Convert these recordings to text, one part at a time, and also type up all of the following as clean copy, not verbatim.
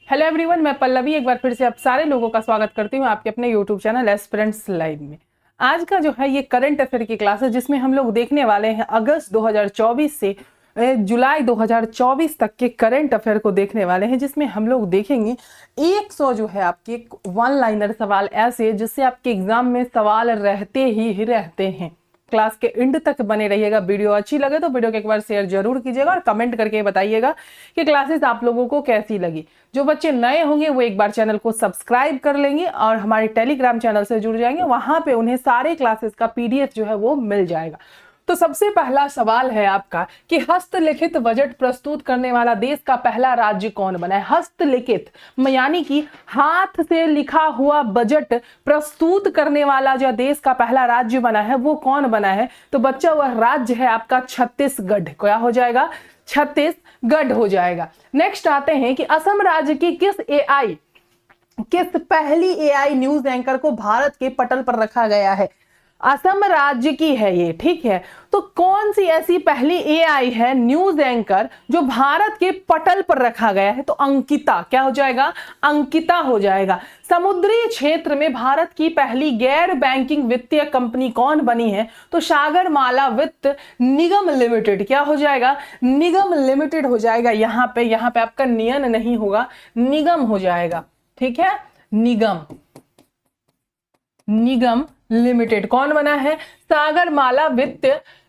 Hello everyone, मैं पल्लवी एक बार फिर से आप सारे लोगों का स्वागत करती हूँ आपके अपने यूट्यूब चैनल एस्पिरेंट्स लाइव में। आज का जो है ये करंट अफेयर की क्लास है जिसमें हम लोग देखने वाले हैं अगस्त 2024 से जुलाई 2024 तक के करंट अफेयर को देखने वाले हैं, जिसमें हम लोग देखेंगे 100 जो है आपके वन लाइनर सवाल ऐसे जिससे आपके एग्जाम में सवाल रहते ही रहते हैं। क्लास के एंड तक बने रहिएगा। वीडियो अच्छी लगे तो वीडियो को एक बार शेयर जरूर कीजिएगा और कमेंट करके बताइएगा कि क्लासेस आप लोगों को कैसी लगी। जो बच्चे नए होंगे वो एक बार चैनल को सब्सक्राइब कर लेंगे और हमारे टेलीग्राम चैनल से जुड़ जाएंगे। वहां पे उन्हें सारे क्लासेस का पीडीएफ जो है वो मिल जाएगा। तो सबसे पहला सवाल है आपका कि हस्तलिखित बजट प्रस्तुत करने वाला देश का पहला राज्य कौन बना है। हस्तलिखित यानी कि हाथ से लिखा हुआ बजट प्रस्तुत करने वाला जो देश का पहला राज्य बना है वो कौन बना है। तो बच्चा वह राज्य है आपका छत्तीसगढ़। क्या हो जाएगा? छत्तीसगढ़ हो जाएगा। नेक्स्ट आते हैं कि असम राज्य की किस पहली एआई न्यूज एंकर को भारत के पटल पर रखा गया है। असम राज्य की है ये, ठीक है। तो कौन सी ऐसी पहली एआई है न्यूज एंकर जो भारत के पटल पर रखा गया है। तो अंकिता। क्या हो जाएगा? अंकिता हो जाएगा। समुद्री क्षेत्र में भारत की पहली गैर बैंकिंग वित्तीय कंपनी कौन बनी है। तो सागरमाला वित्त निगम लिमिटेड। क्या हो जाएगा? निगम लिमिटेड हो जाएगा। यहां पे आपका नियन नहीं होगा, निगम हो जाएगा, ठीक है। निगम लिमिटेड कौन बना है? सागरमाला वित्त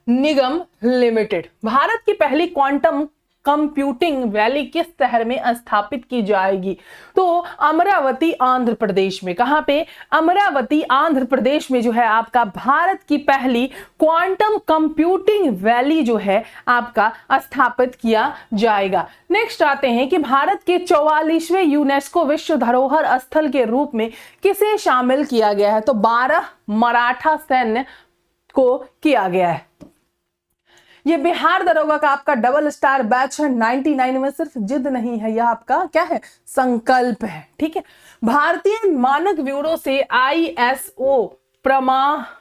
निगम लिमिटेड। भारत की पहली क्वांटम कंप्यूटिंग वैली किस शहर में स्थापित की जाएगी। तो अमरावती आंध्र प्रदेश में। कहां पे? अमरावती आंध्र प्रदेश में जो है आपका भारत की पहली क्वांटम कंप्यूटिंग वैली जो है आपका स्थापित किया जाएगा। नेक्स्ट आते हैं कि भारत के 44वें यूनेस्को विश्व धरोहर स्थल के रूप में किसे शामिल किया गया है। तो 12 मराठा सैन्य को किया गया है। ये बिहार दरोगा का आपका डबल स्टार बैच है 99 में। सिर्फ जिद नहीं है, यह आपका क्या है? संकल्प है, ठीक है। भारतीय मानक ब्यूरो से आईएसओ प्रमाणन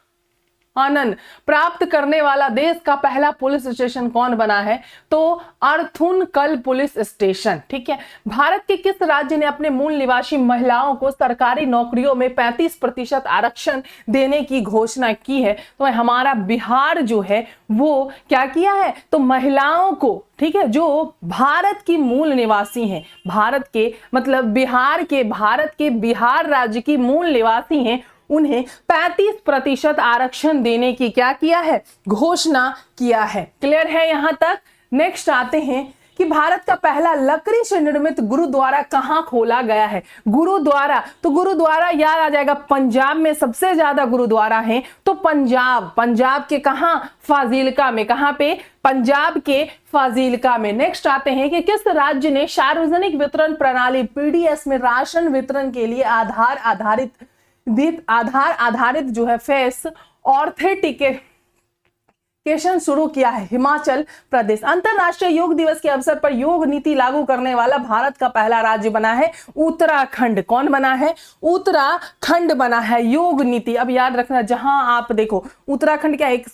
प्राप्त करने वाला देश का पहला पुलिस स्टेशन कौन बना है। तो अर्थुनकल पुलिस स्टेशन, ठीक है। भारत के किस राज्य ने अपने मूल निवासी महिलाओं को सरकारी नौकरियों में 35% आरक्षण देने की घोषणा की है। तो हमारा बिहार जो है वो क्या किया है? तो महिलाओं को, ठीक है, जो भारत की मूल निवासी हैं, भारत के मतलब भारत के बिहार राज्य की मूल निवासी हैं, उन्हें 35% आरक्षण देने की क्या किया है? घोषणा किया है। क्लियर है यहां तक? नेक्स्ट आते हैं कि भारत का पहला लकड़ी से निर्मित गुरुद्वारा कहां खोला गया है। गुरुद्वारा, तो गुरुद्वारा याद आ जाएगा, पंजाब में सबसे ज्यादा गुरुद्वारा हैं। तो पंजाब के कहां? फाजिलका में। कहां पे? पंजाब के फाजिलका में। नेक्स्ट आते हैं कि किस राज्य ने सार्वजनिक वितरण प्रणाली पीडीएस में राशन वितरण के लिए आधार आधारित जो है फेस ऑथेंटिकेशन शुरू किया है। हिमाचल प्रदेश। अंतरराष्ट्रीय योग दिवस के अवसर पर योग नीति लागू करने वाला भारत का पहला राज्य बना है उत्तराखंड। कौन बना है? उत्तराखंड बना है योग नीति। अब याद रखना, जहां आप देखो उत्तराखंड क्या एक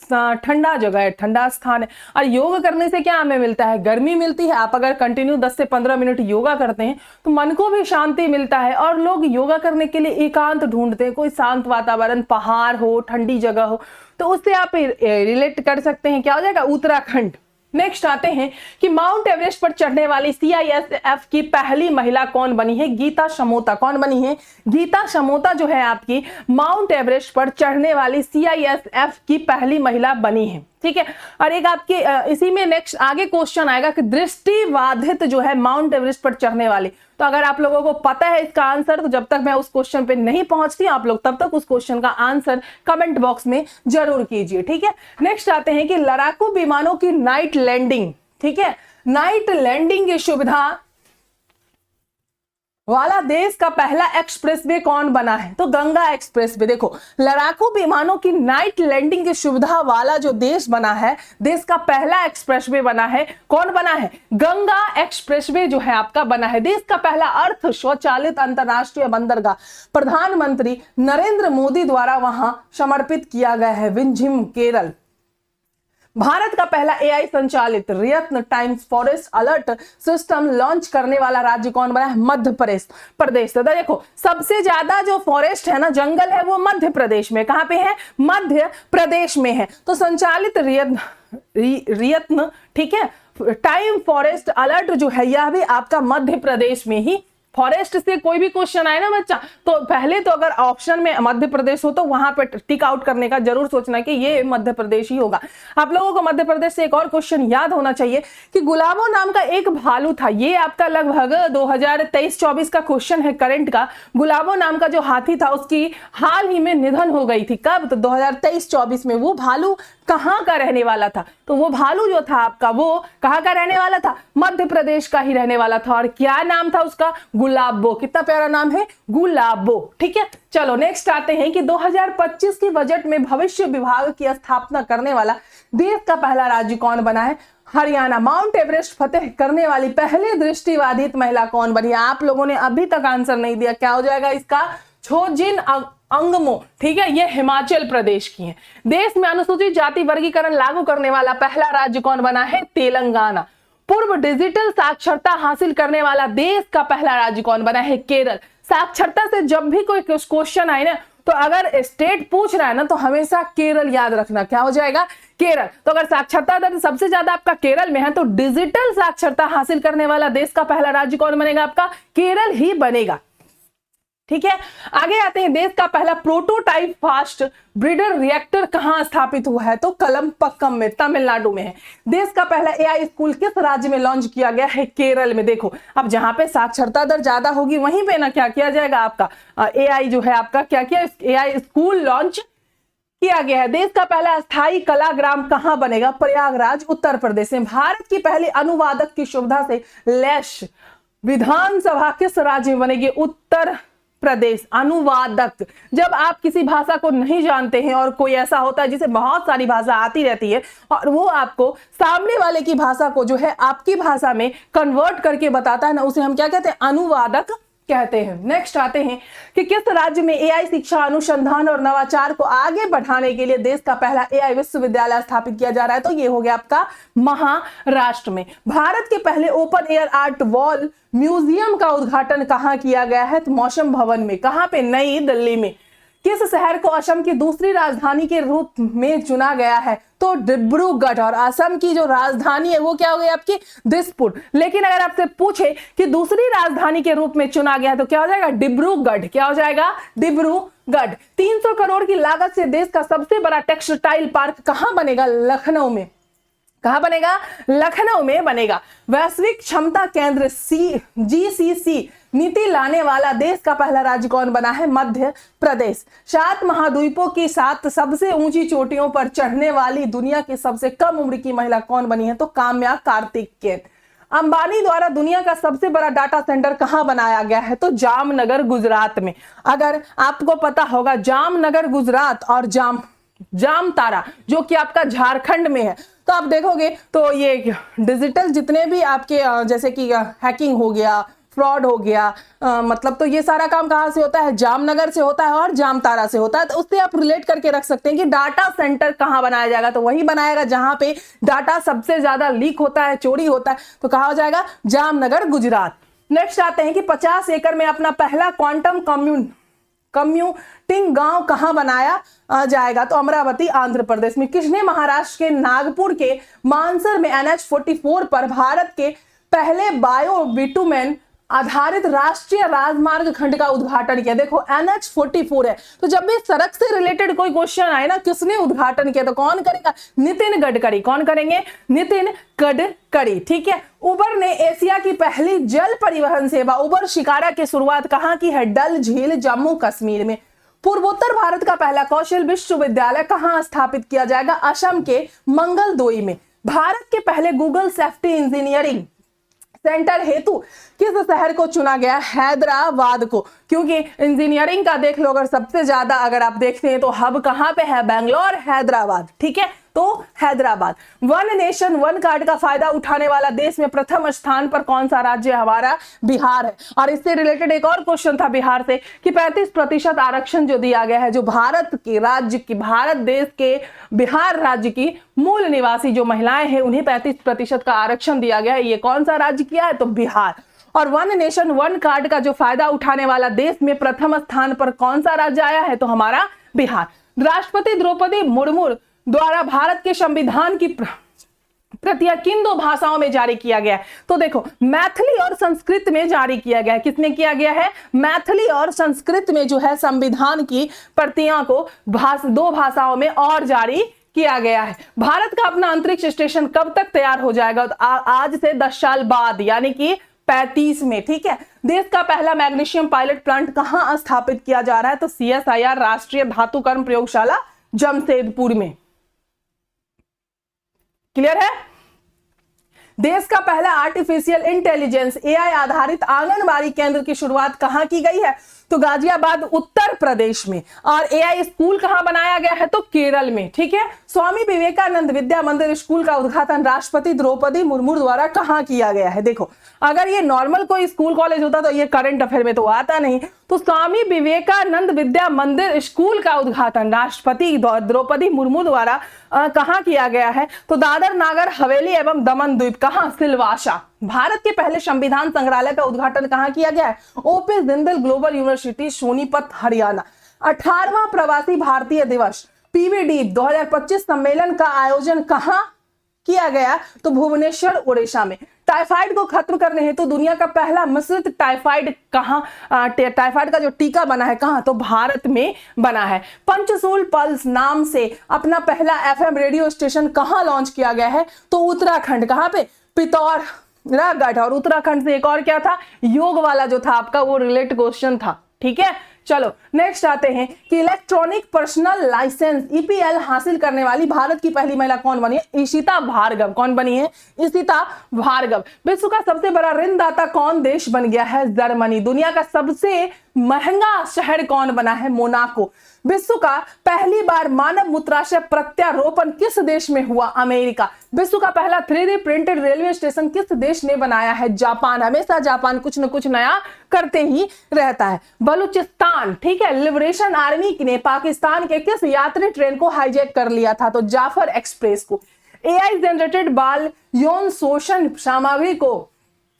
ठंडा जगह है, ठंडा स्थान है, और योग करने से क्या हमें मिलता है? गर्मी मिलती है। आप अगर कंटिन्यू 10 से 15 मिनट योगा करते हैं तो मन को भी शांति मिलता है। और लोग योगा करने के लिए एकांत ढूंढते हैं, कोई शांत वातावरण, पहाड़ हो, ठंडी जगह हो, तो उससे आप रिलेट कर सकते हैं। क्या हो जाएगा? उत्तराखंड। नेक्स्ट आते हैं कि माउंट एवरेस्ट पर चढ़ने वाली सीआईएसएफ की पहली महिला कौन बनी है। गीता समोता। कौन बनी है? गीता समोता जो है आपकी माउंट एवरेस्ट पर चढ़ने वाली सीआईएसएफ की पहली महिला बनी है, ठीक है। और एक आपके इसी में नेक्स्ट आगे क्वेश्चन आएगा कि दृष्टिबाधित जो है माउंट एवरेस्ट पर चढ़ने वाली। तो अगर आप लोगों को पता है इसका आंसर, तो जब तक मैं उस क्वेश्चन पे नहीं पहुंचती आप लोग तब तक उस क्वेश्चन का आंसर कमेंट बॉक्स में जरूर कीजिए, ठीक है। नेक्स्ट आते हैं कि लड़ाकू विमानों की नाइट लैंडिंग, ठीक है, नाइट लैंडिंग की सुविधा वाला देश का पहला एक्सप्रेसवे कौन बना है। तो गंगा एक्सप्रेसवे। देखो, लड़ाकू विमानों की नाइट लैंडिंग की सुविधा वाला जो देश बना है, देश का पहला एक्सप्रेसवे बना है, कौन बना है? गंगा एक्सप्रेसवे जो है आपका बना है। देश का पहला अर्ध स्वचालित अंतरराष्ट्रीय बंदरगाह प्रधानमंत्री नरेंद्र मोदी द्वारा वहां समर्पित किया गया है, विंझिम केरल। भारत का पहला एआई संचालित real time forest alert system launch करने वाला राज्य कौन बना है? मध्य प्रदेश। तो देखो सबसे ज्यादा जो फॉरेस्ट है ना, जंगल है, वो मध्य प्रदेश में। कहां पे है? मध्य प्रदेश में है। तो संचालित रियल ठीक है टाइम फॉरेस्ट अलर्ट जो है यह भी आपका मध्य प्रदेश में ही। फॉरेस्ट से कोई भी क्वेश्चन आए ना बच्चा, तो पहले तो अगर ऑप्शन में मध्य प्रदेश हो तो वहां पे टिक आउट करने का जरूर सोचना कि ये मध्य प्रदेश ही होगा। आप लोगों को मध्य प्रदेश से एक और क्वेश्चन याद होना चाहिए कि गुलाबो नाम का एक भालू था। ये आपका लगभग 2023-24 का क्वेश्चन है करंट का। गुलाबो नाम का जो हाथी था उसकी हाल ही में निधन हो गई थी। कब? तो 2023-24 में। वो भालू कहां का रहने वाला था? तो वो भालू जो था आपका वो कहां का रहने वाला था? मध्य प्रदेश का ही रहने वाला था। और क्या नाम था उसका? गुलाबो। कितना प्यारा नाम है, गुलाबो। ठीक है, चलो नेक्स्ट आते हैं कि 2025 की बजट में भविष्य विभाग की स्थापना करने वाला देश का पहला राज्य कौन बना है? हरियाणा। माउंट एवरेस्ट फतेह करने वाली पहली दृष्टिबाधित महिला कौन बनी? आप लोगों ने अभी तक आंसर नहीं दिया, क्या हो जाएगा इसका? छोजिन अंगमो। ठीक है, ये हिमाचल प्रदेश की है। देश में अनुसूचित जाति वर्गीकरण लागू करने वाला पहला राज्य कौन बना है? तेलंगाना। पूर्व डिजिटल साक्षरता हासिल करने वाला देश का पहला राज्य कौन बना है? केरल। साक्षरता से जब भी कोई क्वेश्चन आए ना, तो अगर स्टेट पूछ रहा है ना तो हमेशा केरल याद रखना। क्या हो जाएगा? केरल। तो अगर साक्षरता दर सबसे ज्यादा आपका केरल में है तो डिजिटल साक्षरता हासिल करने वाला देश का पहला राज्य कौन बनेगा? आपका केरल ही बनेगा। ठीक है, आगे आते हैं। देश का पहला प्रोटोटाइप फास्ट ब्रीडर रिएक्टर कहां स्थापित हुआ है? तो कलमपक्कम में, तमिलनाडु में है। देश का पहला एआई स्कूल किस राज्य में लॉन्च किया गया है? केरल में। देखो अब जहां पे साक्षरता दर ज्यादा होगी वहीं पे ना क्या किया जाएगा? आपका एआई जो है आपका क्या किया? एआई स्कूल लॉन्च किया गया है। देश का पहला अस्थायी कलाग्राम कहां बनेगा? प्रयागराज, उत्तर प्रदेश में। भारत की पहली अनुवादक की सुविधा से लैस विधानसभा किस राज्य में बनेगी? उत्तर प्रदेश। अनुवादक, जब आप किसी भाषा को नहीं जानते हैं और कोई ऐसा होता है जिसे बहुत सारी भाषा आती रहती है और वो आपको सामने वाले की भाषा को जो है आपकी भाषा में कन्वर्ट करके बताता है ना, उसे हम क्या कहते हैं? अनुवादक कहते हैं। नेक्स्ट आते हैं कि किस राज्य में एआई शिक्षा अनुसंधान और नवाचार को आगे बढ़ाने के लिए देश का पहला एआई विश्वविद्यालय स्थापित किया जा रहा है? तो ये हो गया आपका महाराष्ट्र में। भारत के पहले open air art wall museum का उद्घाटन कहां किया गया है? तो मौसम भवन में। कहां पे? नई दिल्ली में। किस शहर को असम की दूसरी राजधानी के रूप में चुना गया है? तो डिब्रूगढ़। और असम की जो राजधानी है वो क्या हो गई आपकी? दिसपुर। लेकिन अगर आपसे पूछे कि दूसरी राजधानी के रूप में चुना गया है तो क्या हो जाएगा? डिब्रूगढ़। क्या हो जाएगा? डिब्रूगढ़। 300 करोड़ की लागत से देश का सबसे बड़ा टेक्सटाइल पार्क कहां बनेगा? लखनऊ में। कहां बनेगा? लखनऊ में बनेगा। वैश्विक क्षमता केंद्र जीसीसी नीति लाने वाला देश का पहला राज्य कौन बना है? मध्य प्रदेश। 7 महाद्वीपों की 7 सबसे ऊंची चोटियों पर चढ़ने वाली दुनिया की सबसे कम उम्र की महिला कौन बनी है? तो काम्या कार्तिकेयन। अंबानी द्वारा दुनिया का सबसे बड़ा डाटा सेंटर कहां बनाया गया है? तो जामनगर, गुजरात में। अगर आपको पता होगा जामनगर गुजरात और जामतारा जो कि आपका झारखंड में है, तो आप देखोगे तो ये डिजिटल जितने भी आपके जैसे कि हैकिंग हो गया, फ्रॉड हो गया, मतलब तो ये सारा काम कहां से होता है? जामनगर से होता है और जामतारा से होता है। तो उससे आप रिलेट करके रख सकते हैं कि डाटा सेंटर कहां बनाया जाएगा? तो वही बनाएगा जहां पे डाटा सबसे ज्यादा लीक होता है, चोरी होता है। तो कहा हो जाएगा? जामनगर, गुजरात। नेक्स्ट आते हैं कि 50 एकड़ में अपना पहला क्वांटम कम्यूटिंग गांव कहां बनाया जाएगा? तो अमरावती, आंध्र प्रदेश में। किसने महाराष्ट्र के नागपुर के मानसर में NH-44 पर भारत के पहले बायो बिटुमेन आधारित राष्ट्रीय राजमार्ग खंड का उद्घाटन किया? देखो NH-44 है, तो जब भी सड़क से रिलेटेड कोई क्वेश्चन आए ना, किसने उद्घाटन किया? तो कौन करेगा? नितिन गडकरी। कौन करेंगे? नितिन गडकरी। ठीक है। उबर ने एशिया की पहली जल परिवहन सेवा उबर शिकारा की शुरुआत कहां की है? डल झील, जम्मू कश्मीर में। पूर्वोत्तर भारत का पहला कौशल विश्वविद्यालय कहां स्थापित किया जाएगा? असम के मंगलदोई में। भारत के पहले गूगल सेफ्टी इंजीनियरिंग सेंटर हेतु किस शहर को चुना गया? हैदराबाद को। क्योंकि इंजीनियरिंग का देख लो, अगर सबसे ज्यादा अगर आप देखते हैं तो हब कहां पे है? बेंगलोर, हैदराबाद। ठीक है, तो Hyderabad. One nation one card का फायदा उठाने वाला देश में प्रथम स्थान पर कौन सा राज्य है? हमारा बिहार है। और इससे रिलेटेड एक और क्वेश्चन था बिहार से कि 35% आरक्षण जो दिया गया है, जो भारत देश के बिहार राज्य की मूल निवासी जो महिलाएं हैं उन्हें 35% का आरक्षण दिया गया है। ये कौन सा राज्य किया है? तो बिहार। और वन नेशन वन कार्ड का जो फायदा उठाने वाला देश में प्रथम स्थान पर कौन सा राज्य आया है? तो हमारा बिहार। राष्ट्रपति द्रौपदी मुर्मू द्वारा भारत के संविधान की प्रतियां किन 2 भाषाओं में जारी किया गया है? तो देखो, मैथिली और संस्कृत में जारी किया गया है। किसमें किया गया है? मैथिली और संस्कृत में जो है संविधान की प्रतियां को 2 भाषाओं में और जारी किया गया है। भारत का अपना अंतरिक्ष स्टेशन कब तक तैयार हो जाएगा? तो आज से 10 साल बाद, यानी कि 35 में। ठीक है। देश का पहला मैग्नीशियम पायलट प्लांट कहां स्थापित किया जा रहा है? तो CSIR राष्ट्रीय धातुकर्म प्रयोगशाला जमशेदपुर में। क्लियर है? देश का पहला आर्टिफिशियल इंटेलिजेंस AI आधारित आंगनबाड़ी केंद्र की शुरुआत कहां की गई है? तो गाजियाबाद उत्तर प्रदेश में। और AI स्कूल कहां बनाया गया है? तो केरल में। ठीक है। स्वामी विवेकानंद विद्या मंदिर स्कूल का उद्घाटन राष्ट्रपति द्रौपदी मुर्मू द्वारा कहां किया गया है? देखो, अगर ये नॉर्मल कोई स्कूल कॉलेज होता तो ये करंट अफेयर में तो आता नहीं। तो स्वामी विवेकानंद विद्या मंदिर स्कूल का उद्घाटन राष्ट्रपति द्रौपदी मुर्मू द्वारा कहां किया गया है? तो दादर नागर हवेली एवं दमन द्वीप। कहां? सिलवासा। भारत के पहले संविधान संग्रहालय का उद्घाटन कहां किया गया है? OP Jindal Global University Sonipat Haryana. 18वां प्रवासी भारतीय दिवस PVD 2025 सम्मेलन का आयोजन कहां किया गया? तो भुवनेश्वर उड़ीसा में। टाइफाइड को खत्म करने हेतु दुनिया का पहला मिश्रित टाइफाइड का जो टीका बना है कहां? तो भारत में बना है। पंचसूल पल्स नाम से अपना पहला FM रेडियो स्टेशन कहां लॉन्च किया गया है? तो उत्तराखंड। कहां पे? पिथौरागढ़। और उत्तराखंड से एक और क्या था? योग वाला जो था आपका, वो रिलेट क्वेश्चन था। ठीक है। चलो नेक्स्ट आते हैं कि इलेक्ट्रॉनिक पर्सनल लाइसेंस EPL हासिल करने वाली भारत की पहली महिला कौन बनी है? ईशिता भार्गव। कौन बनी है? ईशिता भार्गव। विश्व का सबसे बड़ा ऋणदाता कौन देश बन गया है? जर्मनी। दुनिया का सबसे महंगा शहर कौन बना है? मोनाको। विश्व का पहली बार मानव मूत्राशय प्रत्यारोपण किस देश में हुआ? अमेरिका। विश्व का पहला 3D प्रिंटेड रेलवे स्टेशन किस देश ने बनाया है? जापान। हमेशा जापान कुछ न कुछ नया करते ही रहता है। बलूचिस्तान। ठीक है। लिबरेशन आर्मी ने पाकिस्तान के किस यात्री ट्रेन को हाईजैक कर लिया था? तो जाफर एक्सप्रेस को। AI जनरेटेड बाल यौन शोषण सामग्री को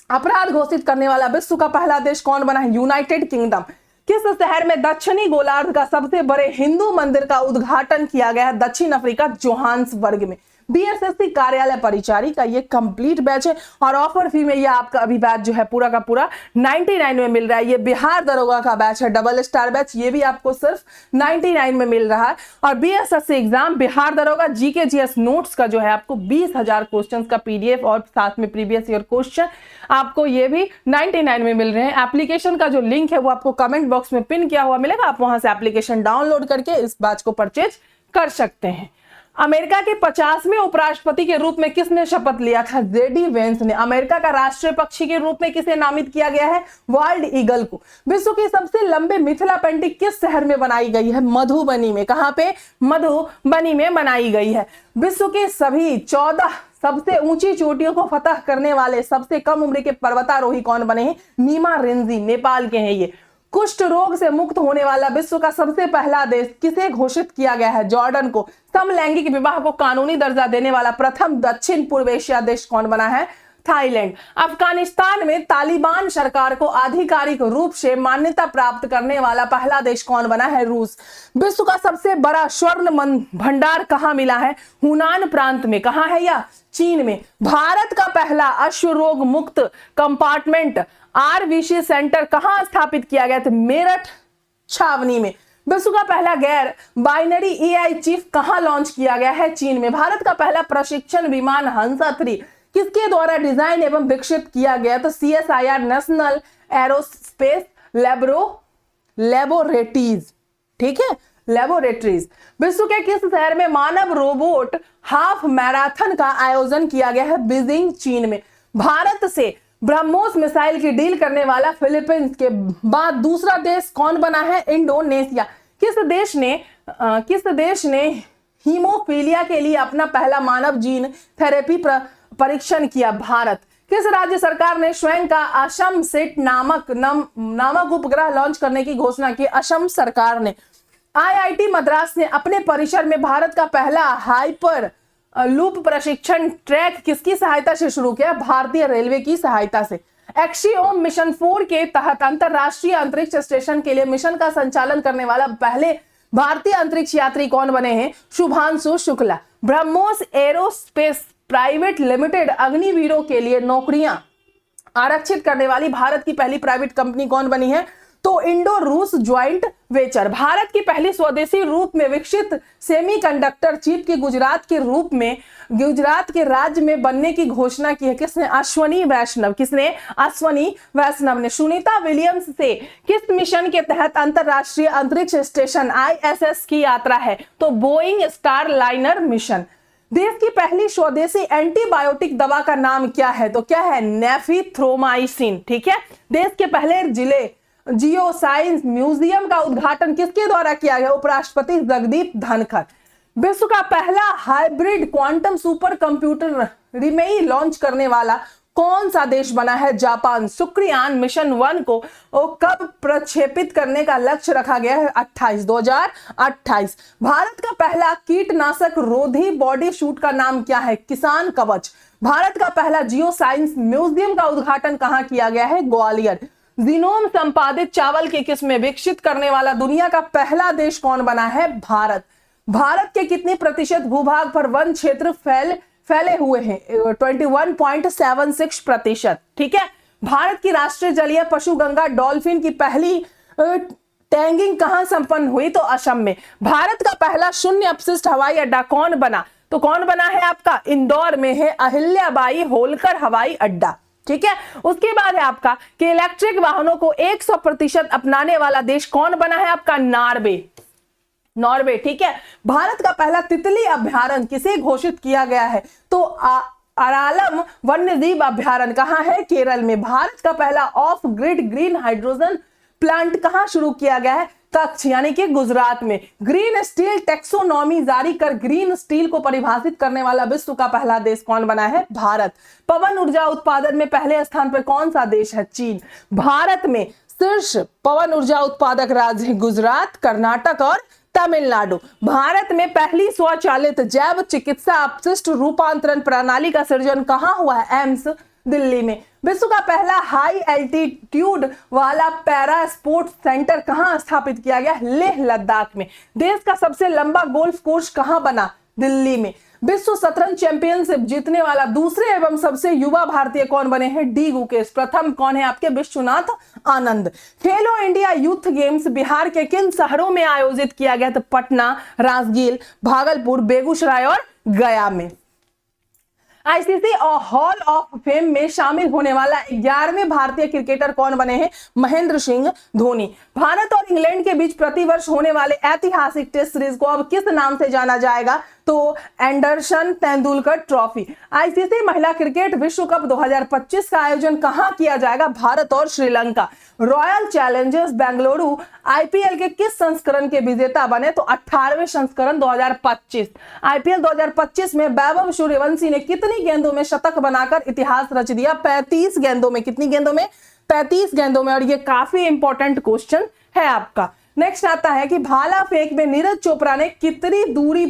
अपराध घोषित करने वाला विश्व का पहला देश कौन बना है? United kingdom. किस शहर में दक्षिणी गोलार्ध का सबसे बड़े हिंदू मंदिर का उद्घाटन किया गया है? दक्षिण अफ्रीका जोहान्सबर्ग में। BSSC कार्यालय परिचारी का ये कंप्लीट बैच है और ऑफर फी में ये आपका अभी बैच जो है पूरा का पूरा 99 में मिल रहा है। ये बिहार दरोगा का बैच है, डबल स्टार बैच, ये भी आपको सिर्फ 99 में मिल रहा है। और BSSC एग्जाम बिहार दरोगा GK GS नोट्स का जो है आपको 20,000 क्वेश्चन का PDF और साथ में प्रीवियस ईयर क्वेश्चन आपको ये भी 99 में मिल रहे हैं। एप्लीकेशन का जो लिंक है वो आपको कमेंट बॉक्स में पिन किया हुआ मिलेगा, आप वहां से एप्लीकेशन डाउनलोड करके इस बैच को परचेज कर सकते हैं। अमेरिका के 50वें उपराष्ट्रपति के रूप में किसने शपथ लिया था? JD वेंस ने। अमेरिका का राष्ट्रीय पक्षी के रूप में किसे नामित किया गया है? वाइल्ड ईगल को। विश्व की सबसे लंबे मिथिला पेंटिंग किस शहर में बनाई गई है? मधुबनी में। कहां पे? मधुबनी में बनाई गई है। विश्व के सभी 14 सबसे ऊंची चोटियों को फतह करने वाले सबसे कम उम्र के पर्वतारोही कौन बने हैं? नीमा रेंजी, नेपाल के हैं ये। कुष्ठ रोग से मुक्त होने वाला विश्व का सबसे पहला देश किसे घोषित किया गया है? जॉर्डन को। समलैंगिक विवाह को कानूनी दर्जा देने वाला प्रथम दक्षिण पूर्व एशिया देश कौन बना है? थाईलैंड। अफगानिस्तान में तालिबान सरकार को आधिकारिक रूप से मान्यता प्राप्त करने वाला पहला देश कौन बना है? रूस। विश्व का सबसे बड़ा स्वर्ण भंडार कहां मिला है? हुनान प्रांत में। कहां है यह? चीन में। भारत का पहला अश्व रोग मुक्त कंपार्टमेंट RVC सेंटर कहां स्थापित किया गया था? मेरठ छावनी में। विश्व का पहला गैर बाइनरी AI चीफ कहां लॉन्च किया गया है? चीन में। भारत का पहला प्रशिक्षण विमान हंसा 3 किसके द्वारा डिजाइन एवं विकसित किया गया? तो CSIR नेशनल एरोस्पेस लैबोरेटरीज। ठीक है, लैबोरेटरीज। विश्व के किस शहर में मानव रोबोट हाफ मैराथन का आयोजन किया गया है? बीजिंग चीन में। भारत से ब्रह्मोस मिसाइल की डील करने वाला फिलीपींस के बाद दूसरा देश कौन बना है? इंडोनेशिया। किस देश ने हीमोफीलिया के लिए अपना पहला मानव जीन थेरेपी परीक्षण किया? भारत। किस राज्य सरकार ने स्वयं का असम सेट नामक उपग्रह लॉन्च करने की घोषणा की? असम सरकार ने। आईआईटी मद्रास ने अपने परिसर में भारत का पहला हाइपर लूप प्रशिक्षण ट्रैक किसकी सहायता से शुरू किया? भारतीय रेलवे की सहायता से। एक्सियोम मिशन 4 के तहत अंतरराष्ट्रीय अंतरिक्ष स्टेशन के लिए मिशन का संचालन करने वाला पहले भारतीय अंतरिक्ष यात्री कौन बने हैं? Shubhanshu Shukla. BrahMos Aerospace Private Limited अग्निवीरों के लिए नौकरियां आरक्षित करने वाली भारत की पहली प्राइवेट कंपनी कौन बनी है? तो इंडो रूस ज्वाइंट वेंचर। भारत की पहली स्वदेशी रूप में विकसित सेमीकंडक्टर चिप के गुजरात के राज्य में बनने की घोषणा की है? किसने? अश्वनी वैष्णव। किसने? अश्वनी वैष्णव ने। सुनीता विलियम्स से किस मिशन के तहत अंतरराष्ट्रीय अंतरिक्ष स्टेशन ISS की यात्रा है? तो बोइंग स्टारलाइनर मिशन। देश की पहली स्वदेशी एंटीबायोटिक दवा का नाम क्या है? तो क्या है? नेफिथ्रोमाइसिन। ठीक है। देश के पहले जियो साइंस म्यूजियम का उद्घाटन किसके द्वारा किया गया? उपराष्ट्रपति जगदीप धनखड़। विश्व का पहला hybrid quantum supercomputer Reimei launch करने वाला कौन सा देश बना है? जापान। शुक्रयान मिशन 1 को कब प्रक्षेपित करने का लक्ष्य रखा गया है? 2028। भारत का पहला कीटनाशक रोधी बॉडी सूट का नाम क्या है? किसान कवच। भारत का पहला जियो साइंस म्यूजियम का उद्घाटन कहां किया गया है? ग्वालियर। जीनोम संपादित चावल की किस्में विकसित करने वाला दुनिया का पहला देश कौन बना है? भारत। भारत के कितने प्रतिशत भूभाग पर वन क्षेत्र फैले हुए हैं? 21.76%। ठीक है। भारत की राष्ट्रीय जलीय पशु गंगा डॉल्फिन की पहली टैगिंग कहां संपन्न हुई? तो असम में। भारत का पहला शून्य अपशिष्ट हवाई अड्डा कौन बना? तो कौन बना है आपका? इंदौर में है अहिल्याबाई होलकर हवाई अड्डा। ठीक है। उसके बाद है आपका कि इलेक्ट्रिक वाहनों को 100% अपनाने वाला देश कौन बना है? आपका नॉर्वे। ठीक है। भारत का पहला तितली अभ्यारण्य किसे घोषित किया गया है? तो अरालम वन्यजीव अभ्यारण्य कहां है? केरल में। भारत का पहला of grid green hydrogen plant कहां शुरू किया गया है? कच्छ यानी कि गुजरात में। ग्रीन स्टील टैक्सोनॉमी जारी कर ग्रीन स्टील को परिभाषित करने वाला विश्व का पहला देश कौन बना है? भारत। पवन ऊर्जा उत्पादन में पहले स्थान पर कौन सा देश है? चीन। भारत में शीर्ष पवन ऊर्जा उत्पादक राज्य गुजरात, कर्नाटक और तमिलनाडु। भारत में पहली स्वचालित जैव चिकित्सा अपशिष्ट रूपांतरण प्रणाली का सृजन कहां हुआ है? एम्स दिल्ली में। विश्व का पहला हाई एल्टीट्यूड वाला पैरा स्पोर्ट्स सेंटर कहां स्थापित किया गया? लेह लद्दाख में। देश का सबसे लंबा गोल्फ कोर्स कहां बना? दिल्ली में। विश्व शतरंज चैंपियनशिप जीतने वाला दूसरे एवं सबसे युवा भारतीय कौन बने हैं? डी गुकेश। प्रथम कौन है आपके? विश्वनाथ आनंद। खेलो इंडिया यूथ गेम्स बिहार के किन शहरों में आयोजित किया गया? तो पटना, राजगीर, भागलपुर, बेगूसराय और गया में। आईसीसी हॉल ऑफ फेम में शामिल होने वाला 11वें भारतीय क्रिकेटर कौन बने हैं? महेंद्र सिंह धोनी। भारत और इंग्लैंड के बीच प्रतिवर्ष होने वाले ऐतिहासिक टेस्ट सीरीज को अब किस नाम से जाना जाएगा? तो एंडरसन तेंदुलकर ट्रॉफी। आईसीसी महिला क्रिकेट विश्व कप 2025 का आयोजन कहां किया जाएगा? भारत और Sri Lanka. Royal Challengers Bengaluru IPL के किस संस्करण के विजेता बने? तो 18वें संस्करण 2025। आईपीएल 2025 में वैभव सूर्यवंशी ने कितनी गेंदों में शतक बनाकर इतिहास रच दिया? 35 गेंदों में। कितनी गेंदों में? 35 गेंदों में। और ये काफी इंपॉर्टेंट क्वेश्चन है आपका। नेक्स्ट आता है कि भाला फेंक में नीरज चोपड़ा ने कितनी दूरी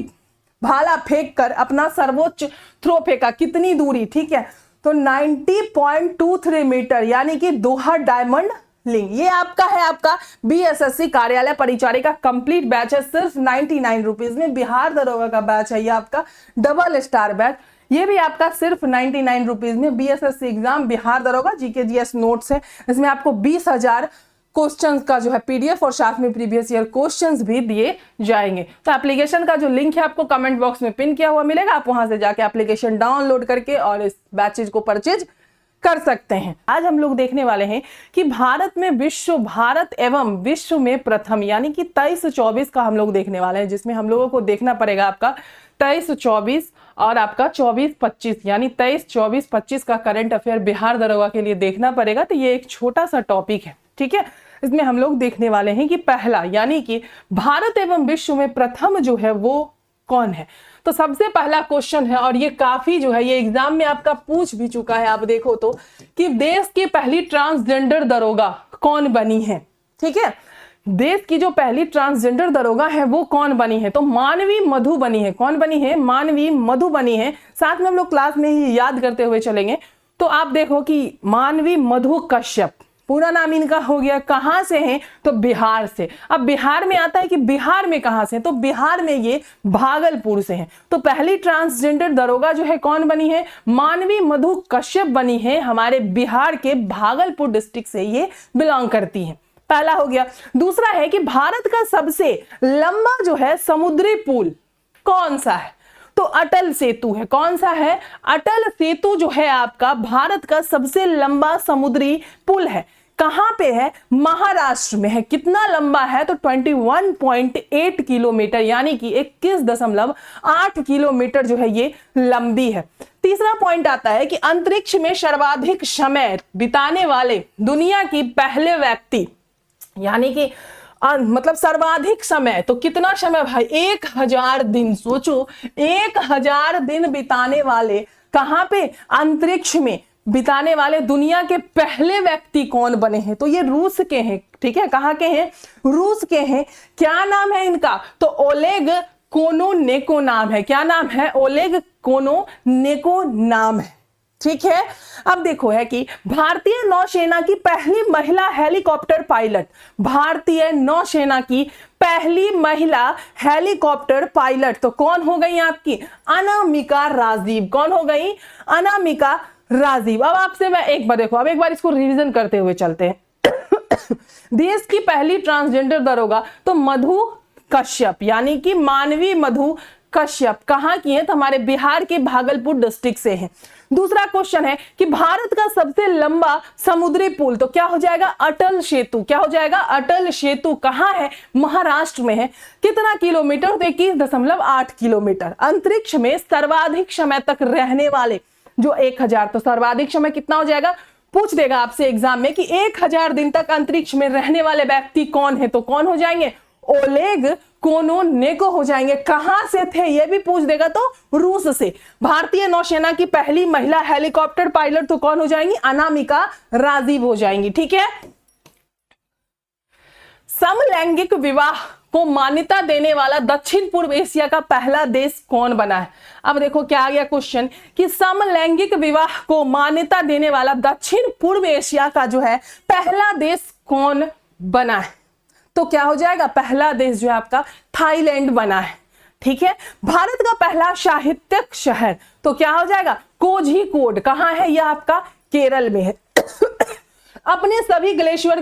भाला फेंक कर अपना सर्वोच्च थ्रो फेंका? कितनी दूरी? ठीक है। तो 90.23 मीटर यानी कि दोहा डायमंड लिंक। ये आपका है आपका बीएसएससी कार्यालय परिचारिका कंप्लीट बैच है, सिर्फ 99 रुपीज में। बिहार दरोगा का बैच है ये आपका डबल स्टार बैच, ये भी आपका सिर्फ 99 रुपीज में। बीएसएससी एग्जाम बिहार दरोगा जीके जीएस नोट्स है, इसमें आपको 20,000 क्वेश्चंस का जो है पीडीएफ और साथ में प्रीवियस ईयर क्वेश्चंस भी दिए जाएंगे। तो एप्लीकेशन का जो लिंक है आपको कमेंट बॉक्स में पिन किया हुआ मिलेगा, आप वहां से जाके एप्लीकेशन डाउनलोड करके और इस बैचेज को परचेज कर सकते हैं। आज हम लोग देखने वाले हैं कि भारत एवं विश्व में प्रथम यानी कि 23-24 का हम लोग देखने वाले हैं, जिसमें हम लोगों को देखना पड़ेगा आपका 23-24 और आपका 24-25 यानी 23-24-25 का करंट अफेयर बिहार दरोगा के लिए देखना पड़ेगा। तो ये एक छोटा सा टॉपिक है, ठीक है। इसमें हम लोग देखने वाले हैं कि पहला यानी कि भारत एवं विश्व में प्रथम जो है वो कौन है? तो सबसे पहला क्वेश्चन है, और ये काफी जो है ये एग्जाम में आपका पूछ भी चुका है, आप देखो तो, कि देश की पहली ट्रांसजेंडर दरोगा कौन बनी है? ठीक है, देश की जो पहली ट्रांसजेंडर दरोगा है वो कौन बनी है? तो मानवी मधु बनी है। कौन बनी है? मानवी मधु बनी है। साथ में हम लोग क्लास में ही याद करते हुए चलेंगे। तो आप देखो कि मानवी मधु कश्यप, पूरा नाम इनका हो गया। कहां से हैं? तो बिहार से। अब बिहार में आता है कि बिहार में कहां से? तो बिहार में ये भागलपुर से हैं। तो पहली ट्रांसजेंडर दरोगा जो है कौन बनी है? मानवी मधु कश्यप बनी है। हमारे बिहार के भागलपुर डिस्ट्रिक्ट से ये बिलोंग करती है। पहला हो गया। दूसरा है कि भारत का सबसे लंबा जो है समुद्री पुल कौन सा है? तो अटल सेतु है। कौन सा है? अटल सेतु जो है आपका भारत का सबसे लंबा समुद्री पुल है। कहां पे है? महाराष्ट्र में है। कितना लंबा है? तो 21.8 किलोमीटर, यानी कि 21.8 किलोमीटर जो है ये लंबी है। तीसरा पॉइंट आता है कि अंतरिक्ष में सर्वाधिक समय बिताने वाले दुनिया की पहले व्यक्ति, यानी कि मतलब सर्वाधिक समय, तो कितना समय भाई? 1000 दिन। सोचो 1000 दिन बिताने वाले कहां पे? अंतरिक्ष में बिताने वाले दुनिया के पहले व्यक्ति कौन बने हैं? तो ये रूस के हैं। ठीक है, कहां के हैं? रूस के हैं। क्या नाम है इनका? तो ओलेग कोनोनेको नाम है। क्या नाम है? ओलेग कोनोनेको नाम है। ठीक है, अब देखो है कि भारतीय नौसेना की पहली महिला हेलीकॉप्टर पायलट, भारतीय नौसेना की पहली महिला हेलीकॉप्टर पायलट तो कौन हो गई आपकी? अनामिका राजीव। कौन हो गई? अनामिका राजीव। अब आपसे मैं एक बार देखो, अब एक बार इसको रिवीजन करते हुए चलते हैं। देश की पहली ट्रांसजेंडर दरोगा तो मधु कश्यप, यानी कि मानवी मधु कश्यप। कहां की है? तो हमारे बिहार के भागलपुर डिस्ट्रिक्ट से है। दूसरा क्वेश्चन है कि भारत का सबसे लंबा समुद्री पुल तो क्या हो जाएगा? अटल सेतु। क्या हो जाएगा? अटल सेतु। कहां है? महाराष्ट्र में है। कितना किलोमीटर? तो 21.8 किलोमीटर। अंतरिक्ष में सर्वाधिक समय तक रहने वाले जो 1000, तो सर्वाधिक समय कितना हो जाएगा? पूछ देगा आपसे एग्जाम में कि 1000 दिन तक अंतरिक्ष में रहने वाले व्यक्ति कौन है? तो कौन हो जाएंगे? ओलेग कोनोनेको हो जाएंगे। कहां से थे ये भी पूछ देगा, तो रूस से। भारतीय नौसेना की पहली महिला हेलीकॉप्टर पायलट तो कौन हो जाएंगी? अनामिका राजीव हो जाएंगी। ठीक है, समलैंगिक विवाह को मान्यता देने वाला दक्षिण पूर्व एशिया का पहला देश कौन बना है? अब देखो क्या आ गया क्वेश्चन कि समलैंगिक विवाह को मान्यता देने वाला दक्षिण पूर्व एशिया का जो है पहला देश कौन बना है? तो क्या हो जाएगा? पहला देश जो है आपका थाईलैंड बना है। ठीक है, भारत का पहला साहित्यिक शहर तो क्या हो जाएगा? कोझिकोड। कहां है? यह आपका केरल में है। अपने सभी ग्लेशियर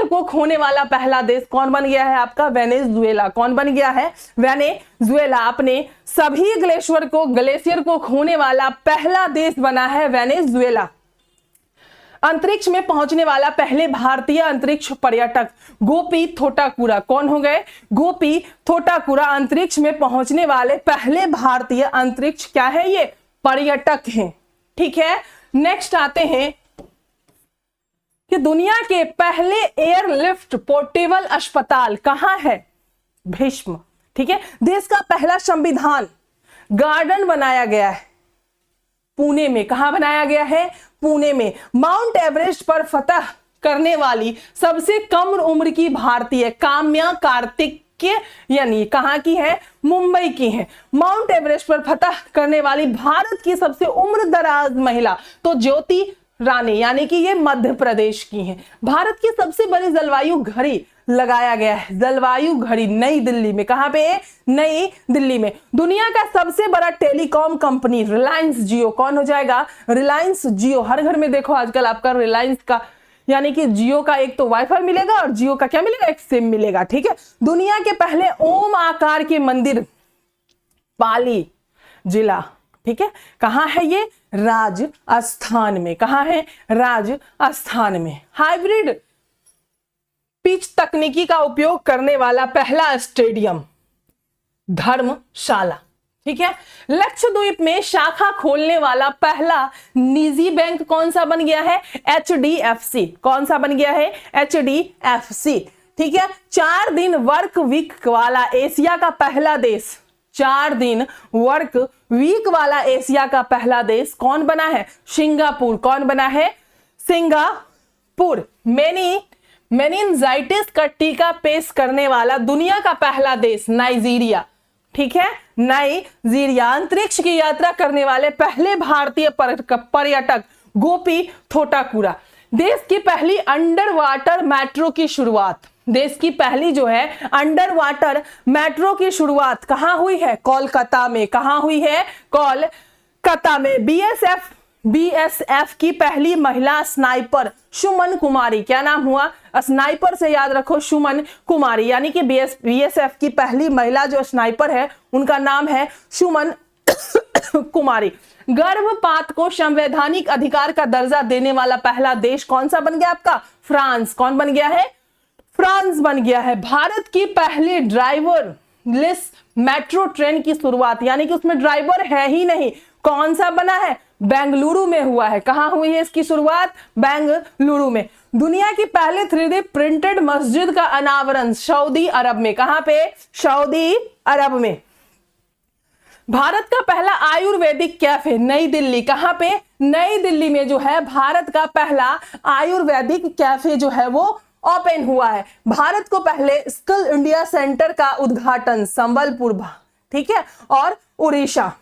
को खोने वाला पहला देश कौन बन गया है? आपका वेनेजुएला। कौन बन गया है? वेनेजुएला। अपने सभी ग्लेशियर को खोने वाला पहला देश बना है वेनेजुएला। अंतरिक्ष में पहुंचने वाला पहले भारतीय अंतरिक्ष पर्यटक गोपी थोटाकुरा। कौन हो गए? गोपी थोटाकुरा अंतरिक्ष में पहुंचने वाले पहले भारतीय अंतरिक्ष क्या है? ये पर्यटक हैं। ठीक है, नेक्स्ट आते हैं कि दुनिया के पहले एयरलिफ्ट पोर्टेबल अस्पताल कहां है? भीष्म। ठीक है, देश का पहला संविधान गार्डन बनाया गया है पुणे में। कहां बनाया गया है? पुणे में। माउंट एवरेस्ट पर फतह करने वाली सबसे कम उम्र की भारतीय काम्या कार्तिकेय, यानी कहां की है? मुंबई की है। माउंट एवरेस्ट पर फतह करने वाली भारत की सबसे उम्र दराज महिला तो ज्योति रानी, यानी कि ये मध्य प्रदेश की है। भारत की सबसे बड़ी जलवायु घड़ी लगाया गया है, जलवायु घड़ी नई दिल्ली में। कहां पे? नई दिल्ली में। दुनिया का सबसे बड़ा टेलीकॉम कंपनी रिलायंस जियो कौन हो जाएगा? रिलायंस जियो। हर घर में देखो आजकल आपका रिलायंस का, यानी कि जियो का एक तो वाईफाई मिलेगा और जियो का क्या मिलेगा? एक सिम मिलेगा। ठीक है, दुनिया के पहले ओम आकार के मंदिर पाली जिला। ठीक है, कहां है ये? राजस्थान में। कहां है? राजस्थान में। हाइब्रिड पिच तकनीकी का उपयोग करने वाला पहला स्टेडियम धर्मशाला। ठीक है, लक्षद्वीप में शाखा खोलने वाला पहला निजी बैंक कौन सा बन गया है? HDFC। कौन सा बन गया है? HDFC। ठीक है, 4 दिन वर्क वीक वाला एशिया का पहला देश 4 दिन वर्क वीक वाला एशिया का पहला देश कौन बना है? सिंगापुर। कौन बना है? सिंगापुर। मेनिनजाइटिस का टीका पेश करने वाला दुनिया का पहला देश नाइजीरिया। ठीक है, नाइजीरिया। अंतरिक्ष की यात्रा करने वाले पहले भारतीय पर्यटक गोपी थोटाकुरा। देश की पहली अंडर वाटर मेट्रो की शुरुआत, देश की पहली जो है अंडर वाटर मेट्रो की शुरुआत कहां हुई है? कोलकाता में। कहां हुई है? कोलकाता में। बीएसएफ की पहली महिला स्नाइपर सुमन कुमारी। क्या नाम हुआ? स्नाइपर से याद रखो सुमन कुमारी, यानी कि बीएसएफ की पहली महिला जो स्नाइपर है उनका नाम है सुमन कुमारी। गर्भपात को संवैधानिक अधिकार का दर्जा देने वाला पहला देश कौन सा बन गया आपका? फ्रांस। कौन बन गया है? फ्रांस बन गया है। भारत की पहली ड्राइवरलेस मेट्रो ट्रेन की शुरुआत, यानी कि उसमें ड्राइवर है ही नहीं, कौन सा बना है? बेंगलुरु में हुआ है। कहां हुई है इसकी शुरुआत? बेंगलुरु में। दुनिया की पहले 3D प्रिंटेड मस्जिद का अनावरण सऊदी अरब में। कहां पे? सऊदी अरब में। भारत का पहला आयुर्वेदिक कैफे नई दिल्ली। कहां पे? नई दिल्ली में जो है भारत का पहला आयुर्वेदिक कैफे जो है वो ओपन हुआ है। भारत को पहले स्किल इंडिया सेंटर का उद्घाटन संबलपुर, ठीक है, और उड़ीसा।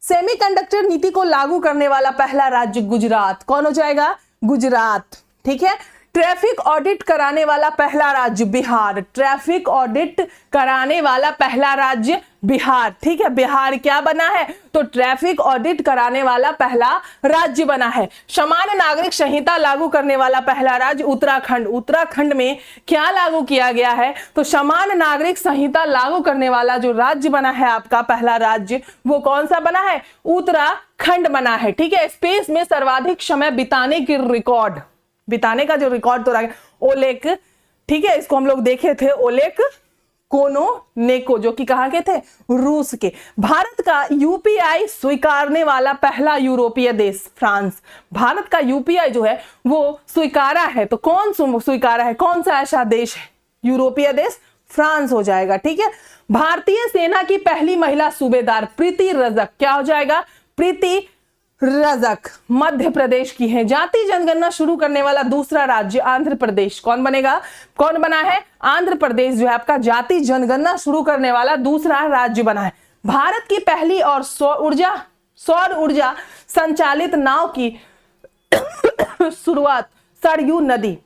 सेमीकंडक्टर नीति को लागू करने वाला पहला राज्य गुजरात। कौन हो जाएगा? गुजरात। ठीक है। ट्रैफिक ऑडिट कराने वाला पहला राज्य बिहार। ट्रैफिक ऑडिट कराने वाला पहला राज्य बिहार। ठीक है, बिहार क्या बना है? तो ट्रैफिक ऑडिट कराने वाला पहला राज्य बना है। समान नागरिक संहिता लागू करने वाला पहला राज्य उत्तराखंड। उत्तराखंड में क्या लागू किया गया है? तो समान नागरिक संहिता लागू करने वाला जो राज्य बना है आपका पहला राज्य, वो कौन सा बना है? उत्तराखंड बना है। ठीक है। स्पेस में सर्वाधिक समय बिताने की रिकॉर्ड, बिताने का जो रिकॉर्ड तो रहा ओलेग, ठीक है, इसको हम लोग देखे थे, ओलेग कोनोनेको, जो कि कहां के थे? रूस के। भारत का यूपीआई स्वीकारने वाला पहला यूरोपीय देश फ्रांस। भारत का यूपीआई जो है वो स्वीकारा है, तो कौन स्वीकारा है? कौन सा ऐसा देश है? यूरोपीय देश फ्रांस हो जाएगा। ठीक है। भारतीय सेना की पहली महिला सूबेदार प्रीति रजक। क्या हो जाएगा? प्रीति रजक मध्य प्रदेश की है। जाति जनगणना शुरू करने वाला दूसरा राज्य आंध्र प्रदेश। कौन बनेगा? कौन बना है? आंध्र प्रदेश जो है आपका जाति जनगणना शुरू करने वाला दूसरा राज्य बना है। भारत की पहली और सौर ऊर्जा संचालित नाव की शुरुआत सरयू नदी।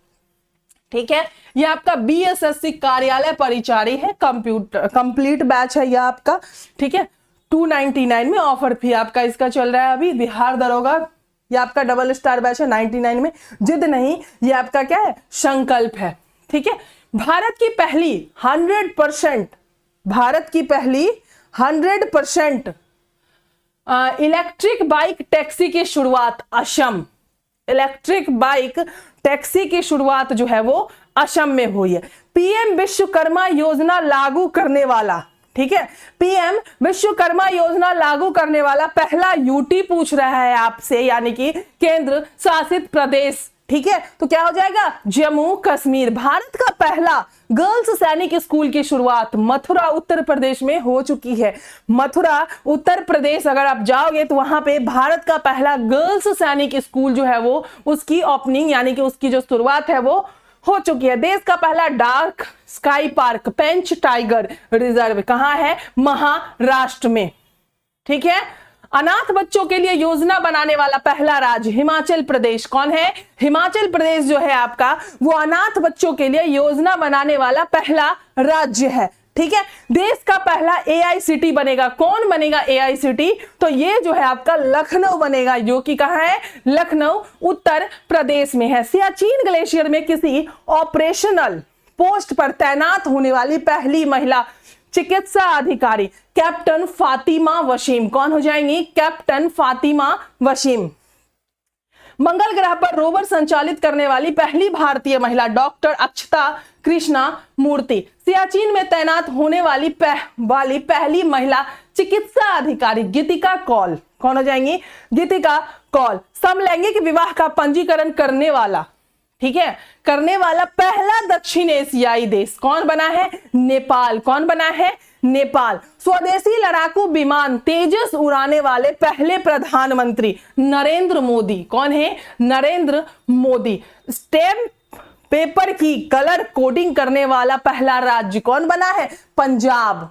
ठीक है। यह आपका बीएसएससी कार्यालय परिचारी है, कंप्लीट बैच है यह आपका। ठीक है। 299 में ऑफर फी आपका इसका चल रहा है अभी। बिहार दरोगा ये आपका डबल स्टार बैच है 99 में। जिद नहीं, ये आपका क्या है? संकल्प है। ठीक है। भारत की पहली 100% इलेक्ट्रिक बाइक टैक्सी की शुरुआत असम। इलेक्ट्रिक बाइक टैक्सी की शुरुआत जो है वो असम में हुई है। पीएम विश्वकर्मा योजना लागू करने वाला, ठीक है, पीएम विश्वकर्मा योजना लागू करने वाला पहला यूटी पूछ रहा है आपसे, यानी कि केंद्र शासित प्रदेश। ठीक है। तो क्या हो जाएगा? जम्मू कश्मीर। भारत का पहला गर्ल्स सैनिक स्कूल की शुरुआत मथुरा उत्तर प्रदेश में हो चुकी है। मथुरा उत्तर प्रदेश अगर आप जाओगे तो वहां पे भारत का पहला गर्ल्स सैनिक स्कूल जो है वो उसकी ओपनिंग, यानी कि उसकी जो शुरुआत है वो हो चुकी है। देश का पहला डार्क स्काई पार्क पेंच टाइगर रिजर्व कहां है? महाराष्ट्र में। ठीक है। अनाथ बच्चों के लिए योजना बनाने वाला पहला राज्य हिमाचल प्रदेश। कौन है? हिमाचल प्रदेश जो है आपका वो अनाथ बच्चों के लिए योजना बनाने वाला पहला राज्य है। ठीक है। देश का पहला एआईसीटी बनेगा। कौन बनेगा एआईसीटी? तो ये जो है आपका लखनऊ बनेगा, जो कि कहां है? लखनऊ उत्तर प्रदेश में है। सियाचिन ग्लेशियर में किसी ऑपरेशनल पोस्ट पर तैनात होने वाली पहली महिला चिकित्सा अधिकारी कैप्टन फातिमा वसीम। कौन हो जाएंगी? कैप्टन फातिमा वसीम। मंगल ग्रह पर रोवर संचालित करने वाली पहली भारतीय महिला डॉक्टर अक्षता कृष्णा मूर्ति। सियाचिन में तैनात होने वाली पहली महिला चिकित्सा अधिकारी गीतिका कौल। कौन हो जाएंगी? गीतिका कौल। समलैंगिक विवाह का पंजीकरण करने वाला, ठीक है, करने वाला पहला दक्षिण एशियाई देश कौन बना है? नेपाल। कौन बना है? नेपाल। स्वदेशी लड़ाकू विमान तेजस उड़ाने वाले पहले प्रधानमंत्री नरेंद्र मोदी। कौन है? नरेंद्र मोदी। स्टैम्प पेपर की कलर कोडिंग करने वाला पहला राज्य कौन बना है? पंजाब।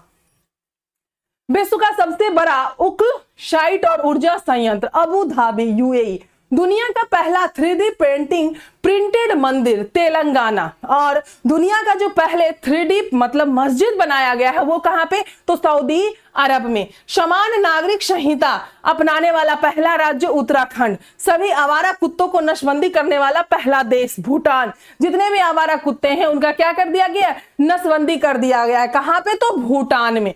विश्व का सबसे बड़ा उक्साइट और ऊर्जा संयंत्र अबू धाबी, यूएई। दुनिया का पहला 3D पेंटिंग प्रिंटेड मंदिर तेलंगाना। और दुनिया का जो पहले 3D मतलब मस्जिद बनाया गया है वो कहां पे? तो सऊदी अरब में। समान नागरिक संहिता अपनाने वाला पहला राज्य उत्तराखंड। सभी आवारा कुत्तों को नसबंदी करने वाला पहला देश भूटान। जितने भी आवारा कुत्ते हैं उनका क्या कर दिया गया? नसबंदी कर दिया गया है। कहां पे? तो भूटान में।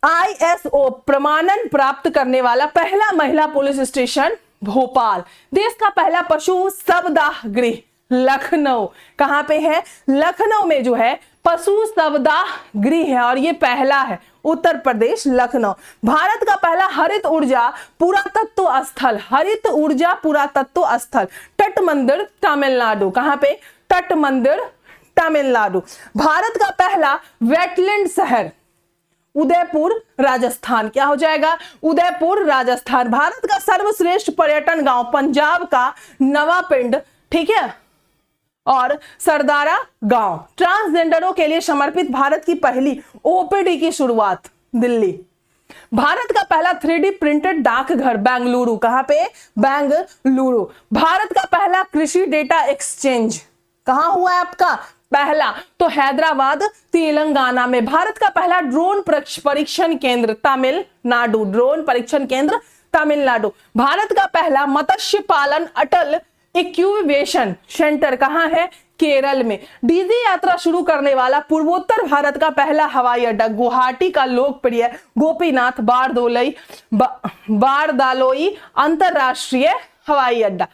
ISO प्रमाणन प्राप्त करने वाला पहला महिला पुलिस स्टेशन भोपाल। देश का पहला पशु सप्ताह गृह लखनऊ। कहां पे है? लखनऊ में जो है पशु सप्ताह गृह है और ये पहला है, उत्तर प्रदेश लखनऊ। भारत का पहला हरित ऊर्जा पुरातत्व स्थल, हरित ऊर्जा पुरातत्व स्थल तट मंदिर तमिलनाडु। कहां पे? तट मंदिर तमिलनाडु। भारत का पहला वेटलैंड शहर उदयपुर राजस्थान। क्या हो जाएगा? उदयपुर राजस्थान। भारत का सर्वश्रेष्ठ पर्यटन गांव पंजाब का नवापिंड, ठीक है, और सरदारा गांव। ट्रांसजेंडरों के लिए समर्पित भारत की पहली ओपीडी की शुरुआत दिल्ली। भारत का पहला 3D प्रिंटेड डाकघर बेंगलुरु। कहां पे? बेंगलुरु। भारत का पहला कृषि डेटा एक्सचेंज कहां हुआ है आपका? पहला तो हैदराबाद तेलंगाना में। भारत का पहला ड्रोन परीक्षण केंद्र तमिलनाडु, ड्रोन परीक्षण केंद्र तमिलनाडु। भारत का पहला मत्स्य पालन अटल इंक्यूबेशन सेंटर कहां है? केरल में। डीजी यात्रा शुरू करने वाला पूर्वोत्तर भारत का पहला हवाई अड्डा गुवाहाटी का लोकप्रिय गोपीनाथ बारदालोई अंतरराष्ट्रीय हवाई अड्डा।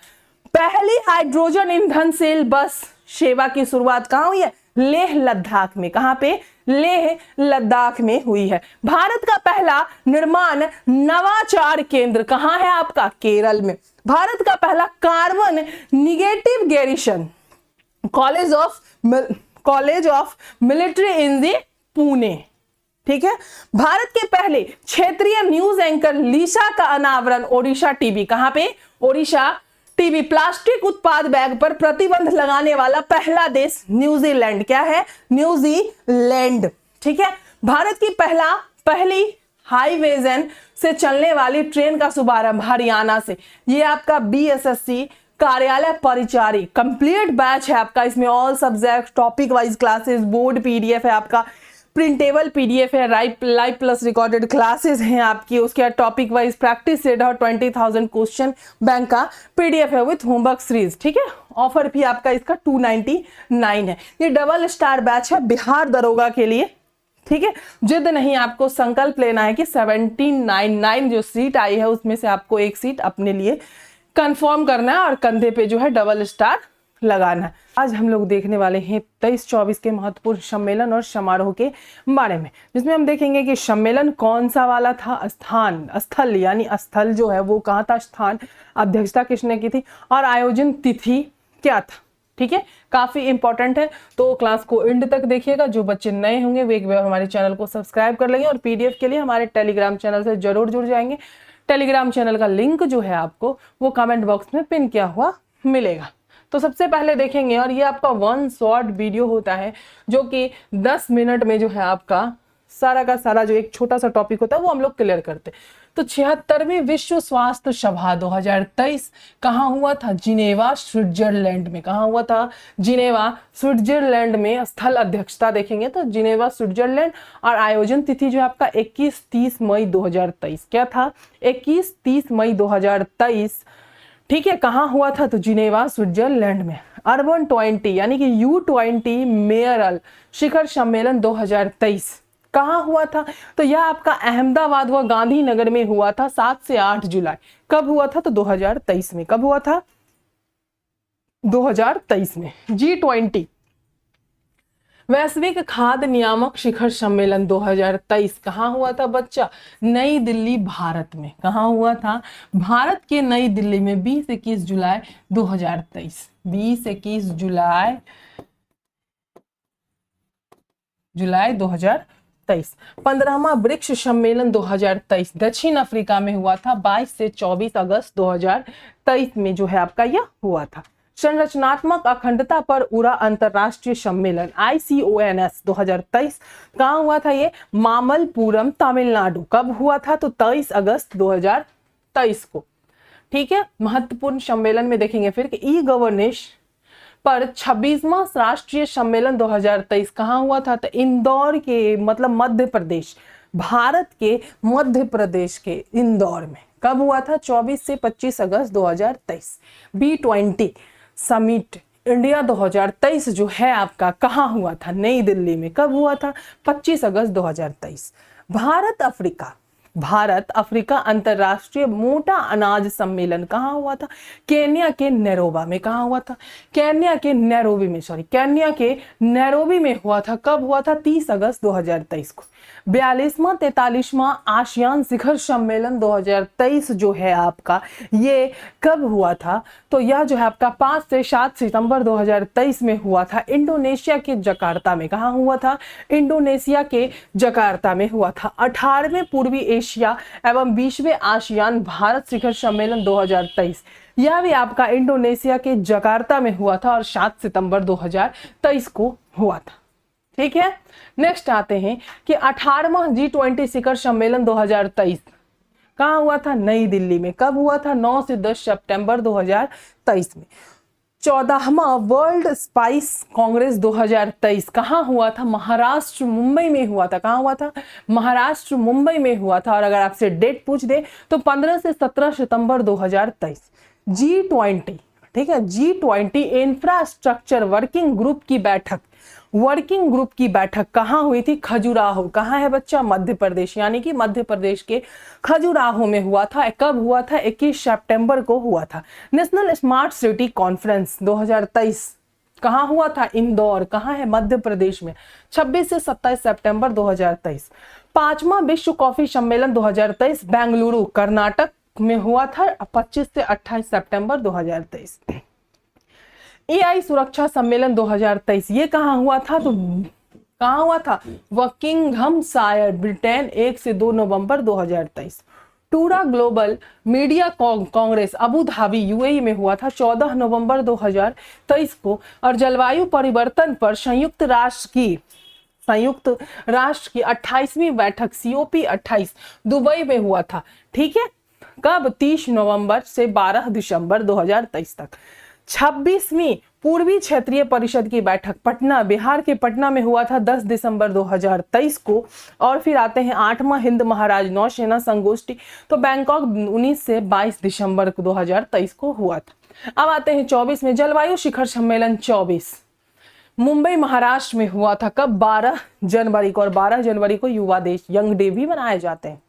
पहली हाइड्रोजन ईंधन सेल बस सेवा की शुरुआत कहां हुई है? लेह लद्दाख में। कहां पे? लेह लद्दाख में हुई है। भारत का पहला निर्माण नवाचार केंद्र कहां है आपका? केरल में। भारत का पहला carbon negative garrison college of military engineering Pune, ठीक है। भारत के पहले क्षेत्रीय न्यूज एंकर लिसा का अनावरण ओडिशा टीवी। कहां पे? ओडिशा टीवी। प्लास्टिक उत्पाद बैग पर प्रतिबंध लगाने वाला पहला देश न्यूजीलैंड। क्या है? न्यूजीलैंड, ठीक है। भारत की पहली हाईवेजन से चलने वाली ट्रेन का शुभारंभ हरियाणा से। ये आपका BSSC कार्यालय परिचारी कंप्लीट बैच है आपका। इसमें all subject topic wise classes, board PDF है आपका, प्रिंटेबल PDF है, लाइव प्लस रिकॉर्डेड क्लासेस हैं आपकी। उसके बाद टॉपिक वाइज प्रैक्टिस सेट और 20,000 क्वेश्चन बैंक का PDF है विथ होमवर्क सीरीज, ठीक है। ऑफर भी आपका इसका 299 है। ये डबल स्टार बैच है बिहार दरोगा के लिए, ठीक है। जिद नहीं, आपको संकल्प लेना है कि 1799 जो सीट आई है उसमें से आपको एक सीट अपने लिए कंफर्म करना है और कंधे पे जो है डबल स्टार लगाना है। आज हम लोग देखने वाले हैं 23-24 के महत्वपूर्ण सम्मेलन और समारोह के बारे में, जिसमें हम देखेंगे कि सम्मेलन कौन सा वाला था, स्थल यानी स्थल जो है वो कहाँ था, स्थान, अध्यक्षता किसने की थी और आयोजन तिथि क्या था, ठीक है। काफी इंपॉर्टेंट है, तो क्लास को एंड तक देखिएगा। जो बच्चे नए होंगे वे एक बार हमारे चैनल को सब्सक्राइब कर लेंगे और PDF के लिए हमारे टेलीग्राम चैनल से जरूर जुड़ जाएंगे। टेलीग्राम चैनल का लिंक जो है आपको वो कमेंट बॉक्स में पिन किया हुआ मिलेगा। तो सबसे पहले देखेंगे, और ये आपका 1 शॉर्ट वीडियो होता है जो कि 10 मिनट में जो है आपका सारा का सारा जो एक छोटा सा टॉपिक होता है वो हम लोग क्लियर करते। तो 76वीं विश्व स्वास्थ्य सभा 2023 कहाँ हुआ था? जिनेवा स्विट्जरलैंड में। कहाँ हुआ था? जिनेवा स्विट्जरलैंड में। स्थल अध्यक्षता देखेंगे तो जिनेवा स्विट्जरलैंड, और आयोजन तिथि जो है आपका 21-30 मई 2023। क्या था? 21-30 मई 2023, ठीक है। कहाँ हुआ था? तो जिनेवा स्विट्जरलैंड में। अर्बन 20 यानी कि U20 मेयरल शिखर सम्मेलन 2023 कहाँ हुआ था? तो यह आपका अहमदाबाद व गांधीनगर में हुआ था 7 से 8 जुलाई। कब हुआ था? तो 2023 में। कब हुआ था? 2023 में। G20 वैश्विक खाद्य नियामक शिखर सम्मेलन 2023 कहाँ हुआ था बच्चा? नई दिल्ली, भारत में। कहाँ हुआ था? भारत के नई दिल्ली में 20-21 जुलाई 2023। 20-21 जुलाई 2023 2023। 15वां ब्रिक्स सम्मेलन 2023 दक्षिण अफ्रीका में हुआ था 22 से 24 अगस्त 2023 में जो है आपका यह हुआ था। संरचनात्मक अखंडता पर उड़ा अंतरराष्ट्रीय सम्मेलन ICONS 2023 कहाँ हुआ था? ये मामल्लपुरम तमिलनाडु। कब हुआ था? तो 23 अगस्त 2023 को। ठीक है, महत्वपूर्ण सम्मेलन में देखेंगे फिर कि ई गवर्नेंस पर 26वां राष्ट्रीय सम्मेलन 2023 कहाँ हुआ था? तो इंदौर के, मतलब मध्य प्रदेश, भारत के मध्य प्रदेश के इंदौर में। कब हुआ था? 24 से 25 अगस्त 2023। B20 समिट इंडिया 2023 जो है आपका कहाँ हुआ था? नई दिल्ली में। कब हुआ था? 25 अगस्त 2023। भारत अफ्रीका अंतरराष्ट्रीय मोटा अनाज सम्मेलन कहाँ हुआ था? केन्या के नैरोबी में। कहाँ हुआ था? केन्या के नैरोबी में हुआ था। कब हुआ था? 30 अगस्त 2023 को। 42वां 43वां आसियान शिखर सम्मेलन 2023 जो है आपका, ये कब हुआ था? तो यह जो है आपका 5 से 7 सितंबर 2023 में हुआ था इंडोनेशिया के जकार्ता में। कहाँ हुआ था? इंडोनेशिया के जकार्ता में हुआ था। 18वें पूर्वी एशिया एवं 20वें आसियान भारत शिखर सम्मेलन 2023 यह भी आपका इंडोनेशिया के जकार्ता में हुआ था और 7 सितंबर 2023 को हुआ था। ठीक है, नेक्स्ट आते हैं कि 18वां G20 शिखर सम्मेलन 2023 कहाँ हुआ था? नई दिल्ली में। कब हुआ था? 9 से 10 सितंबर 2023 में। 14वां वर्ल्ड स्पाइस कांग्रेस 2023 कहाँ हुआ था? महाराष्ट्र मुंबई में हुआ था। कहाँ हुआ था? महाराष्ट्र मुंबई में हुआ था। और अगर आपसे डेट पूछ दे तो 15 से 17 सितंबर 2023। G20, ठीक है, G20 इंफ्रास्ट्रक्चर वर्किंग ग्रुप की बैठक कहाँ हुई थी? खजुराहो। कहाँ है बच्चा? मध्य प्रदेश, यानी कि मध्य प्रदेश के खजुराहो में हुआ था। कब हुआ था? 21 सितंबर को हुआ था। नेशनल स्मार्ट सिटी कॉन्फ्रेंस 2023 कहाँ हुआ था? इंदौर। कहाँ है? मध्य प्रदेश में। 26 से 27 सितंबर 2023। 5वां विश्व कॉफी सम्मेलन 2023 बेंगलुरु कर्नाटक में हुआ था 25 से 28 सितंबर 2023। AI सुरक्षा सम्मेलन 2023 ये कहाँ हुआ था? तो कहाँ हुआ था? बकिंघमशायर ब्रिटेन 1 से 2 नवंबर 2023। टूरा global media Congress Abu Dhabi UAE में हुआ था 14 नवंबर 2023 को। और जलवायु परिवर्तन पर संयुक्त राष्ट्र की 28वीं बैठक COP28 दुबई में हुआ था। ठीक है, कब? 30 नवंबर से 12 दिसंबर 2023 तक। 26वीं पूर्वी क्षेत्रीय परिषद की बैठक पटना, बिहार के पटना में हुआ था 10 दिसंबर 2023 को। और फिर आते हैं 8वां हिंद महाराज नौसेना संगोष्ठी, तो बैंकॉक 19 से 22 दिसंबर 2023 को हुआ था। अब आते हैं 24 में जलवायु शिखर सम्मेलन 24 मुंबई महाराष्ट्र में हुआ था। कब? 12 जनवरी को। और 12 जनवरी को युवा देश यंग डे भी मनाए जाते हैं।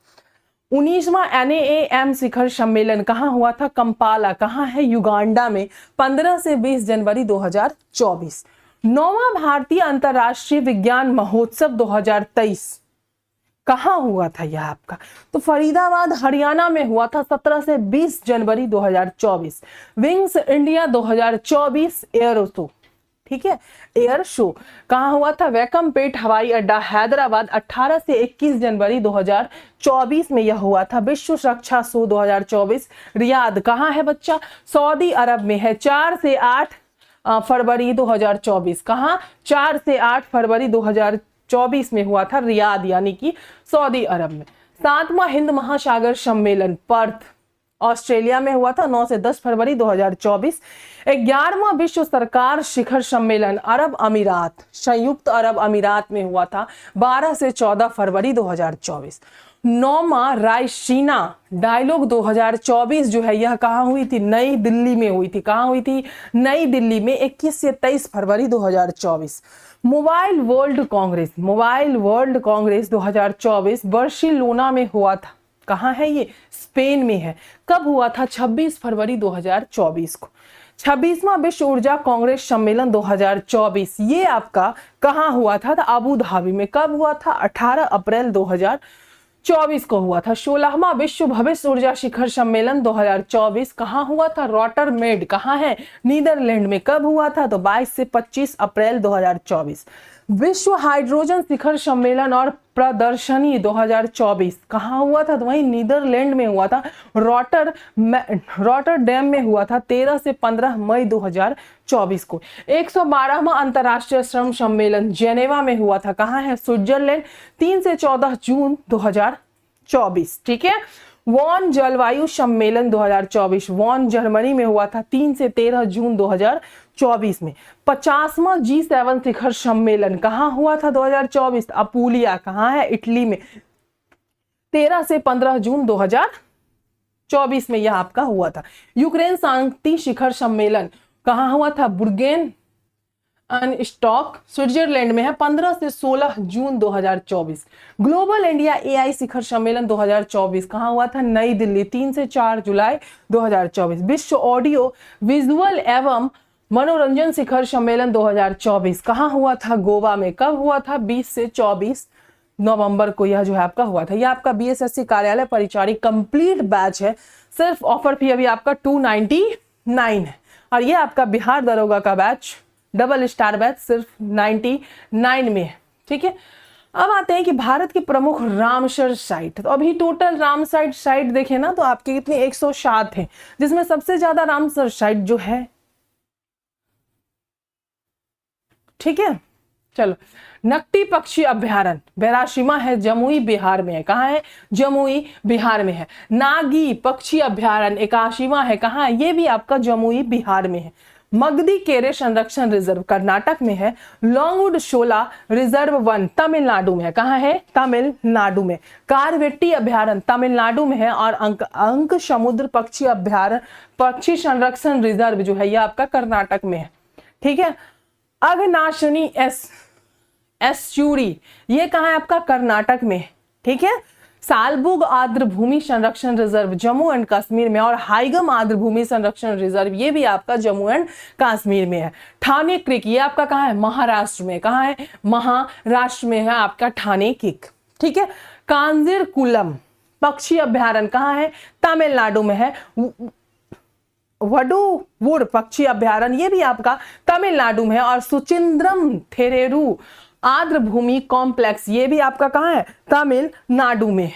19वां NAAM शिखर सम्मेलन कहाँ हुआ था? कंपाला। कहाँ है? युगांडा में। 15 से 20 जनवरी 2024। 9वां भारतीय अंतर्राष्ट्रीय विज्ञान महोत्सव 2023 कहाँ हुआ था यह आपका? तो फरीदाबाद हरियाणा में हुआ था 17 से 20 जनवरी 2024। विंग्स इंडिया 2024 एयर शो, ठीक है, एयर शो कहाँ हुआ था? वैकमपेट हवाई अड्डा हैदराबाद 18 से 21 जनवरी 2024 में यह हुआ था। विश्व सुरक्षा शो 2024 रियाद कहाँ है बच्चा? सऊदी अरब में है। 4 से 8 फरवरी 2024। कहाँ? 4 से 8 फरवरी 2024 में हुआ था रियाद, यानी कि सऊदी अरब में। 7वां हिंद महासागर सम्मेलन पर्थ ऑस्ट्रेलिया में हुआ था 9 से 10 फरवरी 2024। 11वां विश्व सरकार शिखर सम्मेलन अरब अमीरात, संयुक्त अरब अमीरात में हुआ था 12 से 14 फरवरी 2024। 9वां रायसीना डायलॉग 2024 जो है यह कहाँ हुई थी? नई दिल्ली में हुई थी। कहाँ हुई थी? नई दिल्ली में 21 से 23 फरवरी 2024। मोबाइल वर्ल्ड कांग्रेस 2024 बार्सिलोना में हुआ था। कहाँ है ये? स्पेन में है। कब हुआ था? 26 फरवरी 2024 को। 26वां विश्व ऊर्जा कांग्रेस सम्मेलन 2024 ये आपका कहाँ हुआ था? अबू धाबी में। कब हुआ था? 18 अप्रैल 2024 को हुआ था। 16वां विश्व भविष्य ऊर्जा शिखर सम्मेलन 2024 कहाँ हुआ था? रॉटरमेड कहाँ है? नीदरलैंड में। कब हुआ था? तो 22 से 25 अप्रैल 2024। विश्व हाइड्रोजन शिखर सम्मेलन और प्रदर्शनी 2024 कहाँ हुआ था? तो वहीं नीदरलैंड में हुआ था, रॉटरडैम में हुआ था 13 से 15 मई 2024 को। 112वां अंतर्राष्ट्रीय श्रम सम्मेलन जेनेवा में हुआ था, कहाँ है? स्विट्जरलैंड, 3 से 14 जून 2024। ठीक है। वॉन जलवायु सम्मेलन 2024 वॉन जर्मनी में हुआ था 3 से 13 जून 2024 में। 50वां G7 शिखर सम्मेलन कहाँ हुआ था 2024? अपुलिया, कहाँ है? इटली में, 13 से 15 जून 2024 में यह आपका हुआ था। यूक्रेन शांति शिखर सम्मेलन कहाँ हुआ था? बुर्गेन स्टॉक, स्विट्जरलैंड में है, 15 से 16 जून 2024। ग्लोबल इंडिया एआई शिखर सम्मेलन 2024 कहाँ हुआ था? नई दिल्ली, 3 से 4 जुलाई 2024। विश्व ऑडियो विजुअल एवं मनोरंजन शिखर सम्मेलन 2024 कहाँ हुआ था? गोवा में। कब हुआ था? 20 से 24 नवंबर को यह जो है आपका हुआ था। यह आपका बीएसएससी कार्यालय परिचारी कंप्लीट बैच है। सिर्फ ऑफर फी अभी आपका 299 है, और यह आपका बिहार दरोगा का बैच डबल स्टार बैच सिर्फ 99 में है। ठीक है। अब आते हैं कि भारत की प्रमुख रामसर साइट। तो अभी टोटल रामसर साइट देखें ना तो आपके कितने 107 है, जिसमें सबसे ज्यादा रामसर साइट जो है, ठीक है। चलो, नकटी पक्षी अभ्यारण्य बेराशिमा है, जमुई बिहार में है। कहाँ है? जमुई बिहार में है। नागी पक्षी अभ्यारण्य एकाशिमा है, कहाँ है? ये भी आपका जमुई बिहार में है। मगधी केरे संरक्षण रिजर्व कर्नाटक में है। लॉन्गवुड शोला रिजर्व वन तमिलनाडु में है, कहाँ है? तमिलनाडु में। कारवेट्टी अभ्यारण्य तमिलनाडु में है। और अंक समुद्र पक्षी अभ्यारण्य पक्षी संरक्षण रिजर्व जो है यह आपका कर्नाटक में है। ठीक है। अघनाशिनी एस्चुरी ये कहाँ है? आपका कर्नाटक में। ठीक है। सालबुग आर्द्र भूमि संरक्षण रिजर्व जम्मू एंड कश्मीर में। और हाइगम आर्द्र भूमि संरक्षण रिजर्व ये भी आपका जम्मू एंड कश्मीर में है। ठाणे क्रिक ये आपका कहाँ है? महाराष्ट्र में। कहाँ है? महाराष्ट्र में है आपका ठाणे क्रिक। ठीक है। कांजीरकुलम पक्षी अभ्यारण्य कहाँ है? तमिलनाडु में है। वडुवुड पक्षी अभ्यारण्य ये भी आपका तमिलनाडु में है। और सुचिंद्रम थेरेरू आर्द्र भूमि कॉम्प्लेक्स ये भी आपका कहाँ है? तमिलनाडु में।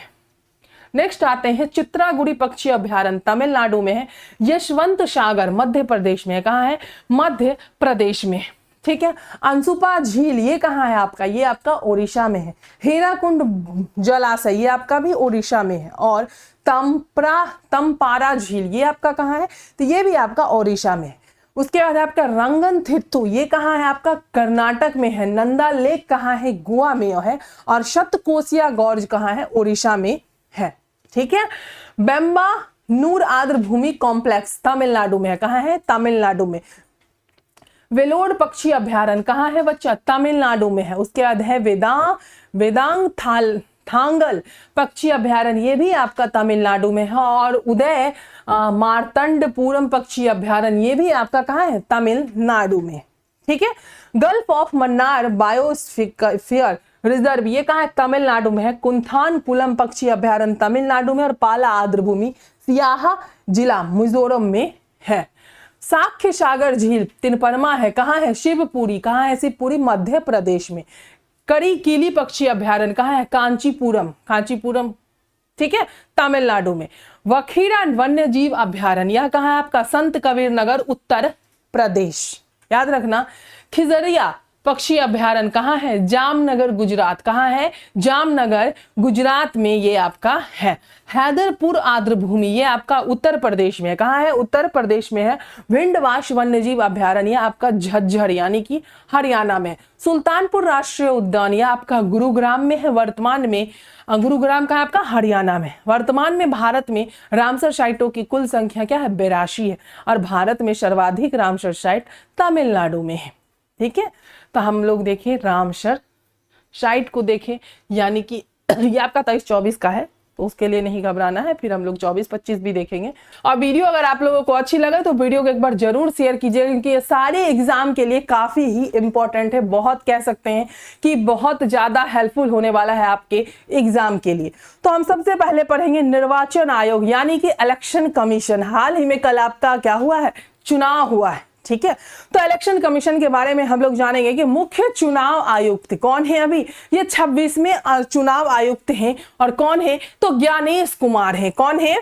नेक्स्ट आते हैं चित्रागुड़ी पक्षी अभ्यारण्य तमिलनाडु में है। यशवंत सागर मध्य प्रदेश में है। कहाँ है? मध्य प्रदेश में। ठीक है। अंशुपा झील ये कहाँ है आपका? ये आपका ओडिशा में है। हीराकुंड जलाशय ये आपका भी ओडिशा में है। और तमपारा झील ये आपका कहाँ है? तो ये भी आपका ओडिशा में है। उसके बाद आपका रंगन थिट्टू ये कहाँ है? आपका कर्नाटक में है। नंदा लेक कहाँ है? गोवा में है। और शतकोशिया गॉर्ज कहाँ है? ओडिशा में है। ठीक है। बेम्बा नूर आर्द्र भूमि कॉम्प्लेक्स तमिलनाडु में है। कहाँ है? तमिलनाडु में। वेलोड पक्षी अभ्यारण्य कहाँ है बच्चा? तमिलनाडु में है। उसके बाद है वेदांग थांगल पक्षी अभ्यारण्य ये भी आपका तमिलनाडु में है। और उदय मार्तंडपुरम पक्षी अभ्यारण्य ये भी आपका कहाँ है? तमिलनाडु में। ठीक है। Gulf of Mannar biosphere reserve ये कहाँ है? तमिलनाडु में है। कुंथानपुलम पक्षी अभ्यारण्य तमिलनाडु में। और पाला आर्द्र भूमि सियाहा जिला मिजोरम में है। साक्ष्य सागर झील तिनपरमा है। कहाँ है? शिवपुरी। कहाँ है? शिवपुरी मध्य प्रदेश में। करीकिली पक्षी अभ्यारण्य कहाँ है? कांचीपुरम। ठीक है। तमिलनाडु में। वखीरा वन्य जीव अभ्यारण्य यह कहाँ है आपका? संत कबीर नगर उत्तर प्रदेश। याद रखना। खिजरिया पक्षी अभ्यारण्य कहाँ है? जामनगर गुजरात। कहाँ है? जामनगर गुजरात में ये आपका है। हैदरपुर आर्द्र भूमि ये आपका उत्तर प्रदेश में है। कहाँ है? उत्तर प्रदेश में है। भिंडवास वन्यजीव अभ्यारण्य आपका झज्जर यानी कि हरियाणा में। सुल्तानपुर राष्ट्रीय उद्यान ये आपका गुरुग्राम में है। वर्तमान में गुरुग्राम का आपका हरियाणा में। वर्तमान में भारत में रामसर साइटों की कुल संख्या क्या है? 82 है। और भारत में सर्वाधिक रामसर साइट तमिलनाडु में है। ठीक है। तो हम लोग देखें रामसर साइट को देखें, यानी कि ये आपका 23-24 का है, तो उसके लिए नहीं घबराना है। फिर हम लोग 24-25 भी देखेंगे। और वीडियो अगर आप लोगों को अच्छी लगे तो वीडियो को एक बार जरूर शेयर कीजिएगा, क्योंकि ये सारे एग्जाम के लिए काफी ही इंपॉर्टेंट है। बहुत कह सकते हैं कि बहुत ज्यादा हेल्पफुल होने वाला है आपके एग्जाम के लिए। तो हम सबसे पहले पढ़ेंगे निर्वाचन आयोग यानी कि इलेक्शन कमीशन। हाल ही में कल आपका क्या हुआ है? चुनाव हुआ है। ठीक है। तो इलेक्शन कमीशन के बारे में हम लोग जानेंगे कि मुख्य चुनाव आयुक्त कौन है। अभी ये 26वें चुनाव आयुक्त हैं और कौन है, तो ज्ञानेश कुमार है। कौन है?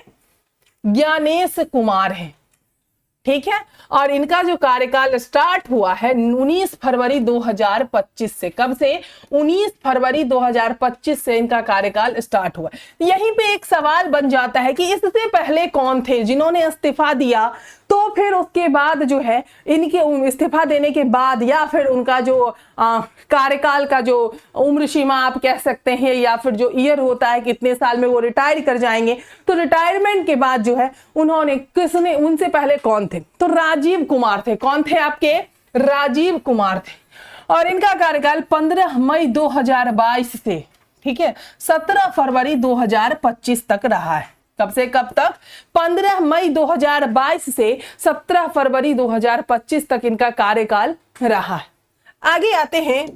ज्ञानेश कुमार है, ठीक है। और इनका जो कार्यकाल स्टार्ट हुआ है 19 फरवरी 2025 से। कब से? 19 फरवरी 2025 से इनका कार्यकाल स्टार्ट हुआ। यहीं पे एक सवाल बन जाता है कि इससे पहले कौन थे जिन्होंने इस्तीफा दिया, तो फिर उसके बाद जो है इनके इस्तीफा देने के बाद या फिर उनका जो कार्यकाल का जो उम्र सीमा आप कह सकते हैं या फिर जो ईयर होता है कितने साल में वो रिटायर कर जाएंगे, तो रिटायरमेंट के बाद जो है उन्होंने किसने, उनसे पहले कौन थे, तो राजीव कुमार थे। कौन थे आपके? राजीव कुमार थे। और इनका कार्यकाल 15 मई 2022 से, ठीक है, 17 फरवरी 2025 तक रहा है। कब से कब तक? 15 मई 2022 से 17 फरवरी 2025 तक इनका कार्यकाल रहा है। आगे आते हैं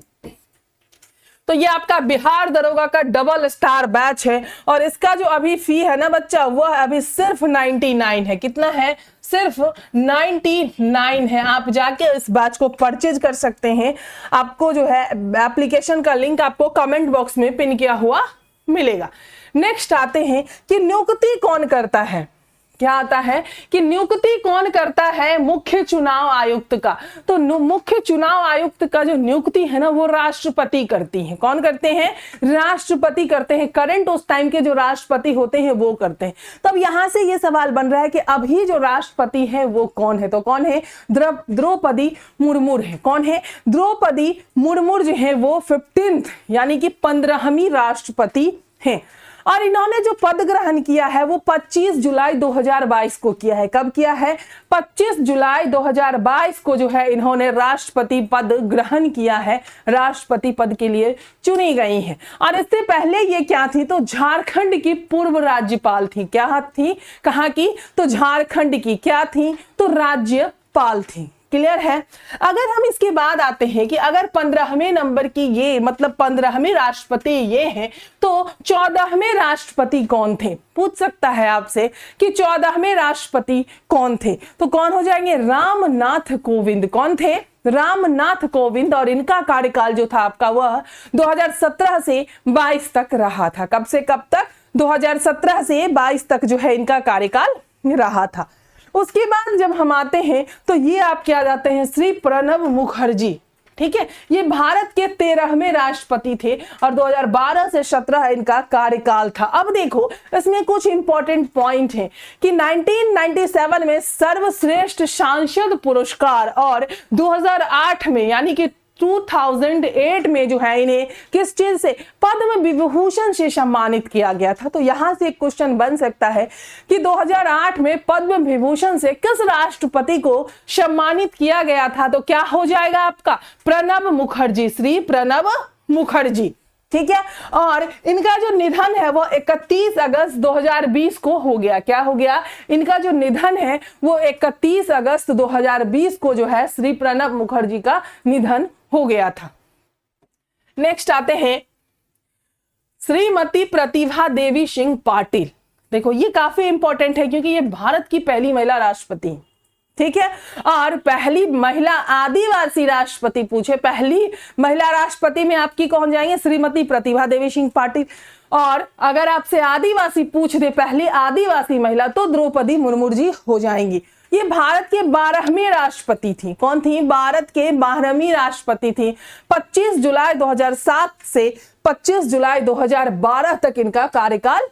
तो ये आपका बिहार दरोगा का डबल स्टार बैच है और इसका जो अभी फी है ना बच्चा, वह अभी सिर्फ 99 है। कितना है? सिर्फ 99 है। आप जाके इस बैच को परचेज कर सकते हैं। आपको जो है एप्लीकेशन का लिंक आपको कमेंट बॉक्स में पिन किया हुआ मिलेगा। नेक्स्ट आते हैं कि नियुक्ति कौन करता है। क्या आता है कि नियुक्ति कौन करता है मुख्य चुनाव आयुक्त का। तो मुख्य चुनाव आयुक्त का जो नियुक्ति है ना वो राष्ट्रपति करती है। कौन करते हैं? राष्ट्रपति करते हैं। करंट उस टाइम के जो राष्ट्रपति होते हैं वो करते हैं। तब यहां से ये सवाल बन रहा है कि अभी जो राष्ट्रपति है वो कौन है, तो कौन है? द्रौपदी मुर्मू है। कौन है? द्रौपदी मुर्मू जो है वो 15th यानी कि 15वीं राष्ट्रपति हैं। और इन्होंने जो पद ग्रहण किया है वो 25 जुलाई 2022 को किया है। कब किया है? 25 जुलाई 2022 को जो है इन्होंने राष्ट्रपति पद ग्रहण किया है, राष्ट्रपति पद के लिए चुनी गई हैं। और इससे पहले ये क्या थी? तो झारखंड की पूर्व राज्यपाल थी। क्या थी? कहाँ की? तो झारखंड की। क्या थी? तो राज्यपाल थी। क्लियर है। अगर हम इसके बाद आते हैं कि अगर 15वें नंबर की ये मतलब 15वें राष्ट्रपति ये हैं, तो 14वें राष्ट्रपति कौन थे? पूछ सकता है आपसे कि 14वें राष्ट्रपति कौन थे, तो कौन हो जाएंगे? रामनाथ कोविंद। कौन थे? रामनाथ कोविंद। और इनका कार्यकाल जो था आपका वह 2017 से 22 तक रहा था। कब से कब तक? 2017 से 22 तक जो है इनका कार्यकाल रहा था। उसके बाद जब हम आते हैं तो ये आप क्या जाते हैं? श्री प्रणब मुखर्जी, ठीक है, ये भारत के 13वें राष्ट्रपति थे और 2012 से 17 इनका कार्यकाल था। अब देखो इसमें कुछ इंपॉर्टेंट पॉइंट है कि 1997 में सर्वश्रेष्ठ सांसद पुरस्कार और 2008 में यानी कि 2008 में जो है इन्हें किस चीज से? पद्म विभूषण से सम्मानित किया गया था। तो यहां से एक क्वेश्चन बन सकता है कि 2008 में पद्म विभूषण से किस राष्ट्रपति को सम्मानित किया गया था, तो क्या हो जाएगा आपका? प्रणब मुखर्जी, श्री प्रणब मुखर्जी, ठीक है। और इनका जो निधन है वो 31 अगस्त 2020 को हो गया। क्या हो गया? इनका जो निधन है वो 31 अगस्त 2020 को जो है श्री प्रणब मुखर्जी का निधन हो गया था। नेक्स्ट आते हैं श्रीमती प्रतिभा देवी सिंह पाटिल। देखो ये काफी इंपॉर्टेंट है क्योंकि ये भारत की पहली महिला राष्ट्रपति, ठीक है, और पहली महिला आदिवासी राष्ट्रपति। पूछे पहली महिला राष्ट्रपति में आपकी कौन जाएंगे? श्रीमती प्रतिभा देवी सिंह पाटिल। और अगर आपसे आदिवासी पूछ दे पहली आदिवासी महिला तो द्रौपदी मुर्मू जी हो जाएंगी। ये भारत के 12वें राष्ट्रपति थी। कौन थी? भारत के 12वीं राष्ट्रपति थी। 25 जुलाई 2007 से 25 जुलाई 2012 तक इनका कार्यकाल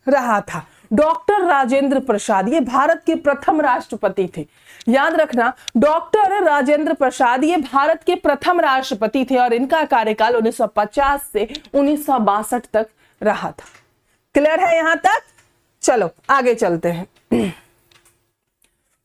रहा था। डॉक्टर राजेंद्र प्रसाद ये भारत के प्रथम राष्ट्रपति थे। याद रखना, डॉक्टर राजेंद्र प्रसाद ये भारत के प्रथम राष्ट्रपति थे और इनका कार्यकाल 1950 से 1962 तक रहा था। क्लियर है यहां तक? चलो आगे चलते हैं।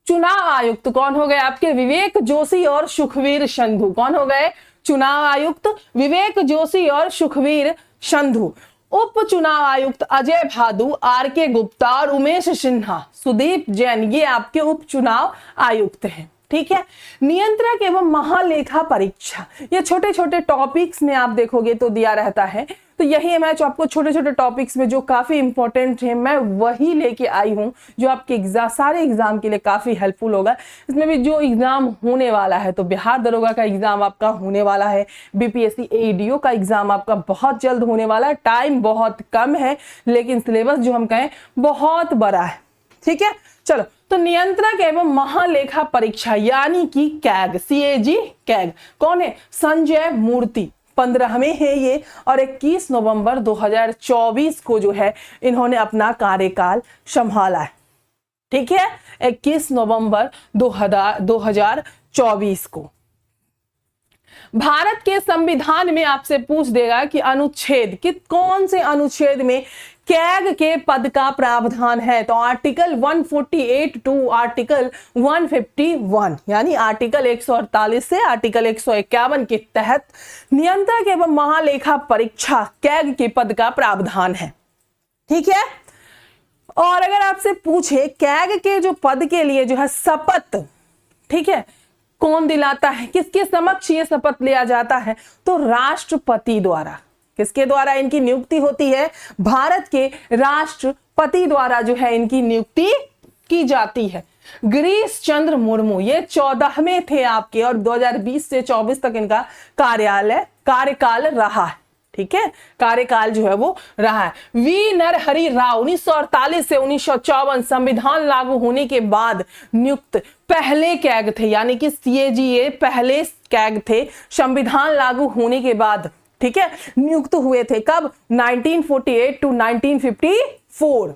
चुनाव आयुक्त कौन हो गए आपके? विवेक जोशी और सुखवीर संधू। कौन हो गए? चुनाव आयुक्त विवेक जोशी और सुखवीर संधू। उप चुनाव आयुक्त अजय भादु, आर के गुप्ता और उमेश सिन्हा, सुदीप जैन ये आपके उप चुनाव आयुक्त हैं। ठीक है। नियंत्रक एवं महालेखा परीक्षा, ये छोटे छोटे टॉपिक्स में आप देखोगे तो दिया रहता है। तो तो यही मैं जो आपको छोटे छोटे टॉपिक्स में जो काफी इंपॉर्टेंट है मैं वही लेके आई हूँ, जो आपके एग्जाम सारे एग्जाम के लिए काफी हेल्पफुल होगा। इसमें भी जो एग्जाम होने वाला है, तो बिहार दरोगा का एग्जाम आपका होने वाला है, बीपीएससी एडीओ का एग्जाम आपका बहुत जल्द होने वाला है। टाइम बहुत कम है लेकिन सिलेबस जो हम कहें बहुत बड़ा है, ठीक है। चलो, तो नियंत्रक एवं महालेखा परीक्षा यानी कि कैग, CAG कैग कौन है? संजय मूर्ति 15वें है ये, और 21 नवंबर 2024 को जो है इन्होंने अपना कार्यकाल संभाला है, ठीक है। 21 नवंबर 2024 को। भारत के संविधान में आपसे पूछ देगा कि अनुच्छेद कौन से अनुच्छेद में कैग के पद का प्रावधान है, तो आर्टिकल 148 टू आर्टिकल 151 यानी आर्टिकल 148 से आर्टिकल 151 के तहत नियंत्रक एवं महालेखा परीक्षा कैग के पद का प्रावधान है, ठीक है। और अगर आपसे पूछे कैग के जो पद के लिए जो है शपथ, ठीक है, कौन दिलाता है, किसके समक्ष ये शपथ लिया जाता है, तो राष्ट्रपति द्वारा। किसके द्वारा इनकी नियुक्ति होती है? भारत के राष्ट्रपति द्वारा जो है इनकी नियुक्ति की जाती है। गिरीश चंद्र मुर्मू ये 14वें थे आपके, और 2020 से 24 तक इनका कार्यकाल रहा है, ठीक है, कार्यकाल जो है वो रहा है। वी नरहरि राव 1948 से 1954 संविधान लागू होने के बाद नियुक्त पहले कैग थे, यानी कि CAG पहले कैग थे संविधान लागू होने के बाद, ठीक है, नियुक्त हुए थे। कब? 1948 टू 1954।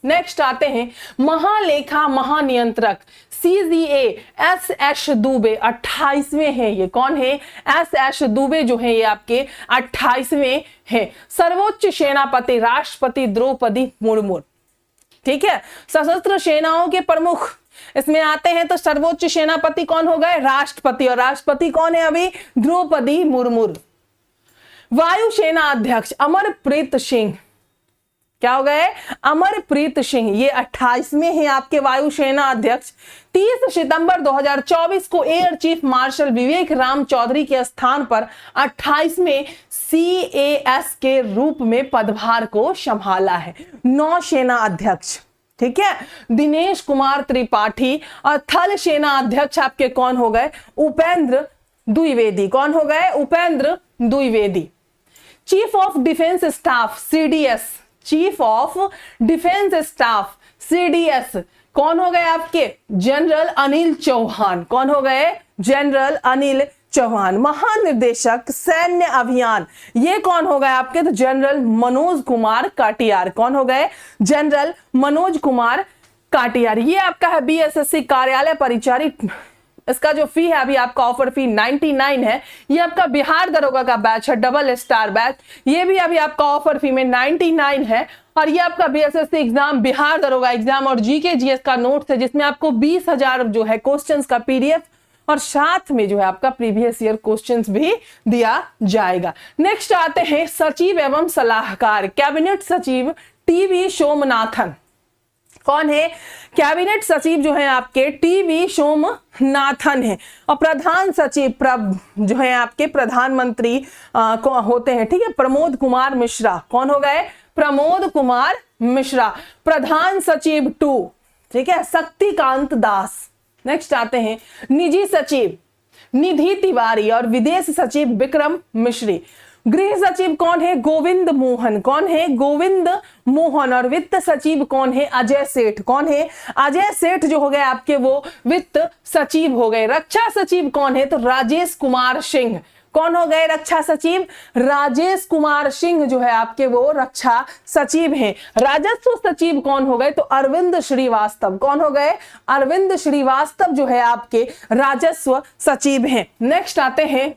नेक्स्ट आते हैं महालेखा महानियंत्रक CGA SS दुबे 28वें हैं। ये कौन है? SS दुबे जो है ये आपके 28वें हैं। सर्वोच्च सेनापति राष्ट्रपति द्रौपदी मुर्मू, ठीक है। सशस्त्र सेनाओं के प्रमुख इसमें आते हैं, तो सर्वोच्च सेनापति कौन हो गए? राष्ट्रपति, और राष्ट्रपति कौन है अभी? द्रौपदी मुर्मू। वायुसेना अध्यक्ष अमरप्रीत सिंह, क्या हो गए? अमरप्रीत सिंह, ये 28वें हैं आपके वायुसेना अध्यक्ष। 30 सितंबर 2024 को एयर चीफ मार्शल विवेक राम चौधरी के स्थान पर 28वें CAS के रूप में पदभार को संभाला है। नौसेना अध्यक्ष, ठीक है, दिनेश कुमार त्रिपाठी, और थल सेना अध्यक्ष आपके कौन हो गए? उपेंद्र द्विवेदी। कौन हो गए? Upendra Dwivedi. Chief of defence staff CDS, chief of defence staff CDS कौन हो गए आपके? जनरल अनिल चौहान। कौन हो गए? जनरल अनिल चौहान। महानिदेशक सैन्य अभियान ये कौन हो गए आपके? तो जनरल मनोज कुमार काटियार। कौन हो गए? जनरल मनोज कुमार काटियार। ये आपका है BSSC कार्यालय परिचारी। इसका जो फी है अभी आपका ऑफर फी 99 है। ये आपका बिहार दरोगा का बैच है, डबल स्टार बैच, ये भी अभी आपका ऑफर फी में 99 है। और ये आपका BSSC एग्जाम, बिहार दरोगा एग्जाम और GK GS का नोट्स है, जिसमें आपको 20,000 जो है क्वेश्चंस का PDF और साथ में जो है आपका प्रीवियस ईयर क्वेश्चंस भी दिया जाएगा। नेक्स्ट आते हैं सचिव एवं सलाहकार, कैबिनेट सचिव TV सोमनाथन। कौन है? कैबिनेट सचिव जो है आपके TV सोमनाथन है। और प्रधान सचिव जो है आपके प्रधानमंत्री होते हैं, ठीक है, प्रमोद कुमार मिश्रा। कौन हो गए? प्रमोद कुमार मिश्रा। प्रधान सचिव 2, ठीक है, शक्तिकांत दास। नेक्स्ट आते हैं निजी सचिव निधि तिवारी और विदेश सचिव विक्रम मिश्री। गृह सचिव कौन है? गोविंद मोहन। कौन है? गोविंद मोहन। और वित्त सचिव कौन है? अजय सेठ। कौन है? अजय सेठ जो हो गए आपके वो वित्त सचिव हो गए। रक्षा सचिव कौन है? तो राजेश कुमार सिंह। कौन हो गए रक्षा सचिव? राजेश कुमार सिंह जो है आपके वो रक्षा सचिव हैं। राजस्व सचिव कौन हो गए? तो अरविंद श्रीवास्तव। कौन हो गए? अरविंद श्रीवास्तव जो है आपके राजस्व सचिव हैं। नेक्स्ट आते हैं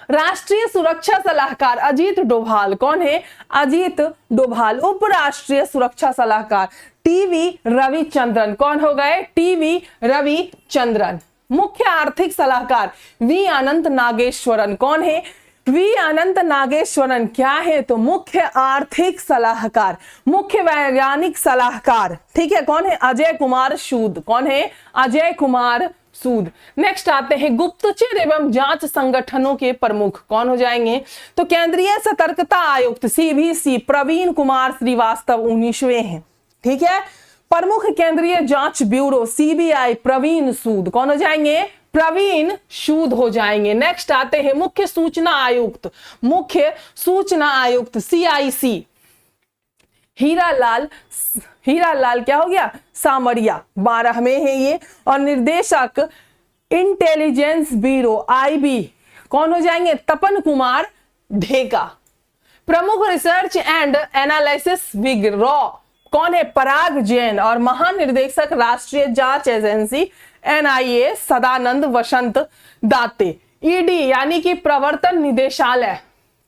राष्ट्रीय सुरक्षा सलाहकार अजीत डोभाल। कौन है? अजीत डोभाल। उप राष्ट्रीय सुरक्षा सलाहकार TV रविचंद्रन। कौन हो गए? TV रविचंद्रन। मुख्य आर्थिक सलाहकार V अनंत नागेश्वरन। कौन है? V अनंत नागेश्वरन क्या है? तो मुख्य आर्थिक सलाहकार। मुख्य वैज्ञानिक सलाहकार, ठीक है, कौन है? अजय कुमार सूद। कौन है? अजय कुमार सूद। नेक्स्ट आते हैं गुप्तचर एवं जांच संगठनों के प्रमुख कौन हो जाएंगे, तो केंद्रीय सतर्कता आयुक्त सीवीसी प्रवीण कुमार श्रीवास्तव 19वें हैं। ठीक है, प्रमुख केंद्रीय जांच ब्यूरो सीबीआई प्रवीण सूद कौन हो जाएंगे, प्रवीण सूद हो जाएंगे। नेक्स्ट आते हैं मुख्य सूचना आयुक्त सीआईसी हीरालाल क्या हो गया, सामरिया 12वें है ये। और निर्देशक इंटेलिजेंस ब्यूरो आईबी कौन हो जाएंगे, तपन कुमार ढेका। प्रमुख रिसर्च एंड एनालिसिस ब्यूरो कौन है, पराग जैन। और महानिर्देशक राष्ट्रीय जांच एजेंसी एनआईए सदानंद वसंत दाते। ईडी यानी कि प्रवर्तन निदेशालय,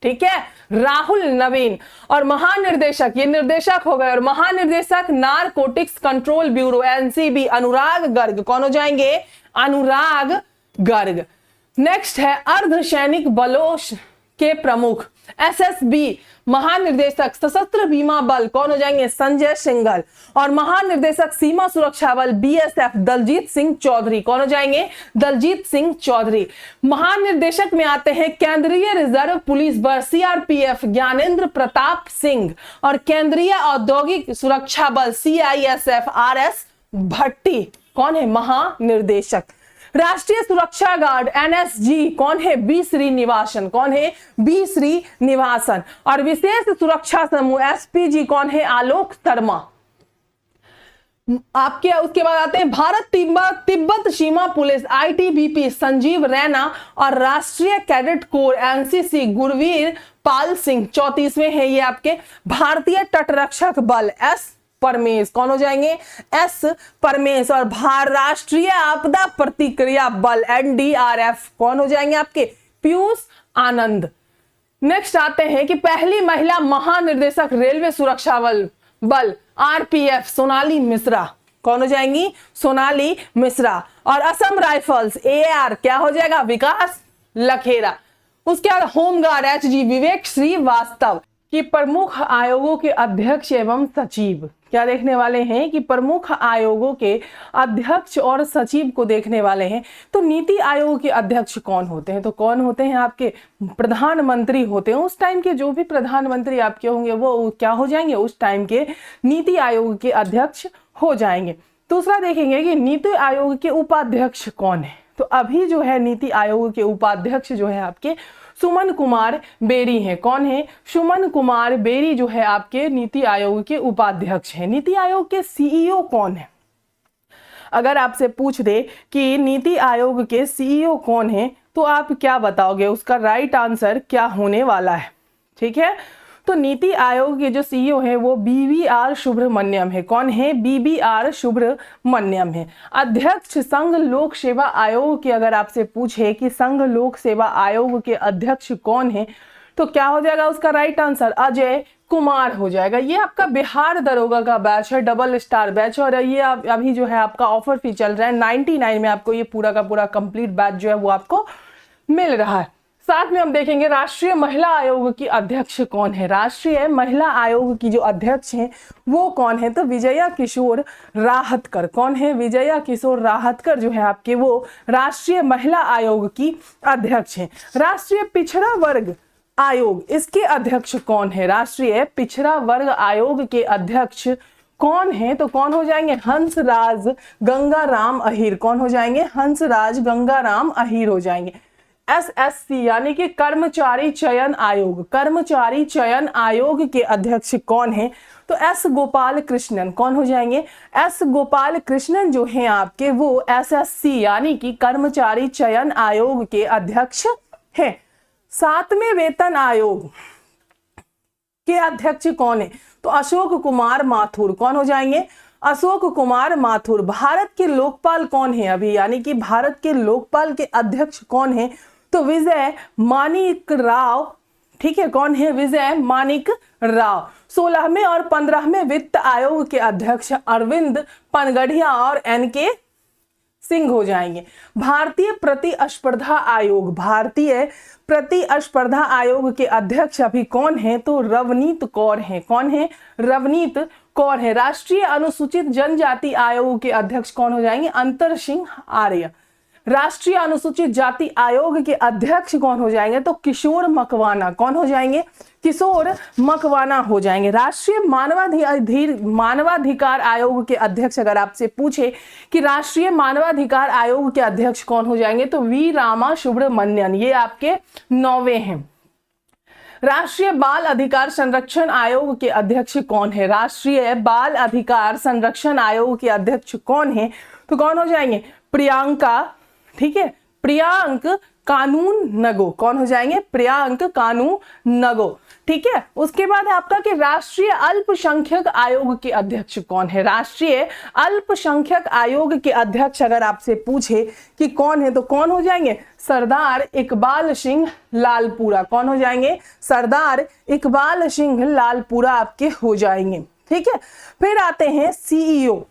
ठीक है, राहुल नवीन। और महानिर्देशक, ये निर्देशक हो गए, और महानिर्देशक नारकोटिक्स कंट्रोल ब्यूरो एनसीबी अनुराग गर्ग कौन हो जाएंगे, अनुराग गर्ग। नेक्स्ट है अर्धसैनिक बलों के प्रमुख एसएसबी महानिर्देशक सशस्त्र बीमा बल कौन हो जाएंगे, संजय सिंघल। और महानिर्देशक सीमा सुरक्षा बल बीएसएफ दलजीत सिंह चौधरी कौन हो जाएंगे, दलजीत सिंह चौधरी। महानिर्देशक में आते हैं केंद्रीय रिजर्व पुलिस बल सीआरपीएफ ज्ञानेंद्र प्रताप सिंह। और केंद्रीय औद्योगिक सुरक्षा बल सीआईएसएफ आरएस भट्टी कौन है, महानिर्देशक। राष्ट्रीय सुरक्षा गार्ड एनएसजी कौन है, बी श्रीनिवासन कौन है, बी श्रीनिवासन। और विशेष सुरक्षा समूह एसपीजी कौन है, आलोक शर्मा। आपके उसके बाद आते हैं भारत तिब्बत सीमा पुलिस आईटीबीपी संजीव रैना। और राष्ट्रीय cadet corps NCC Gurvir Pal Singh 34वें है ये आपके। भारतीय तटरक्षक बल एस परमेश कौन हो जाएंगे, एस परमेश। और राष्ट्रीय आपदा प्रतिक्रिया बल एनडीआरएफ कौन हो जाएंगे आपके, पीयूष आनंद। नेक्स्ट आते हैं कि पहली महिला महानिर्देशक रेलवे सुरक्षा बल आरपीएफ सोनाली मिश्रा कौन हो जाएंगी, सोनाली मिश्रा। और असम राइफल्स एआर क्या हो जाएगा, विकास लखेरा। उसके बाद होमगार्ड एचजी विवेक श्रीवास्तव। कि प्रमुख आयोगों के अध्यक्ष एवं सचिव क्या देखने वाले हैं, कि प्रमुख आयोगों के अध्यक्ष और सचिव को देखने वाले हैं। तो नीति आयोग के अध्यक्ष कौन होते हैं, तो कौन होते हैं आपके, प्रधानमंत्री होते हैं। उस टाइम के जो भी प्रधानमंत्री आपके होंगे वो क्या हो जाएंगे, उस टाइम के नीति आयोग के अध्यक्ष हो जाएंगे। दूसरा देखेंगे कि नीति आयोग के उपाध्यक्ष कौन है, तो अभी जो है नीति आयोग के उपाध्यक्ष जो है आपके सुमन कुमार बेरी हैं। कौन है, सुमन कुमार बेरी जो है आपके नीति आयोग के उपाध्यक्ष हैं। नीति आयोग के सीईओ कौन है, अगर आपसे पूछ दे कि नीति आयोग के सीईओ कौन है तो आप क्या बताओगे, उसका राइट आंसर क्या होने वाला है। ठीक है, तो नीति आयोग के जो सीईओ है वो बीवीआर सुब्रमण्यम है। कौन है, बीवीआर सुब्रमण्यम है। अध्यक्ष संघ लोक सेवा आयोग के अगर आपसे पूछे कि संघ लोक सेवा आयोग के अध्यक्ष कौन है तो क्या हो जाएगा उसका राइट आंसर, अजय कुमार हो जाएगा। ये आपका बिहार दरोगा का बैच है, डबल स्टार बैच, और ये अभी जो है आपका ऑफर भी चल रहा है 99 में आपको ये पूरा का पूरा कंप्लीट बैच जो है वो आपको मिल रहा है। साथ में हम देखेंगे राष्ट्रीय महिला आयोग की अध्यक्ष कौन है। राष्ट्रीय महिला आयोग की जो अध्यक्ष हैं वो कौन है, तो विजया किशोर राहतकर। कौन है, विजया किशोर राहतकर जो है आपके वो राष्ट्रीय महिला आयोग की अध्यक्ष हैं। राष्ट्रीय पिछड़ा वर्ग आयोग, इसके अध्यक्ष कौन है, राष्ट्रीय पिछड़ा वर्ग आयोग के अध्यक्ष कौन है, तो कौन हो जाएंगे, हंसराज गंगाराम अहीर। कौन हो जाएंगे, हंसराज गंगाराम अहीर हो जाएंगे। एसएससी यानी कि कर्मचारी चयन आयोग, कर्मचारी चयन आयोग के अध्यक्ष कौन है, तो एस गोपाल कृष्णन। कौन हो जाएंगे, एस गोपाल कृष्णन जो हैं आपके वो एसएससी यानी कि कर्मचारी चयन आयोग के अध्यक्ष हैं। 7वें वेतन आयोग के अध्यक्ष कौन है, तो अशोक कुमार माथुर। कौन हो जाएंगे, अशोक कुमार माथुर। भारत के लोकपाल कौन है अभी, यानी कि भारत के लोकपाल के अध्यक्ष कौन है, तो विजय मानिक राव। ठीक है, कौन है, विजय मानिक राव। 16वें और 15वें वित्त आयोग के अध्यक्ष अरविंद पनगढ़िया और एनके सिंह हो जाएंगे। भारतीय प्रतिस्पर्धा आयोग, भारतीय प्रतिस्पर्धा आयोग के अध्यक्ष अभी कौन है, तो रवनीत कौर है। कौन है, रवनीत कौर है। राष्ट्रीय अनुसूचित जनजाति आयोग के अध्यक्ष कौन हो जाएंगे, अंतर सिंह आर्य। राष्ट्रीय अनुसूचित जाति आयोग के अध्यक्ष कौन हो जाएंगे? तो किशोर मकवाना। कौन हो जाएंगे? किशोर मकवाना हो जाएंगे। राष्ट्रीय मानवाधिकार आयोग के अध्यक्ष अगर आपसे पूछे कि राष्ट्रीय मानवाधिकार आयोग के अध्यक्ष कौन हो जाएंगे? तो वी रामा सुब्रमण्यन, ये आपके 9वें हैं। राष्ट्रीय बाल अधिकार संरक्षण आयोग के अध्यक्ष कौन है? राष्ट्रीय बाल अधिकार संरक्षण आयोग के अध्यक्ष कौन है? तो कौन हो जाएंगे? प्रियंका, ठीक है, प्रियांक कानूनगो। कौन हो जाएंगे? प्रियांक कानूनगो, ठीक है। उसके बाद आपका कि राष्ट्रीय अल्पसंख्यक आयोग के अध्यक्ष कौन है? राष्ट्रीय अल्पसंख्यक आयोग के अध्यक्ष अगर आपसे पूछे कि कौन है, तो कौन हो जाएंगे? सरदार इकबाल सिंह लालपुरा। कौन हो जाएंगे? सरदार इकबाल सिंह लालपुरा आपके हो जाएंगे, ठीक है। फिर आते हैं सीईओ,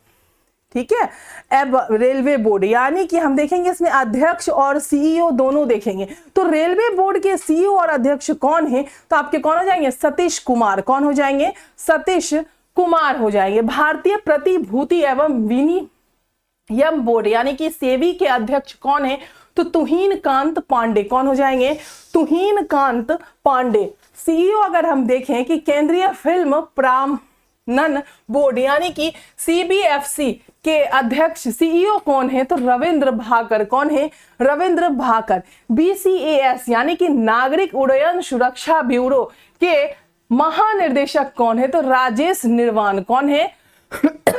ठीक है, अब रेलवे बोर्ड, यानी कि हम देखेंगे इसमें अध्यक्ष और सीईओ दोनों देखेंगे। तो रेलवे बोर्ड के सीईओ और अध्यक्ष कौन है? तो आपके कौन हो जाएंगे? सतीश कुमार। कौन हो जाएंगे? सतीश कुमार हो जाएंगे। भारतीय प्रतिभूति एवं विनिमय बोर्ड यानी कि सेबी के अध्यक्ष कौन है? तो तुहिन कांत पांडे। कौन हो जाएंगे? तुहिन कांत पांडे। सीईओ अगर हम देखें कि केंद्रीय फिल्म प्रमाणन बोर्ड यानी कि सीबीएफसी के अध्यक्ष सीईओ कौन है? तो रविंद्र भाकर। कौन है? रविंद्र भाकर। बीसीएएस यानी कि नागरिक उड्डयन सुरक्षा ब्यूरो के महानिर्देशक कौन है? तो राजेश निर्वाण। कौन है?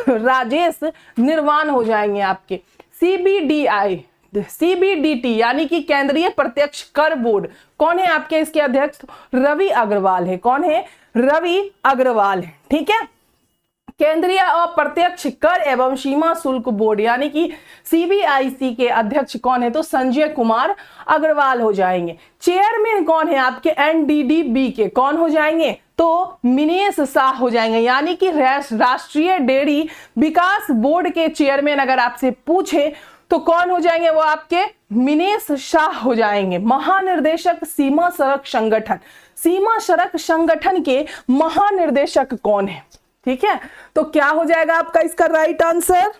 राजेश निर्वाण हो जाएंगे आपके। सीबीडीटी यानी कि केंद्रीय प्रत्यक्ष कर बोर्ड कौन है आपके? इसके अध्यक्ष रवि अग्रवाल है। कौन है? रवि अग्रवाल है, ठीक है। केंद्रीय अप्रत्यक्ष कर एवं सीमा शुल्क बोर्ड यानी कि सीबीआईसी के अध्यक्ष कौन है? तो संजय कुमार अग्रवाल हो जाएंगे। चेयरमैन कौन है आपके एनडीडीबी के? कौन हो जाएंगे? तो मिनेश शाह हो जाएंगे, यानी कि राष्ट्रीय डेयरी विकास बोर्ड के चेयरमैन अगर आपसे पूछे तो कौन हो जाएंगे? वो आपके मिनेश शाह हो जाएंगे। महानिर्देशक सीमा सड़क संगठन, सीमा सड़क संगठन के महानिर्देशक कौन है? ठीक है, तो क्या हो जाएगा आपका इसका राइट आंसर?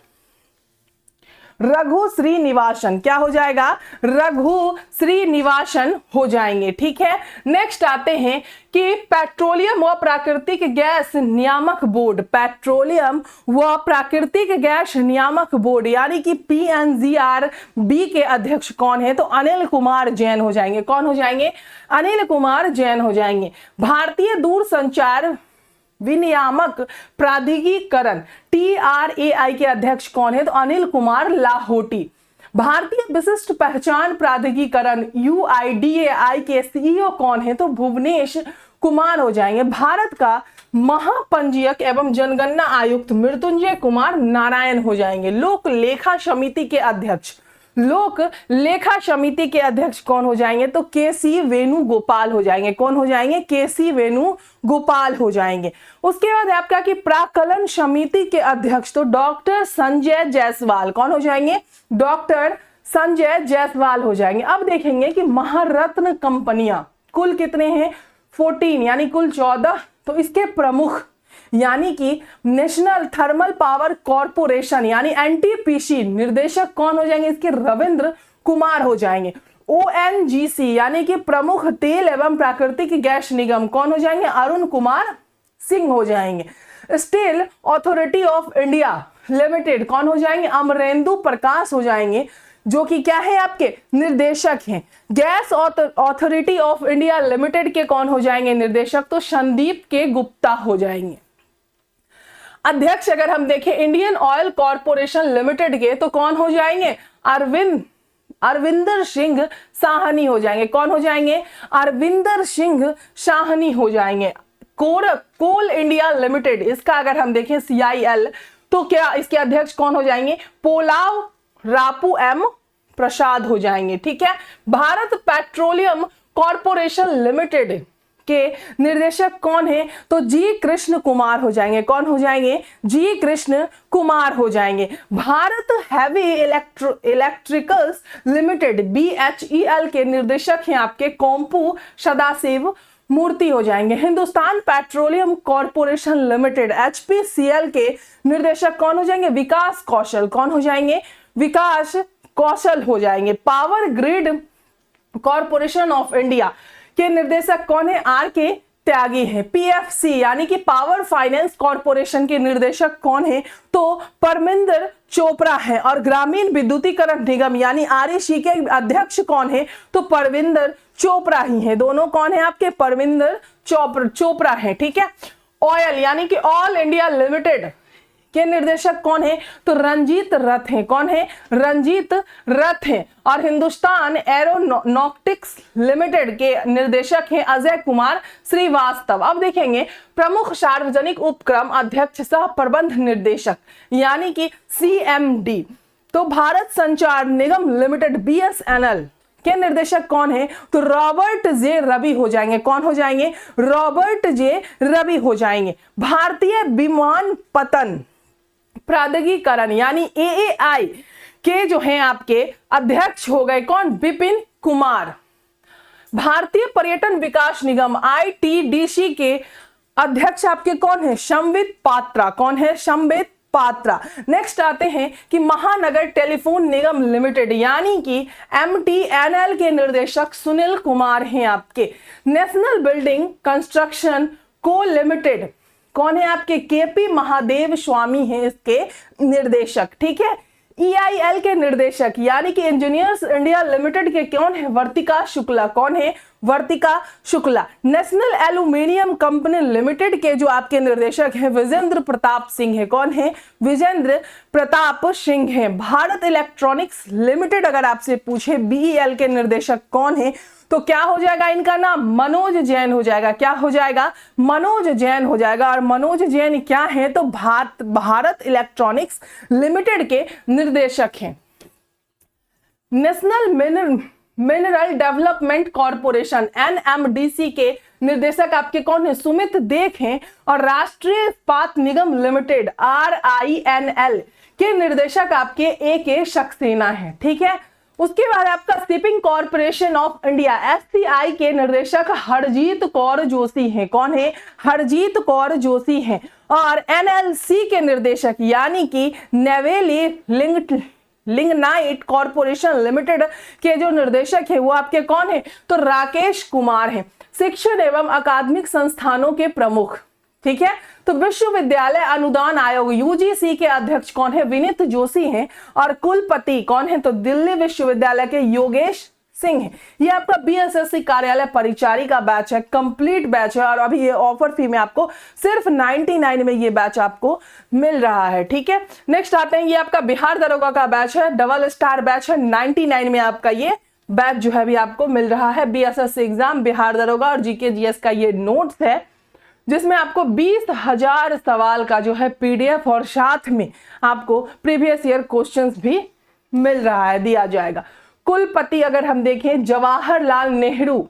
रघु श्रीनिवासन। क्या हो जाएगा? रघु श्रीनिवासन हो जाएंगे, ठीक है। नेक्स्ट आते हैं कि पेट्रोलियम व प्राकृतिक गैस नियामक बोर्ड, पेट्रोलियम व प्राकृतिक गैस नियामक बोर्ड यानी कि PNGRB के अध्यक्ष कौन है? तो अनिल कुमार जैन हो जाएंगे। कौन हो जाएंगे? अनिल कुमार जैन हो जाएंगे। भारतीय दूरसंचार विनियामक प्राधिकरण TRAI के अध्यक्ष कौन है? तो अनिल कुमार लाहोटी। भारतीय विशिष्ट पहचान प्राधिकरण UIDAI के CEO कौन है? तो भुवनेश कुमार हो जाएंगे। भारत का महापंजीयक एवं जनगणना आयुक्त मृत्युंजय कुमार नारायण हो जाएंगे। लोक लेखा समिति के अध्यक्ष, लोक लेखा समिति के अध्यक्ष कौन हो जाएंगे? तो KC वेणुगोपाल हो जाएंगे। कौन हो जाएंगे? KC वेणुगोपाल हो जाएंगे। उसके बाद आपका कि प्राक्कलन समिति के अध्यक्ष तो डॉक्टर संजय जायसवाल। कौन हो जाएंगे? डॉक्टर संजय जायसवाल हो जाएंगे। अब देखेंगे कि महारत्न कंपनियां कुल कितने हैं? 14 यानी कुल 14। तो इसके प्रमुख यानी कि नेशनल थर्मल पावर कॉर्पोरेशन यानी NTPC निर्देशक कौन हो जाएंगे? इसके रविंद्र कुमार हो जाएंगे। ONGC यानी कि प्रमुख तेल एवं प्राकृतिक गैस निगम कौन हो जाएंगे? अरुण कुमार सिंह हो जाएंगे। Steel authority of India limited कौन हो जाएंगे? अमरेंदु प्रकाश हो जाएंगे, जो कि क्या है आपके निर्देशक हैं। Gas authority of India limited के कौन हो जाएंगे निर्देशक? तो संदीप के गुप्ता हो जाएंगे। अध्यक्ष अगर हम देखें इंडियन ऑयल कॉर्पोरेशन लिमिटेड के तो कौन हो जाएंगे? अरविंदर सिंह साहनी हो जाएंगे। कौन हो जाएंगे? अरविंदर सिंह साहनी हो जाएंगे। कोल इंडिया लिमिटेड, इसका अगर हम देखें CIL तो क्या इसके अध्यक्ष कौन हो जाएंगे? पोलाव रापू M प्रसाद हो जाएंगे, ठीक है। भारत पेट्रोलियम कॉर्पोरेशन लिमिटेड के निर्देशक कौन है? तो जी कृष्ण कुमार हो जाएंगे। कौन हो जाएंगे? जी कृष्ण कुमार हो जाएंगे। Bharat heavy electricals limited BHEL के निर्देशक हैं आपके कोम्पू सदाशिव मूर्ति हो जाएंगे। Hindustan petroleum corporation limited HPCL के निर्देशक कौन हो जाएंगे? विकास कौशल। कौन हो जाएंगे? विकास कौशल हो जाएंगे। Power grid corporation of India के निर्देशक कौन है? आर के त्यागी है। पीएफसी यानी कि पावर फाइनेंस कॉरपोरेशन के निर्देशक कौन है? तो परमिंदर चोपड़ा है। और ग्रामीण विद्युतीकरण निगम यानी आरईसी के अध्यक्ष कौन है? तो परविंदर चोपड़ा ही है। दोनों कौन है आपके? परविंदर चोपड़ा है। ठीक है। ऑयल यानी कि ऑल इंडिया लिमिटेड के निर्देशक कौन है? तो रंजीत रथ है। कौन है? रंजीत रथ है। और हिंदुस्तान एरोनॉटिक्स लिमिटेड के निर्देशक हैं अजय कुमार श्रीवास्तव। अब देखेंगे प्रमुख सार्वजनिक उपक्रम अध्यक्ष सह प्रबंध निर्देशक यानी कि सीएमडी। तो भारत संचार निगम लिमिटेड बीएसएनएल के निर्देशक कौन है? तो रॉबर्ट जे रवि हो जाएंगे। कौन हो जाएंगे? रॉबर्ट जे रवि हो जाएंगे। भारतीय विमानपत्तन प्राधिकरण यानी एएआई के जो हैं आपके अध्यक्ष हो गए कौन? विपिन कुमार। भारतीय पर्यटन विकास निगम आईटीडीसी के अध्यक्ष आपके कौन है? संबित पात्रा। कौन है? संबित पात्रा। नेक्स्ट आते हैं कि महानगर टेलीफोन निगम लिमिटेड यानी कि एमटीएनएल के निर्देशक सुनील कुमार हैं आपके। नेशनल बिल्डिंग कंस्ट्रक्शन को लिमिटेड कौन है आपके? केपी महादेव स्वामी हैं इसके निर्देशक। ठीक है। ईआईएल के निर्देशक यानी कि इंजीनियर्स इंडिया लिमिटेड के कौन है? वर्तिका शुक्ला। कौन है? Vartika Shukla. National Aluminium Company Limited के जो आपके निर्देशक हैं विजेंद्र प्रताप सिंह है। कौन है? विजेंद्र प्रताप सिंह है। भारत इलेक्ट्रॉनिक्स लिमिटेड अगर आपसे पूछे बीईएल के निर्देशक कौन है? तो क्या हो जाएगा इनका नाम? मनोज जैन हो जाएगा। क्या हो जाएगा? मनोज जैन हो जाएगा। और मनोज जैन क्या है? तो भारत इलेक्ट्रॉनिक्स लिमिटेड के निर्देशक हैं। National mineral development corporation NMDC के निर्देशक आपके कौन है? सुमित देख हैं। और राष्ट्रीय इस्पात निगम लिमिटेड आरआईएनएल के निर्देशक आपके ए सक्सेना है। ठीक है। उसके बाद आपका shipping corporation of India SCI के निर्देशक हरजीत कौर जोशी हैं। कौन है? हरजीत कौर जोशी हैं। और एनएलसी के निर्देशक यानी कि नेवेली लिंगनाइट कॉरपोरेशन लिमिटेड के जो निर्देशक है वो आपके कौन है? तो राकेश कुमार हैं। शिक्षण एवं अकादमिक संस्थानों के प्रमुख। ठीक है। तो विश्वविद्यालय अनुदान आयोग यूजीसी के अध्यक्ष कौन है? विनीत जोशी हैं। और कुलपति कौन है? तो दिल्ली विश्वविद्यालय के योगेश सिंह है। ये आपका बीएसएससी कार्यालय परिचारी का बैच है, कंप्लीट बैच है। और अभी ये ऑफर फी में आपको सिर्फ 99 में ये बैच आपको मिल रहा है। ठीक है। नेक्स्ट आते हैं, ये आपका बिहार दरोगा का बैच है, डबल स्टार बैच है। 99 में आपका ये बैच जो है भी आपको मिल रहा है। बीएसएससी एग्जाम, बिहार दरोगा और जीके जीएस का ये नोट्स है जिसमें आपको 20,000 सवाल का जो है पीडीएफ और साथ में आपको प्रीवियस ईयर क्वेश्चंस भी मिल रहा है, दिया जाएगा। कुलपति अगर हम देखें जवाहरलाल नेहरू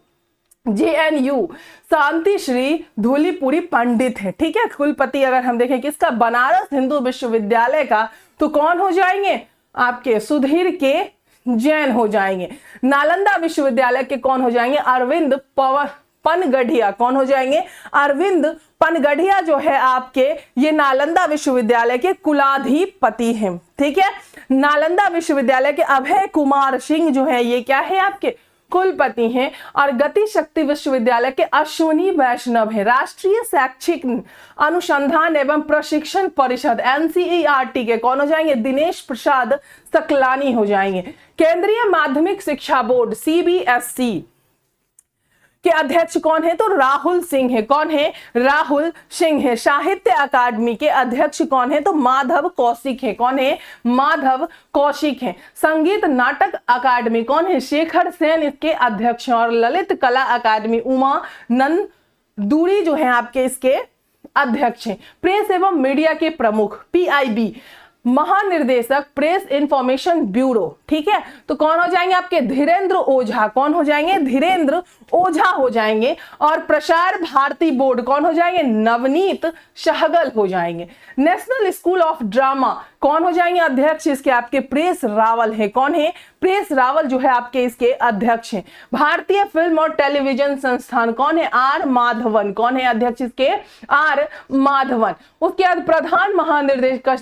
जेएनयू शांति श्री धूलीपुरी पंडित है। ठीक है। कुलपति अगर हम देखें किसका? बनारस हिंदू विश्वविद्यालय का, तो कौन हो जाएंगे? आपके सुधीर के जैन हो जाएंगे। नालंदा विश्वविद्यालय के कौन हो जाएंगे? अरविंद पनगढ़िया। कौन हो जाएंगे? अरविंद पनगढ़िया जो है आपके ये नालंदा विश्वविद्यालय के कुलाधिपति हैं। ठीक है। नालंदा विश्वविद्यालय के अभय कुमार सिंह जो है ये क्या है? आपके कुलपति हैं। और गति शक्ति विश्वविद्यालय के अश्विनी वैष्णव है। राष्ट्रीय शैक्षिक अनुसंधान एवं प्रशिक्षण परिषद एनसीईआरटी के कौन हो जाएंगे? दिनेश प्रसाद सकलानी हो जाएंगे। केंद्रीय माध्यमिक शिक्षा बोर्ड सीबीएसई के अध्यक्ष कौन है? तो राहुल सिंह है। कौन है? राहुल सिंह है। साहित्य अकादमी के अध्यक्ष कौन है? तो माधव कौशिक है। कौन है? माधव कौशिक है। संगीत नाटक अकादमी कौन है? शेखर सेन इसके अध्यक्ष हैं। और ललित कला अकादमी उमा नंदूरी जो है आपके इसके अध्यक्ष हैं। प्रेस एवं मीडिया के प्रमुख पीआईबी महानिर्देशक प्रेस इंफॉर्मेशन ब्यूरो। ठीक है। तो कौन हो जाएंगे? आपके धीरेन्द्र ओझा। कौन हो जाएंगे? धीरेन्द्र ओझा हो जाएंगे। और प्रसार भारती बोर्ड कौन हो जाएंगे? नवनीत सहगल हो जाएंगे। नेशनल स्कूल ऑफ ड्रामा कौन हो जाएंगे अध्यक्ष इसके? आपके प्रेस रावल है। कौन है? प्रेस रावल जो है आपके इसके अध्यक्ष हैं। भारतीय फिल्म और टेलीविजन संस्थान कौन है? आर माधवन। कौन है अध्यक्ष इसके? आर माधवन। उसके बाद प्रधान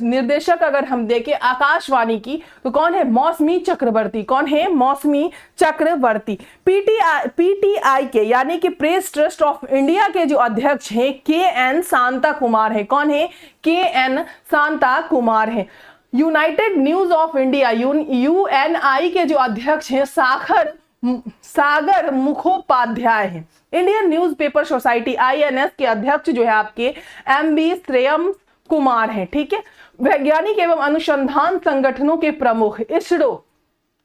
निर्देशक अगर हम देखें आकाशवाणी की तो कौन है? मौसमी चक्रवर्ती। कौन है? मौसमी चक्रवर्ती। पीटीआई के यानी कि प्रेस ट्रस्ट ऑफ इंडिया के जो अध्यक्ष हैं के एन शांता कुमार है। कौन है? के एन शांता कुमार है। United news of India Uni के जो अध्यक्ष हैं सागर मुखोपाध्याय है। इंडियन न्यूज़पेपर सोसाइटी आईएनएस के अध्यक्ष जो है आपके एमबी श्रेयम कुमार है। ठीक है। वैज्ञानिक एवं अनुसंधान संगठनों के प्रमुख इसरो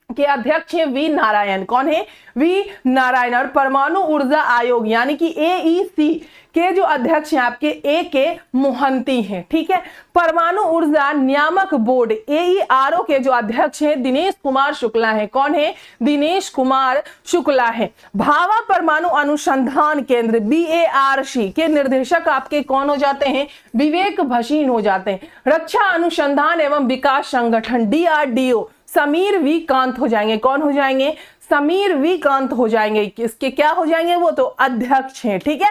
के अध्यक्ष हैं वी नारायण। कौन है? वी नारायण। और परमाणु ऊर्जा आयोग यानी कि एईसी के जो अध्यक्ष हैं आपके ए के मोहंती हैं। ठीक है। परमाणु ऊर्जा नियामक बोर्ड एईआरओ के जो अध्यक्ष हैं दिनेश कुमार शुक्ला है। कौन है? दिनेश कुमार शुक्ला है। भाभा परमाणु अनुसंधान केंद्र बीएआरसी के निर्देशक आपके कौन हो जाते हैं? विवेक भसीन हो जाते हैं। रक्षा अनुसंधान एवं विकास संगठन डीआरडीओ समीर वी कांत हो जाएंगे। कौन हो जाएंगे? समीर वी कांत हो जाएंगे। किसके क्या हो जाएंगे? वो तो अध्यक्ष हैं। ठीक है।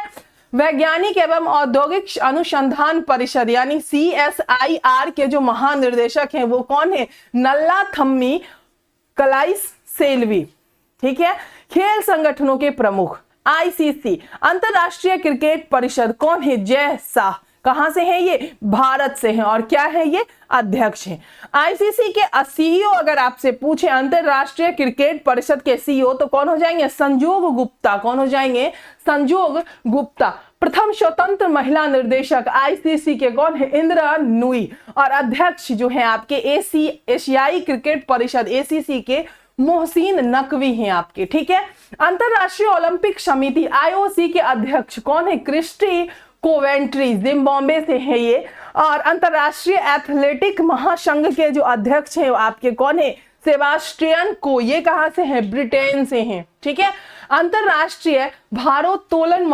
वैज्ञानिक एवं औद्योगिक अनुसंधान परिषद यानी CSIR के जो महानिर्देशक हैं वो कौन है? नल्ला थम्मी कलाइस सेल्वी। ठीक है। खेल संगठनों के प्रमुख ICC अंतरराष्ट्रीय क्रिकेट परिषद कौन है? जय शाह। कहां से है ये? भारत से हैं। और क्या है ये? अध्यक्ष हैं। आईसीसी के सीईओ अगर आपसे पूछे अंतरराष्ट्रीय क्रिकेट परिषद के सीईओ तो कौन हो जाएंगे? संजोग गुप्ता। कौन हो जाएंगे? संजोग गुप्ता। प्रथम स्वतंत्र महिला निर्देशक आईसीसी के कौन है? इंदिरा नूई। और अध्यक्ष जो है आपके एशियाई क्रिकेट परिषद ACC के मोहसिन नकवी हैं आपके। ठीक है। अंतरराष्ट्रीय ओलंपिक समिति IOC के अध्यक्ष कौन है? Christie Coventry. जिम्बाब्वे से है ये। और अंतरराष्ट्रीय एथलेटिक महासंघ के जो अध्यक्ष हैं आपके कौन है? सेबास्टियन को। ये कहां से हैं? ब्रिटेन से हैं। ठीक है। अंतरराष्ट्रीय भारोत्तोलन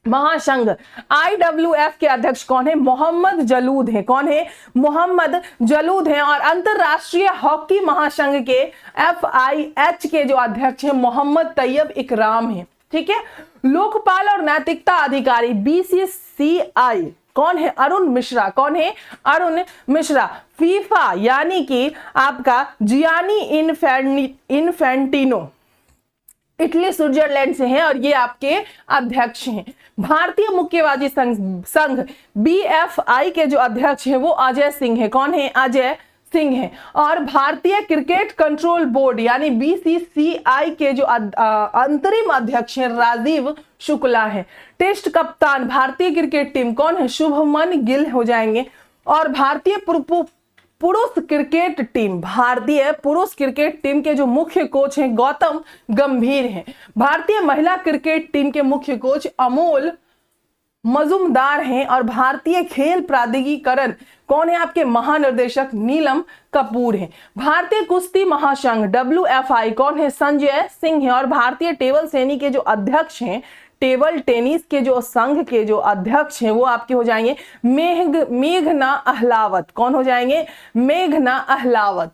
महासंघ IWF के अध्यक्ष कौन है? मोहम्मद जलूद है। कौन है? मोहम्मद जलूद है। और अंतरराष्ट्रीय हॉकी महासंघ के FIH के जो अध्यक्ष हैं मोहम्मद तैयब इकराम है। ठीक है। लोकपाल और नैतिकता अधिकारी BCCI कौन है? अरुण मिश्रा। कौन है? अरुण मिश्रा। फीफा यानी कि आपका जियानी इन्फेंटिनो इटली स्विट्जरलैंड से हैं और ये आपके अध्यक्ष हैं। भारतीय मुक्केबाजी संघ BFI के जो अध्यक्ष हैं वो अजय सिंह है। कौन है? अजय सिंह है। और भारतीय क्रिकेट कंट्रोल बोर्ड यानी BCCI के जो अंतरिम अध्यक्ष हैं राजीव शुक्ला है। टेस्ट कप्तान भारतीय क्रिकेट टीम कौन है? शुभमन गिल हो जाएंगे। और भारतीय पुरुष क्रिकेट टीम के जो मुख्य कोच हैं गौतम गंभीर हैं। भारतीय महिला क्रिकेट टीम के मुख्य कोच अमोल मजुमदार हैं। और भारतीय खेल प्राधिकरण कौन है? आपके महानिर्देशक नीलम कपूर हैं। भारतीय कुश्ती महासंघ WFI कौन है? संजय सिंह है। और भारतीय टेबल टेनिस के जो अध्यक्ष हैं टेबल टेनिस के जो संघ के जो अध्यक्ष हैं वो आपके हो जाएंगे मेघना अहलावत। कौन हो जाएंगे? मेघना अहलावत।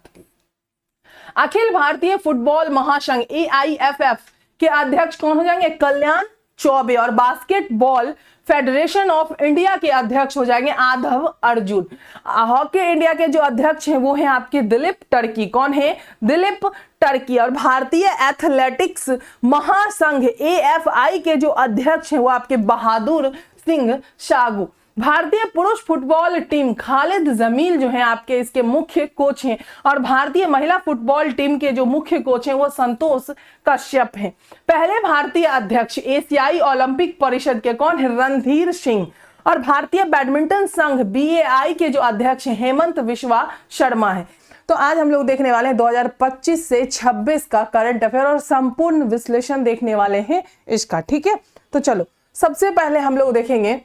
अखिल भारतीय फुटबॉल महासंघ AIFF के अध्यक्ष कौन हो जाएंगे? कल्याण चौबे। और बास्केटबॉल फेडरेशन ऑफ इंडिया के अध्यक्ष हो जाएंगे आधव अर्जुन। हॉकी इंडिया के जो अध्यक्ष हैं वो हैं आपके दिलीप टर्की। कौन है? दिलीप टर्की। और भारतीय एथलेटिक्स महासंघ AFI के जो अध्यक्ष हैं वो आपके बहादुर सिंह सागू। भारतीय पुरुष फुटबॉल टीम खालिद जमील जो हैं आपके इसके मुख्य कोच हैं। और भारतीय महिला फुटबॉल टीम के जो मुख्य कोच हैं वो संतोष कश्यप हैं। पहले भारतीय अध्यक्ष एशियाई ओलंपिक परिषद के कौन है? रणधीर सिंह। और भारतीय बैडमिंटन संघ BAI के जो अध्यक्ष हैं हेमंत विश्वा शर्मा है। तो आज हम लोग देखने वाले हैं 2025 से 26 का करंट अफेयर और संपूर्ण विश्लेषण देखने वाले हैं इसका। ठीक है। तो चलो सबसे पहले हम लोग देखेंगे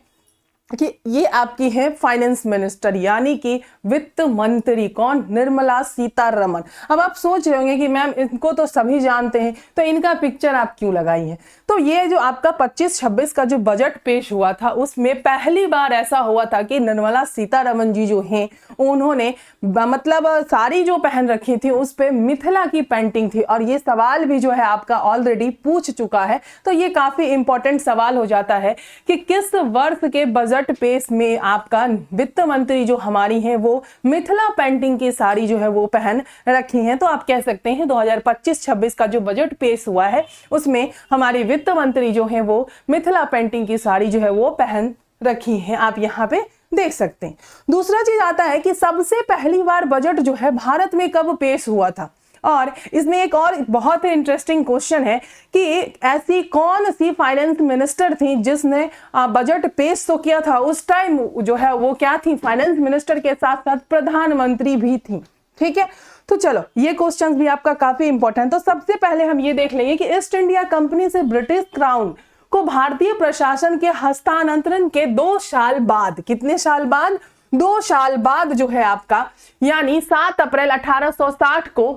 कि ये आपकी है फाइनेंस मिनिस्टर यानी कि वित्त मंत्री। कौन? निर्मला सीतारमण। अब आप सोच रहे होंगे कि मैम इनको तो सभी जानते हैं, तो इनका पिक्चर आप क्यों लगाई है? तो ये जो आपका 25-26 का जो बजट पेश हुआ था उसमें पहली बार ऐसा हुआ था कि निर्मला सीतारमण जी जो हैं उन्होंने मतलब साड़ी जो पहन रखी थी उस पे मिथिला की पेंटिंग थी। और ये सवाल भी जो है आपका ऑलरेडी पूछ चुका है, तो ये काफी इंपॉर्टेंट सवाल हो जाता है कि किस वर्ष के बजट पेश में आपका वित्त मंत्री जो हमारी हैं वो मिथिला पेंटिंग की साड़ी जो है वो पहन रखी हैं। तो आप कह सकते हैं 2025-26 का जो बजट पेश हुआ है उसमें हमारी वित्त मंत्री जो है वो मिथिला पेंटिंग की साड़ी जो है वो पहन रखी है, आप यहाँ पे देख सकते हैं। दूसरा चीज आता है कि सबसे पहली बार बजट जो है भारत में कब पेश हुआ था। और इसमें एक और बहुत ही इंटरेस्टिंग क्वेश्चन है कि ऐसी कौन सी फाइनेंस मिनिस्टर थी जिसने बजट पेश तो किया था, उस टाइम जो है वो क्या थी? फाइनेंस मिनिस्टर के साथ साथ प्रधानमंत्री भी थी। ठीक है, तो चलो ये क्वेश्चंस भी आपका काफी इंपॉर्टेंट। तो सबसे पहले हम ये देख लेंगे कि ईस्ट इंडिया कंपनी से ब्रिटिश क्राउन को भारतीय प्रशासन के हस्तांतरण के 2 साल बाद, कितने साल बाद? 2 साल बाद जो है आपका, यानी 7 अप्रैल 1860 को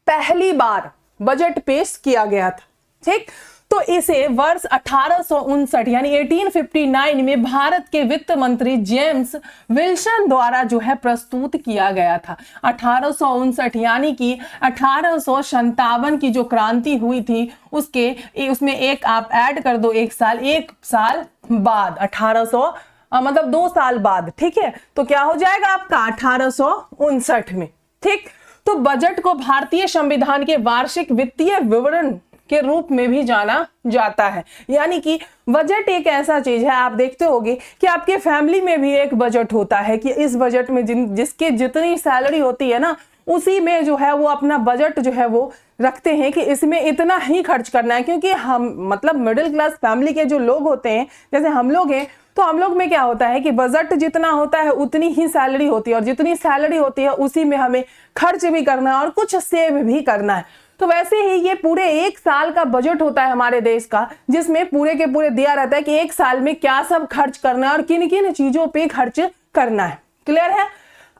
पहली बार बजट पेश किया गया था। ठीक, तो इसे वर्ष 1859 यानी 1859 में भारत के वित्त मंत्री जेम्स विल्सन द्वारा जो है प्रस्तुत किया गया था। 1859 यानी कि 1857 की जो क्रांति हुई थी उसमें एक आप ऐड कर दो, एक साल बाद 1800 मतलब 2 साल बाद। ठीक है, तो क्या हो जाएगा आपका 1859 में। ठीक, तो बजट को भारतीय संविधान के वार्षिक वित्तीय विवरण के रूप में भी जाना जाता है। यानी कि बजट एक ऐसा चीज है, आप देखते होंगे कि आपके फैमिली में भी एक बजट होता है कि इस बजट में जिसके जितनी सैलरी होती है ना उसी में जो है वो अपना बजट जो है वो रखते हैं कि इसमें इतना ही खर्च करना है। क्योंकि हम मतलब मिडिल क्लास फैमिली के जो लोग होते हैं, जैसे हम लोग हैं, तो हम लोग में क्या होता है कि बजट जितना होता है उतनी ही सैलरी होती है और जितनी सैलरी होती है उसी में हमें खर्च भी करना है और कुछ सेव भी करना है। तो वैसे ही ये पूरे 1 साल का बजट होता है हमारे देश का, जिसमें पूरे के पूरे दिया रहता है कि 1 साल में क्या सब खर्च करना है और किन किन चीजों पे खर्च करना है। क्लियर है?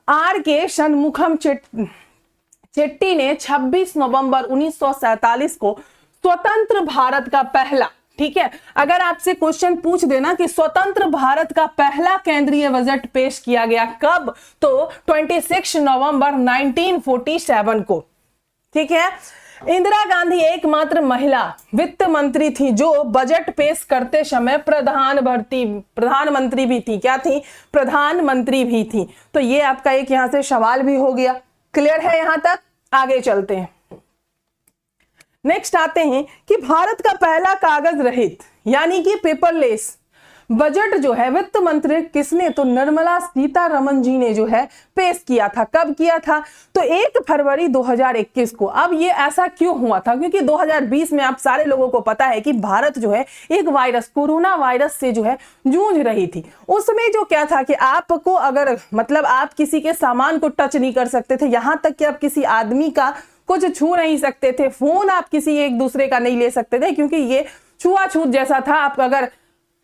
आर के शनमुखम चेट्टी ने 26 नवंबर 1947 को स्वतंत्र भारत का पहला, ठीक है, अगर आपसे क्वेश्चन पूछ देना कि स्वतंत्र भारत का पहला केंद्रीय बजट पेश किया गया कब, तो 26 नवंबर 1947 को। ठीक है, इंदिरा गांधी एकमात्र महिला वित्त मंत्री थी जो बजट पेश करते समय प्रधानमंत्री भी थी। क्या थी? प्रधानमंत्री भी थी। तो ये आपका एक यहां से सवाल भी हो गया। क्लियर है यहां तक? आगे चलते हैं। नेक्स्ट आते हैं कि भारत का पहला कागज रहित यानी कि पेपरलेस बजट जो है वित्त मंत्री किसने? तो निर्मला सीतारमण जी ने जो है पेश किया था। कब किया था? तो 1 फरवरी 2021 को। अब ये ऐसा क्यों हुआ था? क्योंकि 2020 में आप सारे लोगों को पता है कि भारत जो है एक वायरस, कोरोना वायरस से जो है जूझ रही थी। उसमें जो क्या था कि आपको अगर मतलब आप किसी के सामान को टच नहीं कर सकते थे, यहां तक कि आप किसी आदमी का कुछ छू नहीं सकते थे, फोन आप किसी एक दूसरे का नहीं ले सकते थे क्योंकि ये छुआछूत जैसा था। आप अगर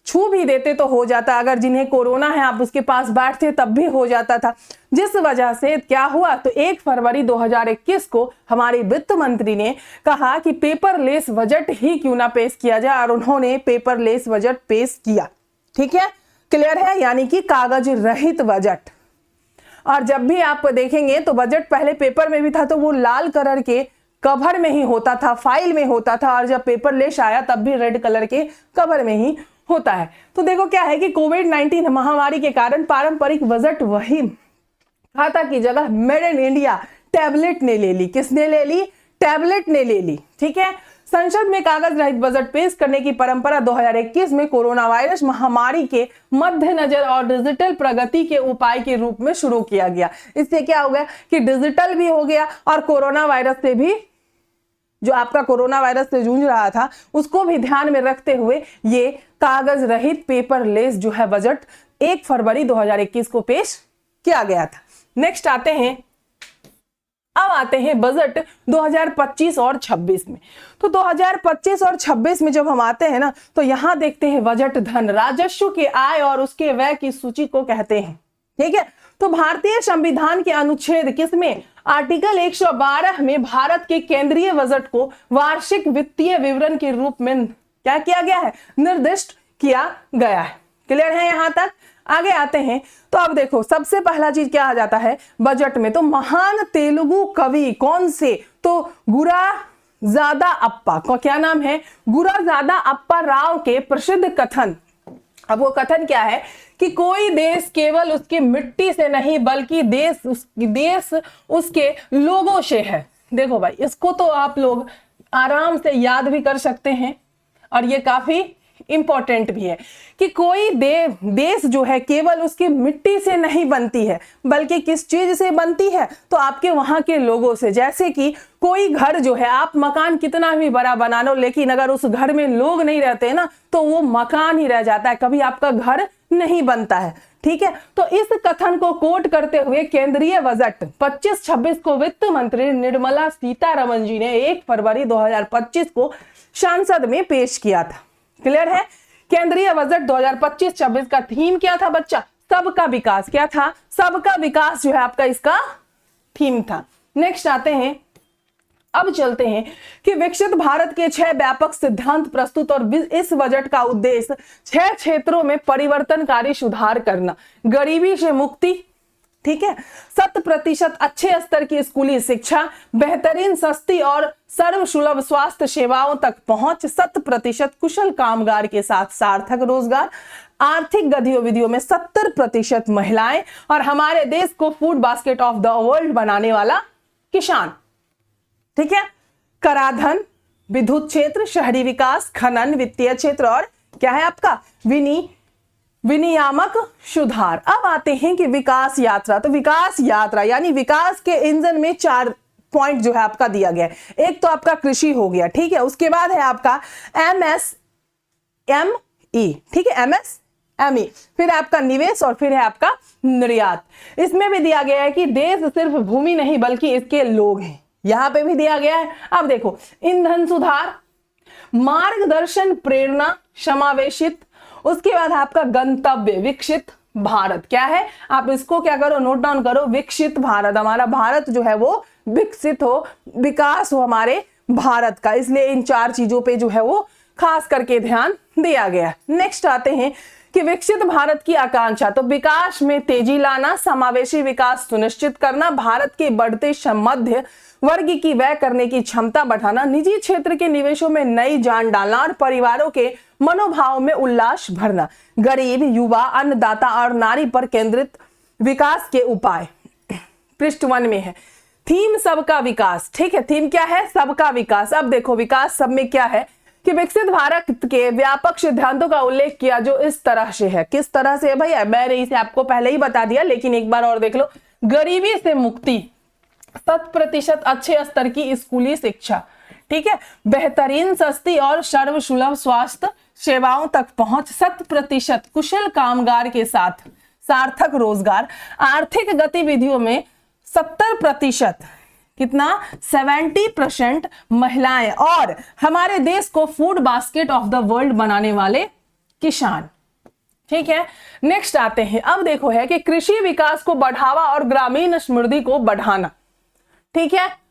छू भी देते तो हो जाता, अगर जिन्हें कोरोना है आप उसके पास बैठते तब भी हो जाता था। जिस वजह से क्या हुआ, तो 1 फरवरी 2021 को हमारे वित्त मंत्री ने कहा कि पेपरलेस बजट ही क्यों ना पेश किया जाए और उन्होंने पेपरलेस बजट पेश किया। ठीक है, क्लियर है? यानी कि कागज रहित बजट। और जब भी आप देखेंगे तो बजट पहले पेपर में भी था तो वो लाल कलर के कवर में ही होता था, फाइल में होता था, और जब पेपरलेस आया तब भी रेड कलर के कवर में ही होता है। तो देखो क्या है कि कोविड-19 महामारी के कारण पारंपरिक बजट वही खाता की जगह मेड इन इंडिया टैबलेट ने ले ली। किसने ले ली? टैबलेट ने ले ली। ठीक है, संसद में कागज रहित बजट पेश करने की परंपरा 2021 में कोरोना वायरस महामारी के मद्देनजर और डिजिटल प्रगति के उपाय के रूप में शुरू किया गया। इससे क्या हो गया कि डिजिटल भी हो गया और कोरोना वायरस से भी, जो आपका कोरोना वायरस से जूझ रहा था उसको भी ध्यान में रखते हुए ये कागज रहित पेपरलेस जो है बजट 1 फरवरी 2021 को पेश किया गया था। नेक्स्ट आते हैं अब आते हैं बजट 2025 और 26 में। तो 2025 और 26 में जब हम आते हैं ना, तो यहां देखते हैं बजट धन राजस्व के आय और उसके व्यय की सूची को कहते हैं। ठीक है, तो भारतीय संविधान के अनुच्छेद किसमें, आर्टिकल 112 में भारत के केंद्रीय बजट को वार्षिक वित्तीय विवरण के रूप में क्या किया गया है, निर्दिष्ट किया गया है। क्लियर है यहां तक? आगे आते हैं तो अब देखो सबसे पहला चीज क्या आ जाता है बजट में, तो महान तेलुगु कवि कौन से, तो गुराजादा अप्पा का क्या नाम है, गुराजादा अप्पा राव के प्रसिद्ध कथन। अब वो कथन क्या है कि कोई देश केवल उसकी मिट्टी से नहीं बल्कि देश उसके लोगों से है। देखो भाई, इसको तो आप लोग आराम से याद भी कर सकते हैं और ये काफी इंपॉर्टेंट भी है कि कोई देश जो है केवल उसकी मिट्टी से नहीं बनती है बल्कि किस चीज से बनती है, तो आपके वहां के लोगों से। जैसे कि कोई घर जो है, आप मकान कितना भी बड़ा बना लो, लेकिन अगर उस घर में लोग नहीं रहते ना तो वो मकान ही रह जाता है, कभी आपका घर नहीं बनता है। ठीक है, तो इस कथन को कोट करते हुए केंद्रीय बजट 25-26 को वित्त मंत्री निर्मला सीतारमण जी ने 1 फरवरी 2025 को संसद में पेश किया था। क्लियर है? केंद्रीय बजट 2025-26 का थीम क्या था बच्चा, सबका विकास। क्या था, सबका विकास जो है आपका इसका थीम था। नेक्स्ट आते हैं, अब चलते हैं कि विकसित भारत के 6 व्यापक सिद्धांत प्रस्तुत और इस बजट का उद्देश्य 6 क्षेत्रों में परिवर्तनकारी सुधार करना, गरीबी से मुक्ति, ठीक है, 100% अच्छे स्तर की स्कूली शिक्षा, बेहतरीन सस्ती और सर्वसुलभ स्वास्थ्य सेवाओं तक पहुंच, 100% कुशल कामगार के साथ सार्थक रोजगार, आर्थिक गतिविधियों में 70% महिलाएं और हमारे देश को food basket of the world बनाने वाला किसान। ठीक है, कराधान, विद्युत क्षेत्र, शहरी विकास, खनन, वित्तीय क्षेत्र और क्या है आपका विनियामक सुधार। अब आते हैं कि विकास यात्रा। तो विकास यात्रा यानी विकास के इंजन में 4 पॉइंट जो है आपका दिया गया है। एक तो आपका कृषि हो गया, ठीक है, उसके बाद है आपका MSME, ठीक है, MSME, फिर आपका निवेश और फिर है आपका निर्यात। इसमें भी दिया गया है कि देश सिर्फ भूमि नहीं बल्कि इसके लोग हैं, यहां पे भी दिया गया है। अब देखो, ईंधन सुधार, मार्गदर्शन, प्रेरणा, समावेशित, उसके बाद आपका गंतव्य विकसित भारत। क्या है, आप इसको क्या करो, नोट डाउन करो, विकसित भारत। हमारा भारत जो है वो विकसित हो, विकास हो हमारे भारत का, इसलिए इन 4 चीजों पे जो है वो खास करके ध्यान दिया गया। नेक्स्ट आते हैं कि विकसित भारत की आकांक्षा, तो विकास में तेजी लाना, समावेशी विकास सुनिश्चित करना, भारत के बढ़ते मध्य वर्ग की व्यय करने की क्षमता बढ़ाना, निजी क्षेत्र के निवेशों में नई जान डालना और परिवारों के मनोभाव में उल्लास भरना, गरीब, युवा, अन्नदाता और नारी पर केंद्रित विकास के उपाय। पृष्ठ 1 में है थीम सबका विकास। ठीक है, थीम क्या है, सबका विकास। अब देखो विकास सब में क्या है कि विकसित भारत के व्यापक सिद्धांतों का उल्लेख किया जो इस तरह से है। किस तरह से है भैया, मैंने इसे आपको पहले ही बता दिया, लेकिन एक बार और देख लो। गरीबी से मुक्ति, 100% अच्छे स्तर की स्कूली शिक्षा, ठीक है, बेहतरीन सस्ती और सर्वसुलभ स्वास्थ्य सेवाओं तक पहुंच, 100% कुशल कामगार के साथ सार्थक रोजगार, आर्थिक गतिविधियों में 70%, कितना 70% महिलाएं और हमारे देश को food basket of the world बनाने वाले किसान। ठीक है, नेक्स्ट आते हैं, अब देखो है कि कृषि विकास को बढ़ावा और ग्रामीण समृद्धि को बढ़ाना। ठीक है,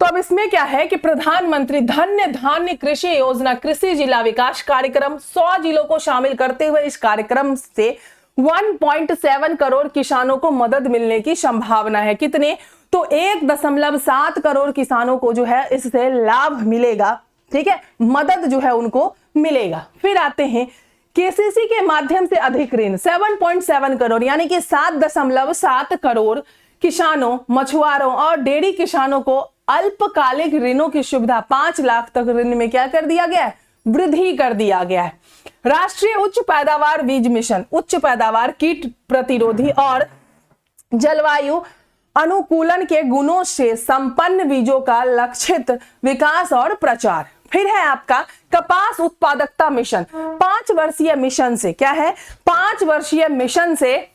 तो अब इसमें क्या है कि प्रधानमंत्री धन्य धान्य कृषि योजना, कृषि जिला विकास कार्यक्रम, 100 जिलों को शामिल करते हुए इस कार्यक्रम से 1.7 करोड़ किसानों को मदद मिलने की संभावना है। कितने, तो 1.7 करोड़ किसानों को जो है इससे लाभ मिलेगा। ठीक है, मदद जो है उनको मिलेगा। फिर आते हैं केसीसी के माध्यम से अधिक ऋण, 7.7 करोड़ यानी कि 7.7 करोड़ किसानों, मछुआरों और डेयरी किसानों को अल्पकालिक ऋणों की सुविधा, 5 लाख तक ऋण में क्या कर दिया गया है, वृद्धि कर दिया गया है। राष्ट्रीय उच्च पैदावार बीज मिशन, उच्च पैदावार, कीट प्रतिरोधी और जलवायु अनुकूलन के गुणों से संपन्न बीजों का लक्षित विकास और प्रचार। फिर है आपका कपास उत्पादकता मिशन, 5 वर्षीय मिशन से क्या है, 5 वर्षीय मिशन से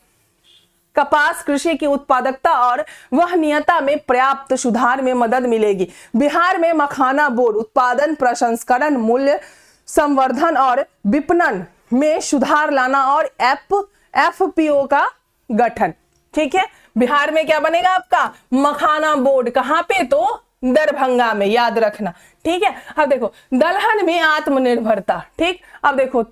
कपास कृषि की उत्पादकता और वहनीयता में पर्याप्त सुधार में मदद मिलेगी। बिहार में मखाना बोर्ड उत्पादन, प्रसंस्करण, मूल्य संवर्धन और विपणन में सुधार लाना और एफपीओ का गठन। ठीक है, बिहार में क्या बनेगा आपका मखाना बोर्ड, कहां पे, तो दरभंगा में, याद रखना। ठीक है, अब देखो दलहन में आत्मनिर्भरता। ठीक, अब देखो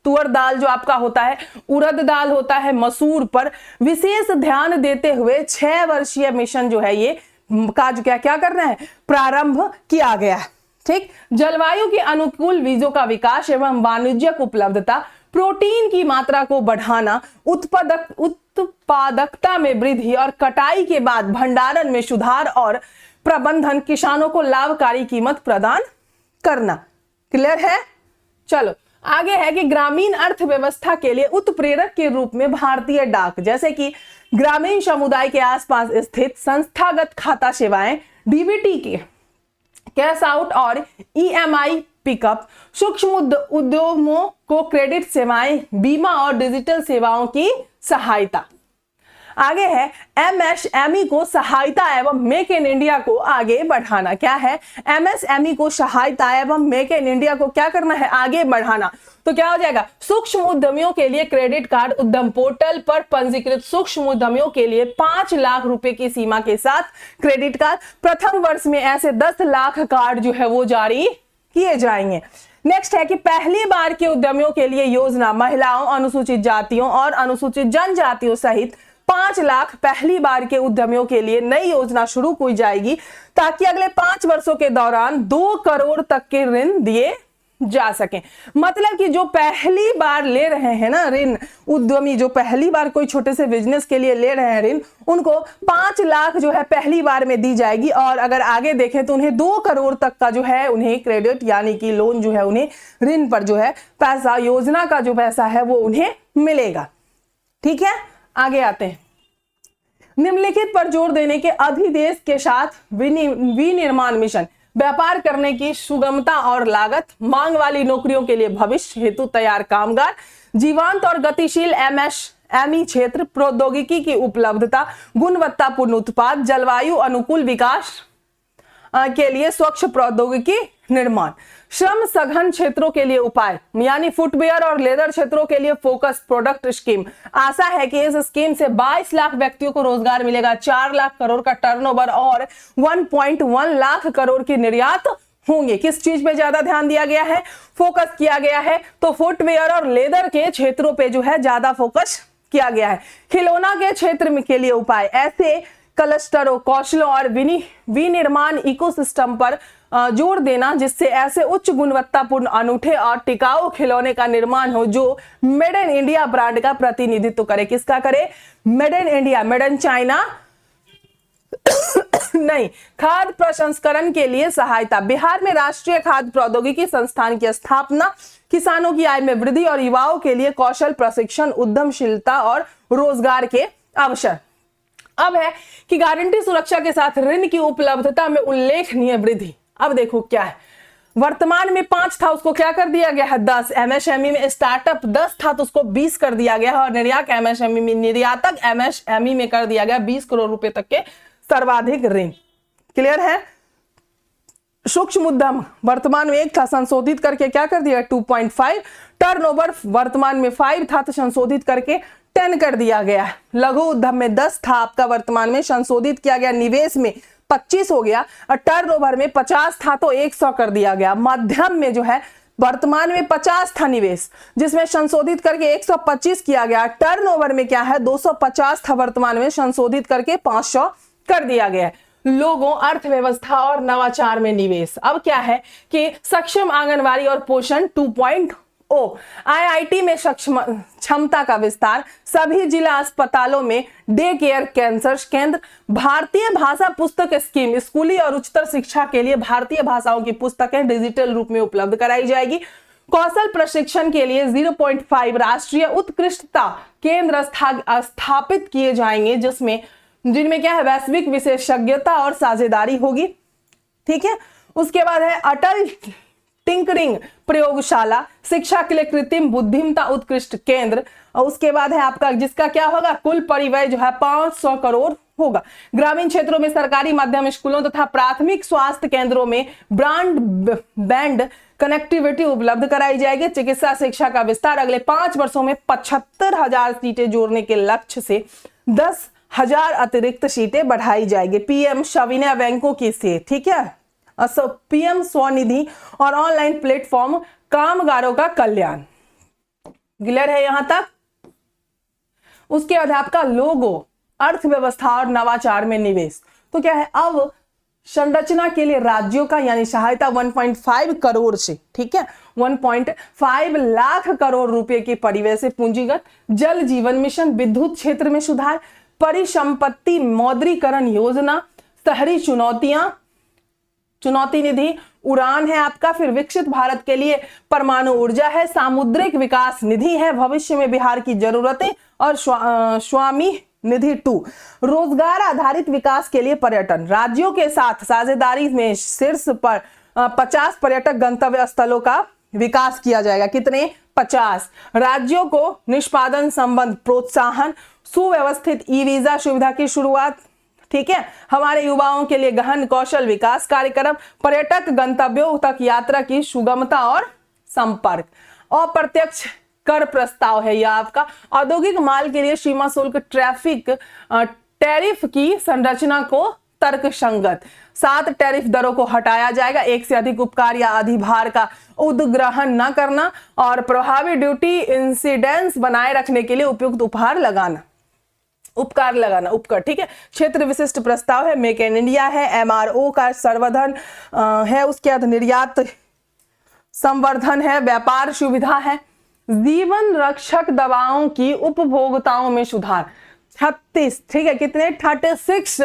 तुअर दाल जो आपका होता है, उड़द दाल होता है, मसूर पर विशेष ध्यान देते हुए 6 वर्षीय मिशन जो है ये का जो क्या करना है, प्रारंभ किया गया है। ठीक, जलवायु के अनुकूल बीजों का विकास एवं वाणिज्यिक उपलब्धता, प्रोटीन की मात्रा को बढ़ाना, उत्पादकता में वृद्धि और कटाई के बाद भंडारण में सुधार और प्रबंधन, किसानों को लाभकारी कीमत प्रदान करना। क्लियर है? चलो आगे है कि ग्रामीण अर्थव्यवस्था के लिए उत्प्रेरक के रूप में भारतीय डाक, जैसे कि ग्रामीण समुदाय के आसपास स्थित संस्थागत खाता सेवाएं, डीबीटी के कैश आउट और ईएमआई पिकअप, सूक्ष्म उद्योगों को क्रेडिट सेवाएं, बीमा और डिजिटल सेवाओं की सहायता। आगे है एमएसएमई को सहायता एवं मेक इन इंडिया को आगे बढ़ाना। क्या है? एमएसएमई को सहायता एवं मेक इन इंडिया को क्या करना है, आगे बढ़ाना। तो क्या हो जाएगा, सूक्ष्म उद्यमियों के लिए क्रेडिट कार्ड, उद्यम पोर्टल पर पंजीकृत सूक्ष्म उद्यमियों के लिए 5 लाख रुपए की सीमा के साथ क्रेडिट कार्ड। प्रथम वर्ष में ऐसे 10 लाख कार्ड जो है वो जारी किए जाएंगे। नेक्स्ट है कि पहली बार के उद्यमियों के लिए योजना, महिलाओं, अनुसूचित जातियों और अनुसूचित जनजातियों सहित 5 लाख पहली बार के उद्यमियों के लिए नई योजना शुरू की जाएगी, ताकि अगले 5 वर्षों के दौरान 2 करोड़ तक के ऋण दिए जा सकें। मतलब कि जो पहली बार ले रहे हैं ना ऋण, उद्यमी जो पहली बार कोई छोटे से बिजनेस के लिए ले रहे हैं ऋण, उनको 5 लाख जो है पहली बार में दी जाएगी, और अगर आगे देखें तो उन्हें 2 करोड़ तक का जो है उन्हें क्रेडिट यानी कि लोन जो है, उन्हें ऋण पर जो है पैसा, योजना का जो पैसा है वो उन्हें मिलेगा। ठीक है, आगे आते हैं। निम्नलिखित पर जोर देने के अधिदेश के साथ विनिर्माण मिशन, व्यापार करने की सुगमता और लागत, मांग वाली नौकरियों के लिए भविष्य हेतु तैयार कामगार, जीवंत और गतिशील एमएसएमई क्षेत्र, प्रौद्योगिकी की उपलब्धता, गुणवत्तापूर्ण उत्पाद, जलवायु अनुकूल विकास के लिए स्वच्छ प्रौद्योगिकी निर्माण, श्रम सघन क्षेत्रों के लिए उपाय, यानी फुटवेयर और लेदर क्षेत्रों के लिए फोकस प्रोडक्ट स्कीम। आशा है कि इस स्कीम से 22 लाख व्यक्तियों को रोजगार मिलेगा, 4 लाख करोड़ का टर्नओवर और 1.1 लाख करोड़ की निर्यात होंगे। किस चीज पे ज्यादा ध्यान दिया गया है, फोकस किया गया है, तो फुटवेयर और लेदर के क्षेत्रों पे जो है ज्यादा फोकस किया गया है। खिलौना के क्षेत्र में के लिए उपाय, ऐसे क्लस्टरों, कौशलों और विनिर्माण इकोसिस्टम पर जोर देना जिससे ऐसे उच्च गुणवत्तापूर्ण, अनूठे और टिकाऊ खिलौने का निर्माण हो जो मेड इन इंडिया ब्रांड का प्रतिनिधित्व करे। किसका करे? Made in India, made in China नहीं। खाद्य प्रसंस्करण के लिए सहायता, बिहार में राष्ट्रीय खाद्य प्रौद्योगिकी संस्थान की स्थापना, किसानों की आय में वृद्धि और युवाओं के लिए कौशल प्रशिक्षण, उद्यमशीलता और रोजगार के अवसर। अब है कि गारंटी सुरक्षा के साथ ऋण की उपलब्धता में उल्लेखनीय वृद्धि। अब देखो क्या है, वर्तमान में 5 था, उसको क्या कर दिया गया है 10। एमएसएमई में स्टार्टअप 10 था तो उसको 20 कर दिया गया है, और निर्यातक एमएसएमई में कर दिया गया 20 करोड़ रुपए तक के सर्वाधिक ऋण। क्लियर है? सूक्ष्म उद्यम वर्तमान में 1 था, संशोधित करके क्या कर दिया 2.5। टर्नओवर वर्तमान में 5 था तो संशोधित करके 10 कर दिया गया। लघु उद्यम में 10 था आपका, वर्तमान में संशोधित किया गया, निवेश में 25 हो गया, और टर्नओवर में 50 था तो 100 कर दिया गया। मध्यम में जो है वर्तमान में 50 था निवेश, जिसमें संशोधित करके 125 किया गया। टर्नओवर में क्या है 250 था, वर्तमान में संशोधित करके 500 कर दिया गया। लोगों, अर्थव्यवस्था और नवाचार में निवेश। अब क्या है कि सक्षम आंगनवाड़ी और पोषण 2.0, आईआईटी में क्षमता का विस्तार, सभी जिला अस्पतालों में डे केयर कैंसर केंद्र, भारतीय भाषा पुस्तक स्कीम, स्कूली और उच्चतर शिक्षा के लिए भारतीय भाषाओं की पुस्तकें डिजिटल रूप में उपलब्ध कराई जाएगी। कौशल प्रशिक्षण के लिए 0.5 राष्ट्रीय उत्कृष्टता केंद्र स्थापित किए जाएंगे, जिनमें क्या है वैश्विक विशेषज्ञता और साझेदारी होगी। ठीक है, उसके बाद है अटल टिंकरिंग प्रयोगशाला, शिक्षा के लिए कृत्रिम बुद्धिमत्ता उत्कृष्ट केंद्र। और उसके बाद है आपका जिसका क्या होगा, कुल परिव्यय जो है 500 करोड़ होगा। ग्रामीण क्षेत्रों में सरकारी माध्यम स्कूलों तथा प्राथमिक स्वास्थ्य केंद्रों में ब्रॉडबैंड कनेक्टिविटी उपलब्ध कराई जाएगी। चिकित्सा शिक्षा का विस्तार अगले 5 वर्षों में 75,000 सीटें जोड़ने के लक्ष्य से 10,000 अतिरिक्त सीटें बढ़ाई जाएगी। पीएम स्वनिधि बैंकों की से, ठीक है, पीएम स्वनिधि और ऑनलाइन प्लेटफॉर्म कामगारों का कल्याण। क्लियर है यहां तक? उसके बाद आपका लोगो, अर्थव्यवस्था और नवाचार में निवेश। तो क्या है, अब संरचना के लिए राज्यों का यानी सहायता 1.5 करोड़ से, ठीक है, 1.5 लाख करोड़ रुपए के परिव्यय से पूंजीगत जल जीवन मिशन, विद्युत क्षेत्र में सुधार, परिसंपत्ति मौद्रीकरण योजना, शहरी चुनौती निधि, उड़ान है आपका, फिर विकसित भारत के लिए परमाणु ऊर्जा है, सामुद्रिक विकास निधि है, भविष्य में बिहार की जरूरतें, और स्वामी निधि 2, रोजगार आधारित विकास के लिए पर्यटन। राज्यों के साथ साझेदारी में शीर्ष पर 50 पर्यटक गंतव्य स्थलों का विकास किया जाएगा। कितने? 50। राज्यों को निष्पादन संबंध प्रोत्साहन, सुव्यवस्थित ई वीजा सुविधा की शुरुआत, ठीक है, हमारे युवाओं के लिए गहन कौशल विकास कार्यक्रम, पर्यटक गंतव्यों तक यात्रा की सुगमता और संपर्क। अप्रत्यक्ष कर प्रस्ताव है यह आपका, औद्योगिक माल के लिए सीमा शुल्क टैरिफ की संरचना को तर्कसंगत, 7 टैरिफ दरों को हटाया जाएगा, एक से अधिक उपकार या अधिभार का उद्ग्रहण न करना, और प्रभावी ड्यूटी इंसिडेंस बनाए रखने के लिए उपयुक्त उपकार लगाना, ठीक है। क्षेत्र विशिष्ट प्रस्ताव है, मेक इन इंडिया है, एमआरओ का संवर्धन है, उसके बाद निर्यात संवर्धन है, व्यापार सुविधा है, जीवन रक्षक दवाओं की उपभोक्ताओं में सुधार, 36, ठीक है, कितने? 36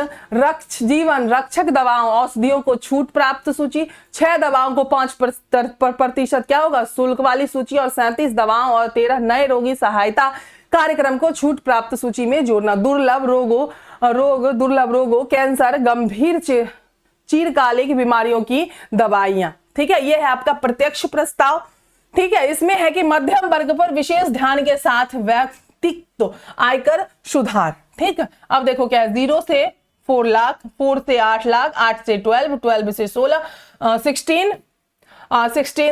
जीवन रक्षक दवाओं औषधियों को छूट प्राप्त सूची, 6 दवाओं को 5% क्या होगा, शुल्क वाली सूची, और 37 दवाओं और 13 नए रोगी सहायता कार्यक्रम को छूट प्राप्त सूची में जोड़ना। दुर्लभ रोगों, कैंसर, गंभीर चिरकालिक बीमारियों की दवाइयां, ठीक है, यह है आपका प्रत्यक्ष प्रस्ताव, ठीक है। इसमें है कि मध्यम वर्ग पर विशेष ध्यान के साथ व्यक्तित्व आयकर सुधार, ठीक है। अब देखो क्या है, 0 से 4 लाख, 4 से 8 लाख, 8 से 12, 12 से 16, 16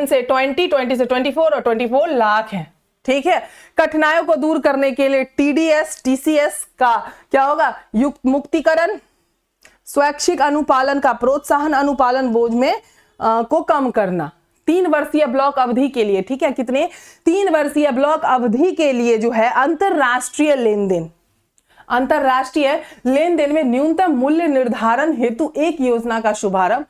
से 20, 20 से 24 और 24 लाख है, ठीक है। कठिनाइयों को दूर करने के लिए टीडीएस टीसीएस का क्या होगा, युक्त मुक्तिकरण, स्वैच्छिक अनुपालन का प्रोत्साहन, अनुपालन बोझ में को कम करना, 3 वर्षीय ब्लॉक अवधि के लिए, ठीक है, कितने? 3 वर्षीय ब्लॉक अवधि के लिए जो है अंतरराष्ट्रीय लेनदेन में न्यूनतम मूल्य निर्धारण हेतु एक योजना का शुभारंभ।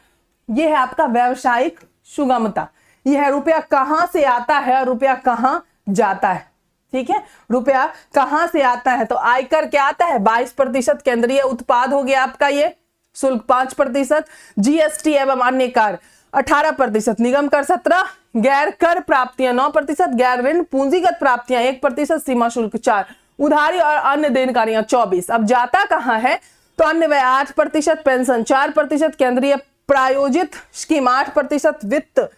यह है आपका व्यावसायिक सुगमता, यह रुपया कहां से आता है, रुपया कहां जाता है, ठीक है, रुपया कहां से आता है, तो आयकर क्या आता है 22%, केंद्रीय उत्पाद हो गया आपका ये, शुल्क 5%, जीएसटी एवं अन्य कर 18%, निगम कर 17%, गैर कर प्राप्तियां 9%, गैर ऋण पूंजीगत प्राप्तियां 1%, सीमा शुल्क 4%, उधारी और अन्य देनकारियां 24%। अब जाता कहां है, तो अन्य व्यय 8%, पेंशन 4%, केंद्रीय प्रायोजित स्कीम 8%, वित्त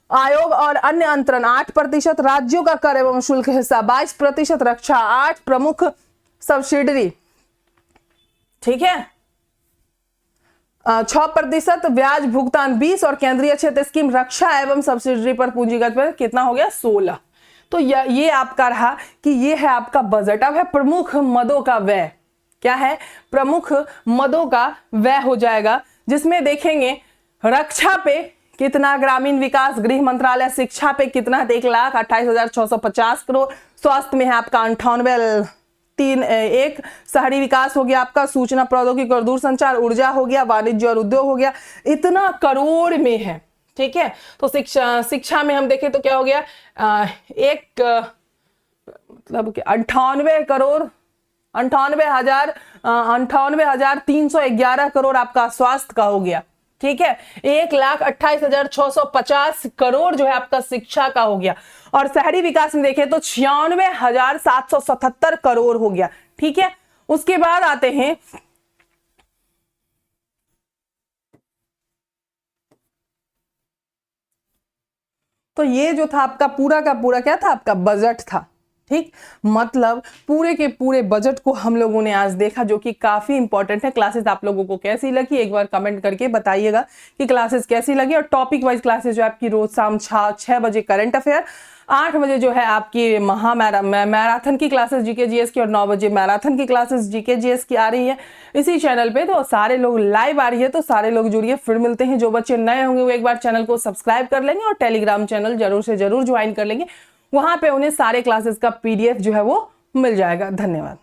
आयोग और अन्य अंतरण 8%, राज्यों का कर एवं शुल्क हिस्सा 22%, रक्षा 8%, प्रमुख सब्सिडरी, ठीक है, 6%, ब्याज भुगतान 20%, और केंद्रीय क्षेत्र स्कीम रक्षा एवं सब्सिडरी पर पूंजीगत पर कितना हो गया 16%। तो ये आपका रहा कि ये है आपका बजट। अब है प्रमुख मदों का व्यय, क्या है, प्रमुख मदों का व्यय हो जाएगा, जिसमें देखेंगे रक्षा पे कितना, ग्रामीण विकास गृह मंत्रालय, शिक्षा पे कितना है 1,28,650 करोड़, स्वास्थ्य में है आपका 98,1, शहरी विकास हो गया आपका, सूचना प्रौद्योगिकी और दूरसंचार, ऊर्जा हो गया, वाणिज्य और उद्योग हो गया, इतना करोड़ में है, ठीक है। तो शिक्षा में हम देखें तो क्या हो गया, मतलब 98,311 करोड़ आपका स्वास्थ्य का हो गया, ठीक है। 1,28,650 करोड़ जो है आपका शिक्षा का हो गया, और शहरी विकास में देखें तो 96,777 करोड़ हो गया, ठीक है। उसके बाद आते हैं तो ये जो था आपका पूरा का पूरा क्या था, आपका बजट था। ठीक, मतलब पूरे के पूरे बजट को हम लोगों ने आज देखा, जो कि काफी इंपॉर्टेंट है। क्लासेस आप लोगों को कैसी लगी एक बार कमेंट करके बताइएगा कि क्लासेस कैसी लगी। और टॉपिक वाइज क्लासेस जो आपकी रोज शाम 6 बजे करंट अफेयर, 8 बजे जो है आपकी मैराथन की क्लासेस जीके जीएस की, और 9 बजे मैराथन की क्लासेस जीके जीएस की आ रही है इसी चैनल पे। तो सारे लोग लाइव आ रही है, तो सारे लोग जुड़िए। फिर मिलते हैं। जो बच्चे नए होंगे वो एक बार चैनल को सब्सक्राइब कर लेंगे और टेलीग्राम चैनल जरूर से जरूर ज्वाइन कर लेंगे। वहां पे उन्हें सारे क्लासेस का पीडीएफ जो है वो मिल जाएगा। धन्यवाद।